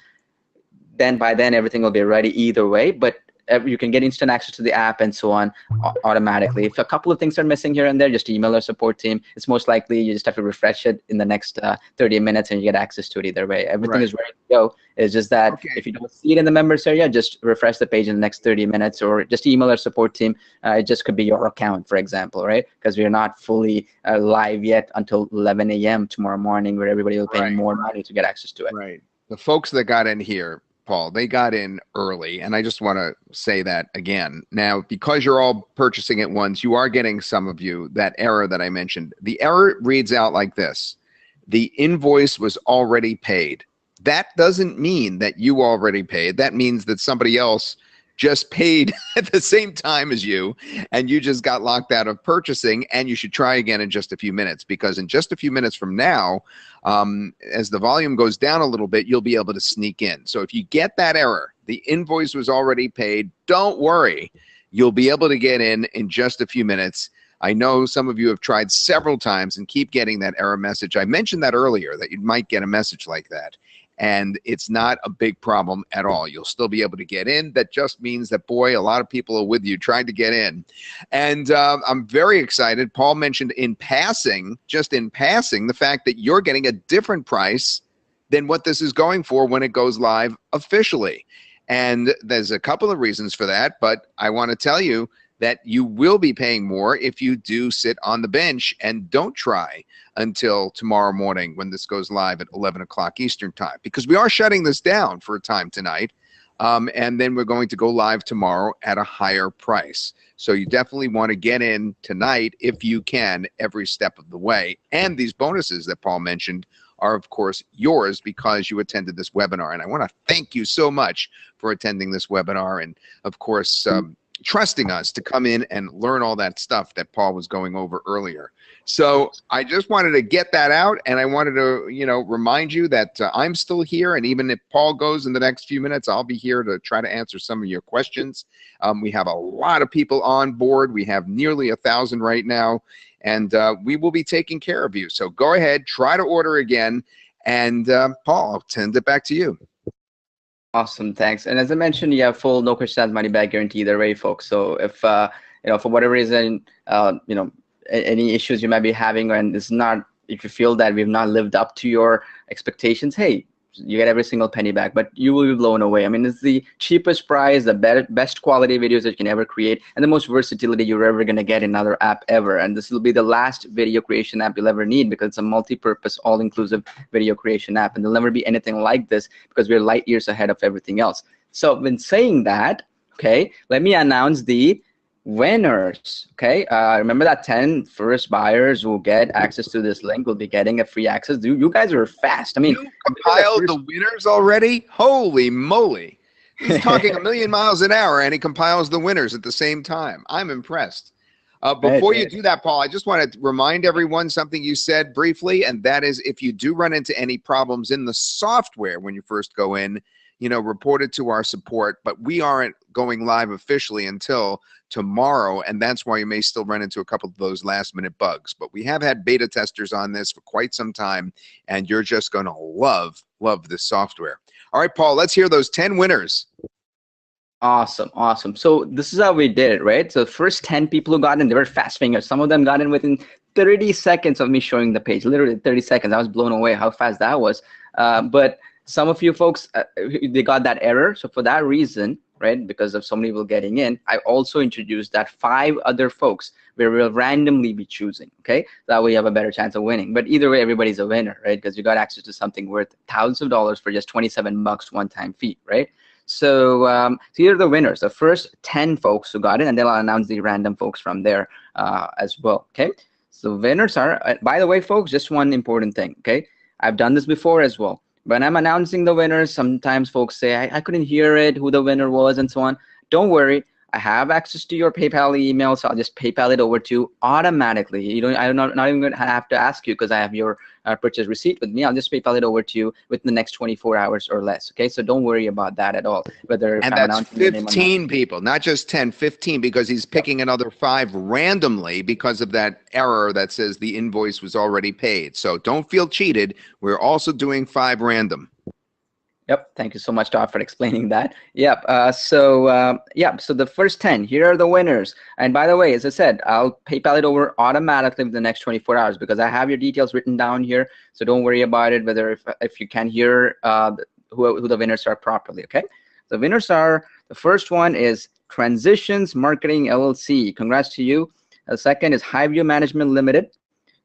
Then by then, everything will be ready either way. But you can get instant access to the app and so on automatically. If a couple of things are missing here and there, just email our support team. It's most likely you just have to refresh it in the next 30 minutes and you get access to it either way. Everything is ready to go. It's just that if you don't see it in the members area, just refresh the page in the next 30 minutes, or just email our support team. It just could be your account, for example, right? Because we're not fully live yet until 11 a.m. tomorrow morning, where everybody will pay more money to get access to it. Right. The folks that got in here, Paul, they got in early, and I just want to say that again. Now, because you're all purchasing at once, you are getting, some of you, that error that I mentioned. The error reads out like this: the invoice was already paid. That doesn't mean that you already paid. That means that somebody else just paid at the same time as you, and you just got locked out of purchasing, and you should try again in just a few minutes, because in just a few minutes from now, as the volume goes down a little bit, you'll be able to sneak in. So if you get that error, the invoice was already paid, don't worry. You'll be able to get in just a few minutes. I know some of you have tried several times and keep getting that error message. I mentioned that earlier, that you might get a message like that. And it's not a big problem at all. You'll still be able to get in. That just means that, boy, a lot of people are with you trying to get in. And I'm very excited. Paul mentioned in passing, just in passing, the fact that you're getting a different price than what this is going for when it goes live officially. And there's a couple of reasons for that, but I want to tell you that you will be paying more if you do sit on the bench and don't try until tomorrow morning when this goes live at 11 o'clock Eastern time, because we are shutting this down for a time tonight. And then we're going to go live tomorrow at a higher price. So you definitely want to get in tonight if you can, every step of the way. And these bonuses that Paul mentioned are, of course, yours because you attended this webinar. And I want to thank you so much for attending this webinar and, of course, trusting us to come in and learn all that stuff that Paul was going over earlier. So I just wanted to get that out, and I wanted to, remind you that I'm still here, and even if Paul goes in the next few minutes, I'll be here to try to answer some of your questions. We have a lot of people on board. We have nearly 1,000 right now, and we will be taking care of you. So go ahead, try to order again, and Paul, I'll send it back to you. Awesome, thanks. And as I mentioned, you have full no questions money back guarantee either way, folks. So if for whatever reason, any issues you might be having, and it's not, if you feel that we've not lived up to your expectations, hey, you get every single penny back, but you will be blown away. I mean, it's the cheapest price, the best quality videos that you can ever create, and the most versatility you're ever going to get in another app ever. And this will be the last video creation app you'll ever need, because it's a multi-purpose, all-inclusive video creation app, and there'll never be anything like this because we're light years ahead of everything else. So when saying that, okay, let me announce the winners. Okay, remember that 10 first buyers who get access to this link will be getting a free access. You guys are fast. I mean, you compiled the winners already? Holy moly. He's talking a million miles an hour and he compiles the winners at the same time. I'm impressed. Before you do that, Paul, I just want to remind everyone something you said briefly, and that is, if you do run into any problems in the software when you first go in, report it to our support, but we aren't going live officially until tomorrow, and that's why you may still run into a couple of those last-minute bugs. But we have had beta testers on this for quite some time, and you're just going to love this software. All right, Paul, let's hear those 10 winners. Awesome, awesome. So this is how we did it, right? So the first 10 people who got in, they were fast fingers. Some of them got in within 30 seconds of me showing the page, literally 30 seconds. I was blown away how fast that was. But some of you folks, they got that error. So for that reason, right, because of so many people getting in, I also introduced that 5 other folks where we'll randomly be choosing, okay? That way you have a better chance of winning. But either way, everybody's a winner, right? Because you got access to something worth thousands of dollars for just 27 bucks one-time fee, right? So, so here are the winners, the first 10 folks who got in, and then I'll announce the random folks from there as well, okay? So winners are, by the way, folks, just one important thing, okay? I've done this before as well. When I'm announcing the winners, sometimes folks say, I couldn't hear it, who the winner was, and so on. Don't worry. I have access to your PayPal email, so I'll just PayPal it over to you automatically. I'm not even going to have to ask you because I have your purchase receipt with me. I'll just PayPal it over to you within the next 24 hours or less. Okay, so don't worry about that at all. Whether and that's 15 people, not just 10, 15, because he's picking another 5 randomly because of that error that says the invoice was already paid. So don't feel cheated. We're also doing 5 random. Yep. Thank you so much, Todd, for explaining that. Yep. So the first 10, here are the winners. And by the way, as I said, I'll PayPal it over automatically in the next 24 hours because I have your details written down here. So don't worry about it, whether if you can hear who the winners are properly. Okay. The winners are, the first one is Transitions Marketing LLC. Congrats to you. The second is Highview Management Limited.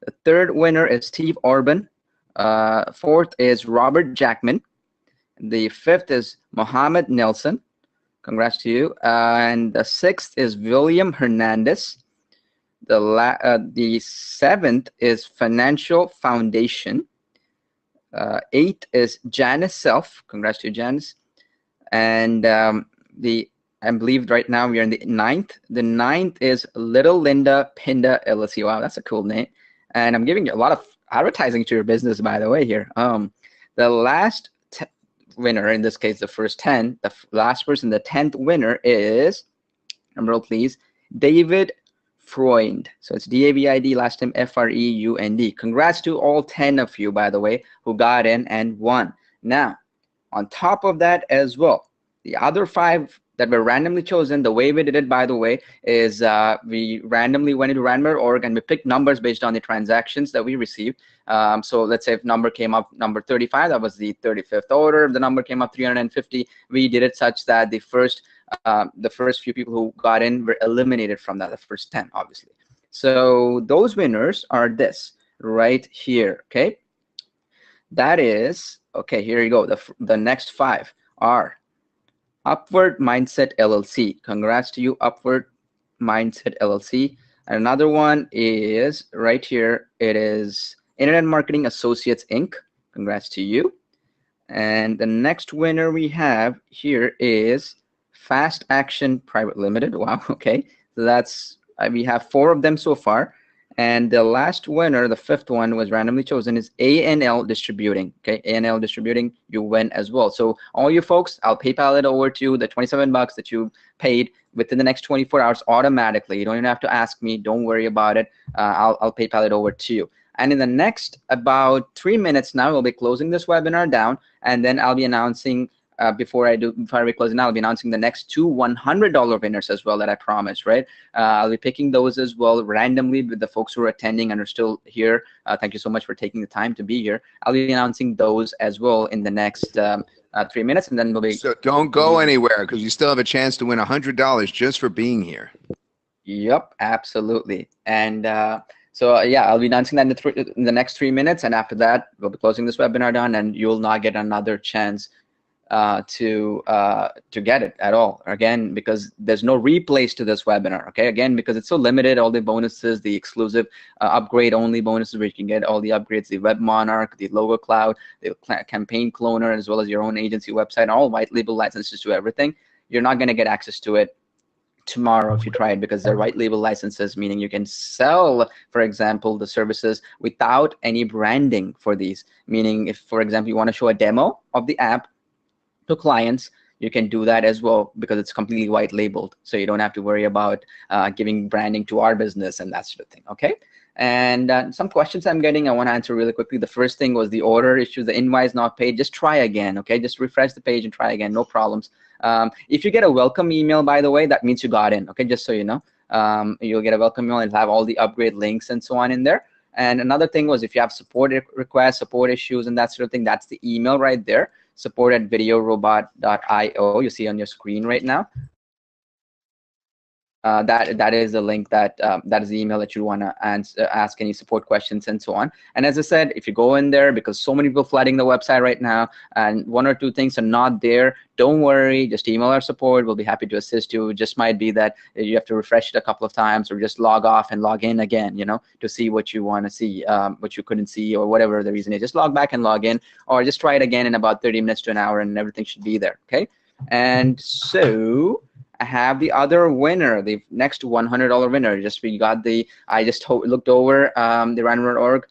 The third winner is Steve Orban. Fourth is Robert Jackman. The fifth is Mohammed Nelson. Congrats to you. And the sixth is William Hernandez. The seventh is Financial Foundation. Eighth is Janice Self. Congrats to you, Janice. And I believe right now we are in the ninth. The ninth is Little Linda Pinda LLC. Wow, that's a cool name. And I'm giving you a lot of advertising to your business, by the way, here. The last winner, in this case, the first 10, the last person, the 10th winner is, drum roll please, David Freund. So it's D-A-V-I-D, last time F-R-E-U-N-D. Congrats to all 10 of you, by the way, who got in and won. Now, on top of that as well, the other 5 that were randomly chosen, the way we did it, by the way, is we randomly went into random.org and we picked numbers based on the transactions that we received. So let's say if number came up number 35, that was the 35th order. If the number came up 350, we did it such that the first few people who got in were eliminated from that, the first 10, obviously. So those winners are this right here, okay? That is, okay, here you go. The next 5 are Upward Mindset LLC. Congrats to you, Upward Mindset LLC. And another one is right here. It is Internet Marketing Associates, Inc. Congrats to you. And the next winner we have here is Fast Action Private Limited. Wow, okay. So that's, we have 4 of them so far. And the last winner, the 5th one, was randomly chosen, is ANL Distributing. Okay, ANL Distributing, you win as well. So all you folks, I'll PayPal it over to you, the 27 bucks that you paid within the next 24 hours automatically. You don't even have to ask me. Don't worry about it. I'll PayPal it over to you. And in the next about 3 minutes now, we'll be closing this webinar down, and then I'll be announcing before I close it, I'll be announcing the next 2 $100 winners as well that I promised, right? I'll be picking those as well randomly with the folks who are attending and are still here. Thank you so much for taking the time to be here. I'll be announcing those as well in the next 3 minutes, and then we'll be. So don't go anywhere, because you still have a chance to win $100 just for being here. Yep, absolutely. And so yeah, I'll be announcing that in the next 3 minutes, and after that, we'll be closing this webinar down, and you'll not get another chance to get it at all, again, because there's no replays to this webinar. Okay, again, because it's so limited, all the bonuses, the exclusive upgrade only bonuses where you can get all the upgrades, the web monarch, the logo cloud, the campaign cloner, as well as your own agency website, all white label licenses to everything. You're not going to get access to it tomorrow if you try it, because they're white label licenses, meaning you can sell, for example, the services without any branding for these. Meaning, if, for example, you want to show a demo of the app to clients, you can do that as well, because it's completely white labeled. So you don't have to worry about giving branding to our business and that sort of thing. Okay. And some questions I'm getting, I want to answer really quickly. The first thing was the order issue, the invoice not paid. Just try again. Okay. Just refresh the page and try again. No problems. If you get a welcome email, by the way, that means you got in. Okay. Just so you know, you'll get a welcome email and have all the upgrade links and so on in there. And another thing was, if you have support requests, support issues, and that sort of thing, that's the email right there. support@videorobot.io. You see on your screen right now. That is the link that is the email that you want to ask any support questions and so on. And as I said, if you go in there, because so many people flooding the website right now, and 1 or 2 things are not there, don't worry. Just email our support. We'll be happy to assist you. It just might be that you have to refresh it a couple of times, or just log off and log in again, you know, to see what you want to see, what you couldn't see, or whatever the reason is. Just log back and log in, or just try it again in about 30 minutes to an hour, and everything should be there. Okay. And so I have the other winner, the next $100 winner. I just looked over the random.org,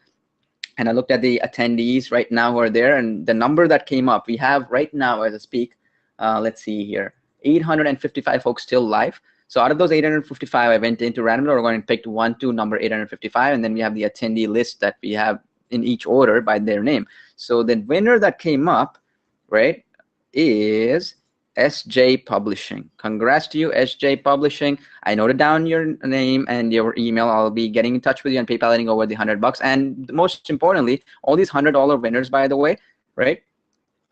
and I looked at the attendees right now who are there, and the number that came up, we have right now as I speak, let's see here, 855 folks still live. So out of those 855, I went into random.org and picked 1 to number 855, and then we have the attendee list that we have in each order by their name. So the winner that came up, right, is SJ Publishing. Congrats to you, SJ Publishing. I noted down your name and your email. I'll be getting in touch with you and PayPaling over the $100. And most importantly, all these $100 winners, by the way, right,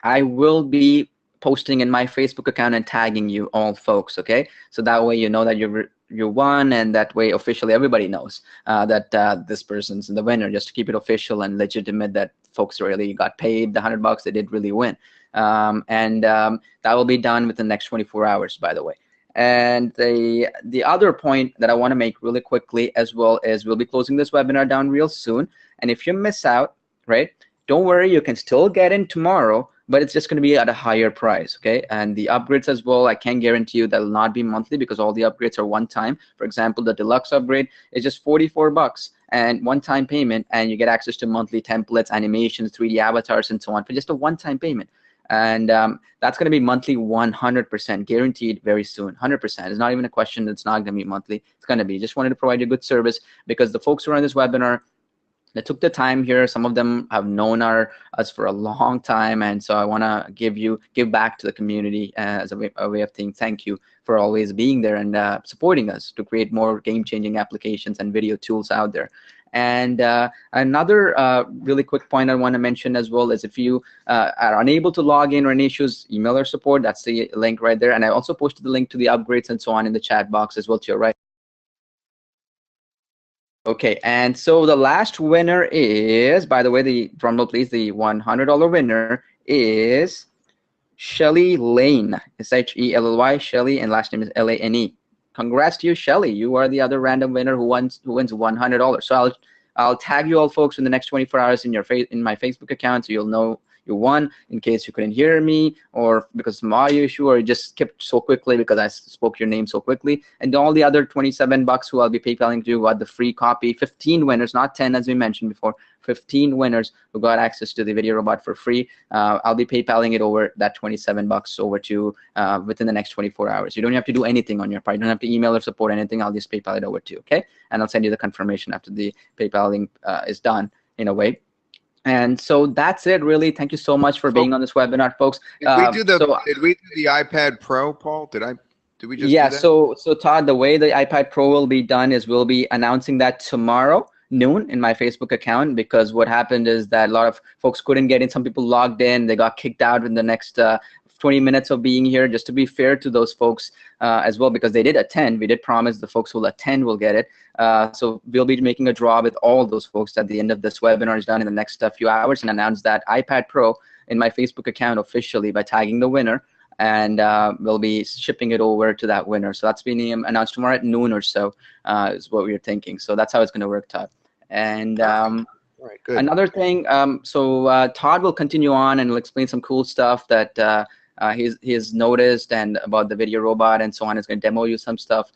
I will be posting in my Facebook account and tagging you all folks. Okay, so that way you know that you won, and that way officially everybody knows that this person's the winner, just to keep it official and legitimate that folks really got paid the $100. They did really win. That will be done within the next 24 hours, by the way. And the other point that I want to make really quickly as well is, we'll be closing this webinar down real soon. And if you miss out, right, don't worry, you can still get in tomorrow, but it's just going to be at a higher price. Okay. And the upgrades as well, I can guarantee you that will not be monthly, because all the upgrades are one time. For example, the deluxe upgrade is just $44 and one-time payment, and you get access to monthly templates, animations, 3D avatars, and so on for just a one-time payment. And that's going to be monthly 100%, guaranteed very soon. 100%. It's not even a question. It's not going to be monthly. It's going to be. Just wanted to provide you good service because the folks who are on this webinar, they took the time here. Some of them have known us for a long time, and so I want to give back to the community as a way of saying thank you for always being there and supporting us to create more game-changing applications and video tools out there. And another really quick point I want to mention as well is if you are unable to log in or any issues, email our support. That's the link right there. And I also posted the link to the upgrades and so on in the chat box as well to your right. Okay, and so the last winner is, by the way, the drum roll please, the $100 winner is Shelly Lane, S-H-E-L-L-Y, Shelly, and last name is L-A-N-E. Congrats to you, Shelly. You are the other random winner who wins $100. So I'll tag you all folks in the next 24 hours in my Facebook account, so you'll know you won, in case you couldn't hear me or because of some audio issue or you just skipped so quickly because I spoke your name so quickly. And all the other 27 bucks who I'll be PayPaling to got the free copy. 15 winners, not 10 as we mentioned before. 15 winners who got access to the VideoRobot for free. I'll be PayPaling it over that 27 bucks over to within the next 24 hours. You don't have to do anything on your part. You don't have to email or support anything. I'll just PayPal it over to you, okay? And I'll send you the confirmation after the PayPaling is done in a way. And so that's it, really. Thank you so much for being on this webinar, folks. Did we do the iPad Pro, Paul? Did we just yeah, do that? so Todd, the way the iPad Pro will be done is we'll be announcing that tomorrow noon in my Facebook account, because what happened is that a lot of folks couldn't get in. Some people logged in, they got kicked out in the next 20 minutes of being here, just to be fair to those folks as well, because they did attend. We did promise the folks who will attend will get it. So we'll be making a draw with all those folks at the end of this webinar is done in the next few hours, and announce that iPad Pro in my Facebook account officially by tagging the winner, and we'll be shipping it over to that winner. So that's being announced tomorrow at noon or so is what we're thinking. So that's how it's going to work, Todd. And All right, good. another thing, so Todd will continue on and will explain some cool stuff that he's noticed and about the VideoRobot and so on. He's going to demo you some stuff.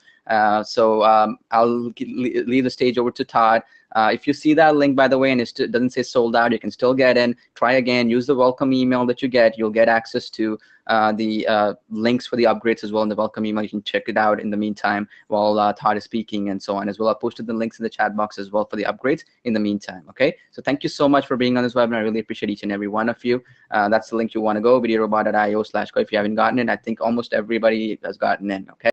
So I'll leave the stage over to Todd. If you see that link, by the way, and it doesn't say sold out, you can still get in. Try again. Use the welcome email that you get. You'll get access to the links for the upgrades as well in the welcome email. You can check it out in the meantime while Todd is speaking and so on as well. I posted the links in the chat box as well for the upgrades in the meantime. Okay, so thank you so much for being on this webinar. I really appreciate each and every one of you. That's the link you want to go, videorobot.io/go. If you haven't gotten it, I think almost everybody has gotten in. Okay.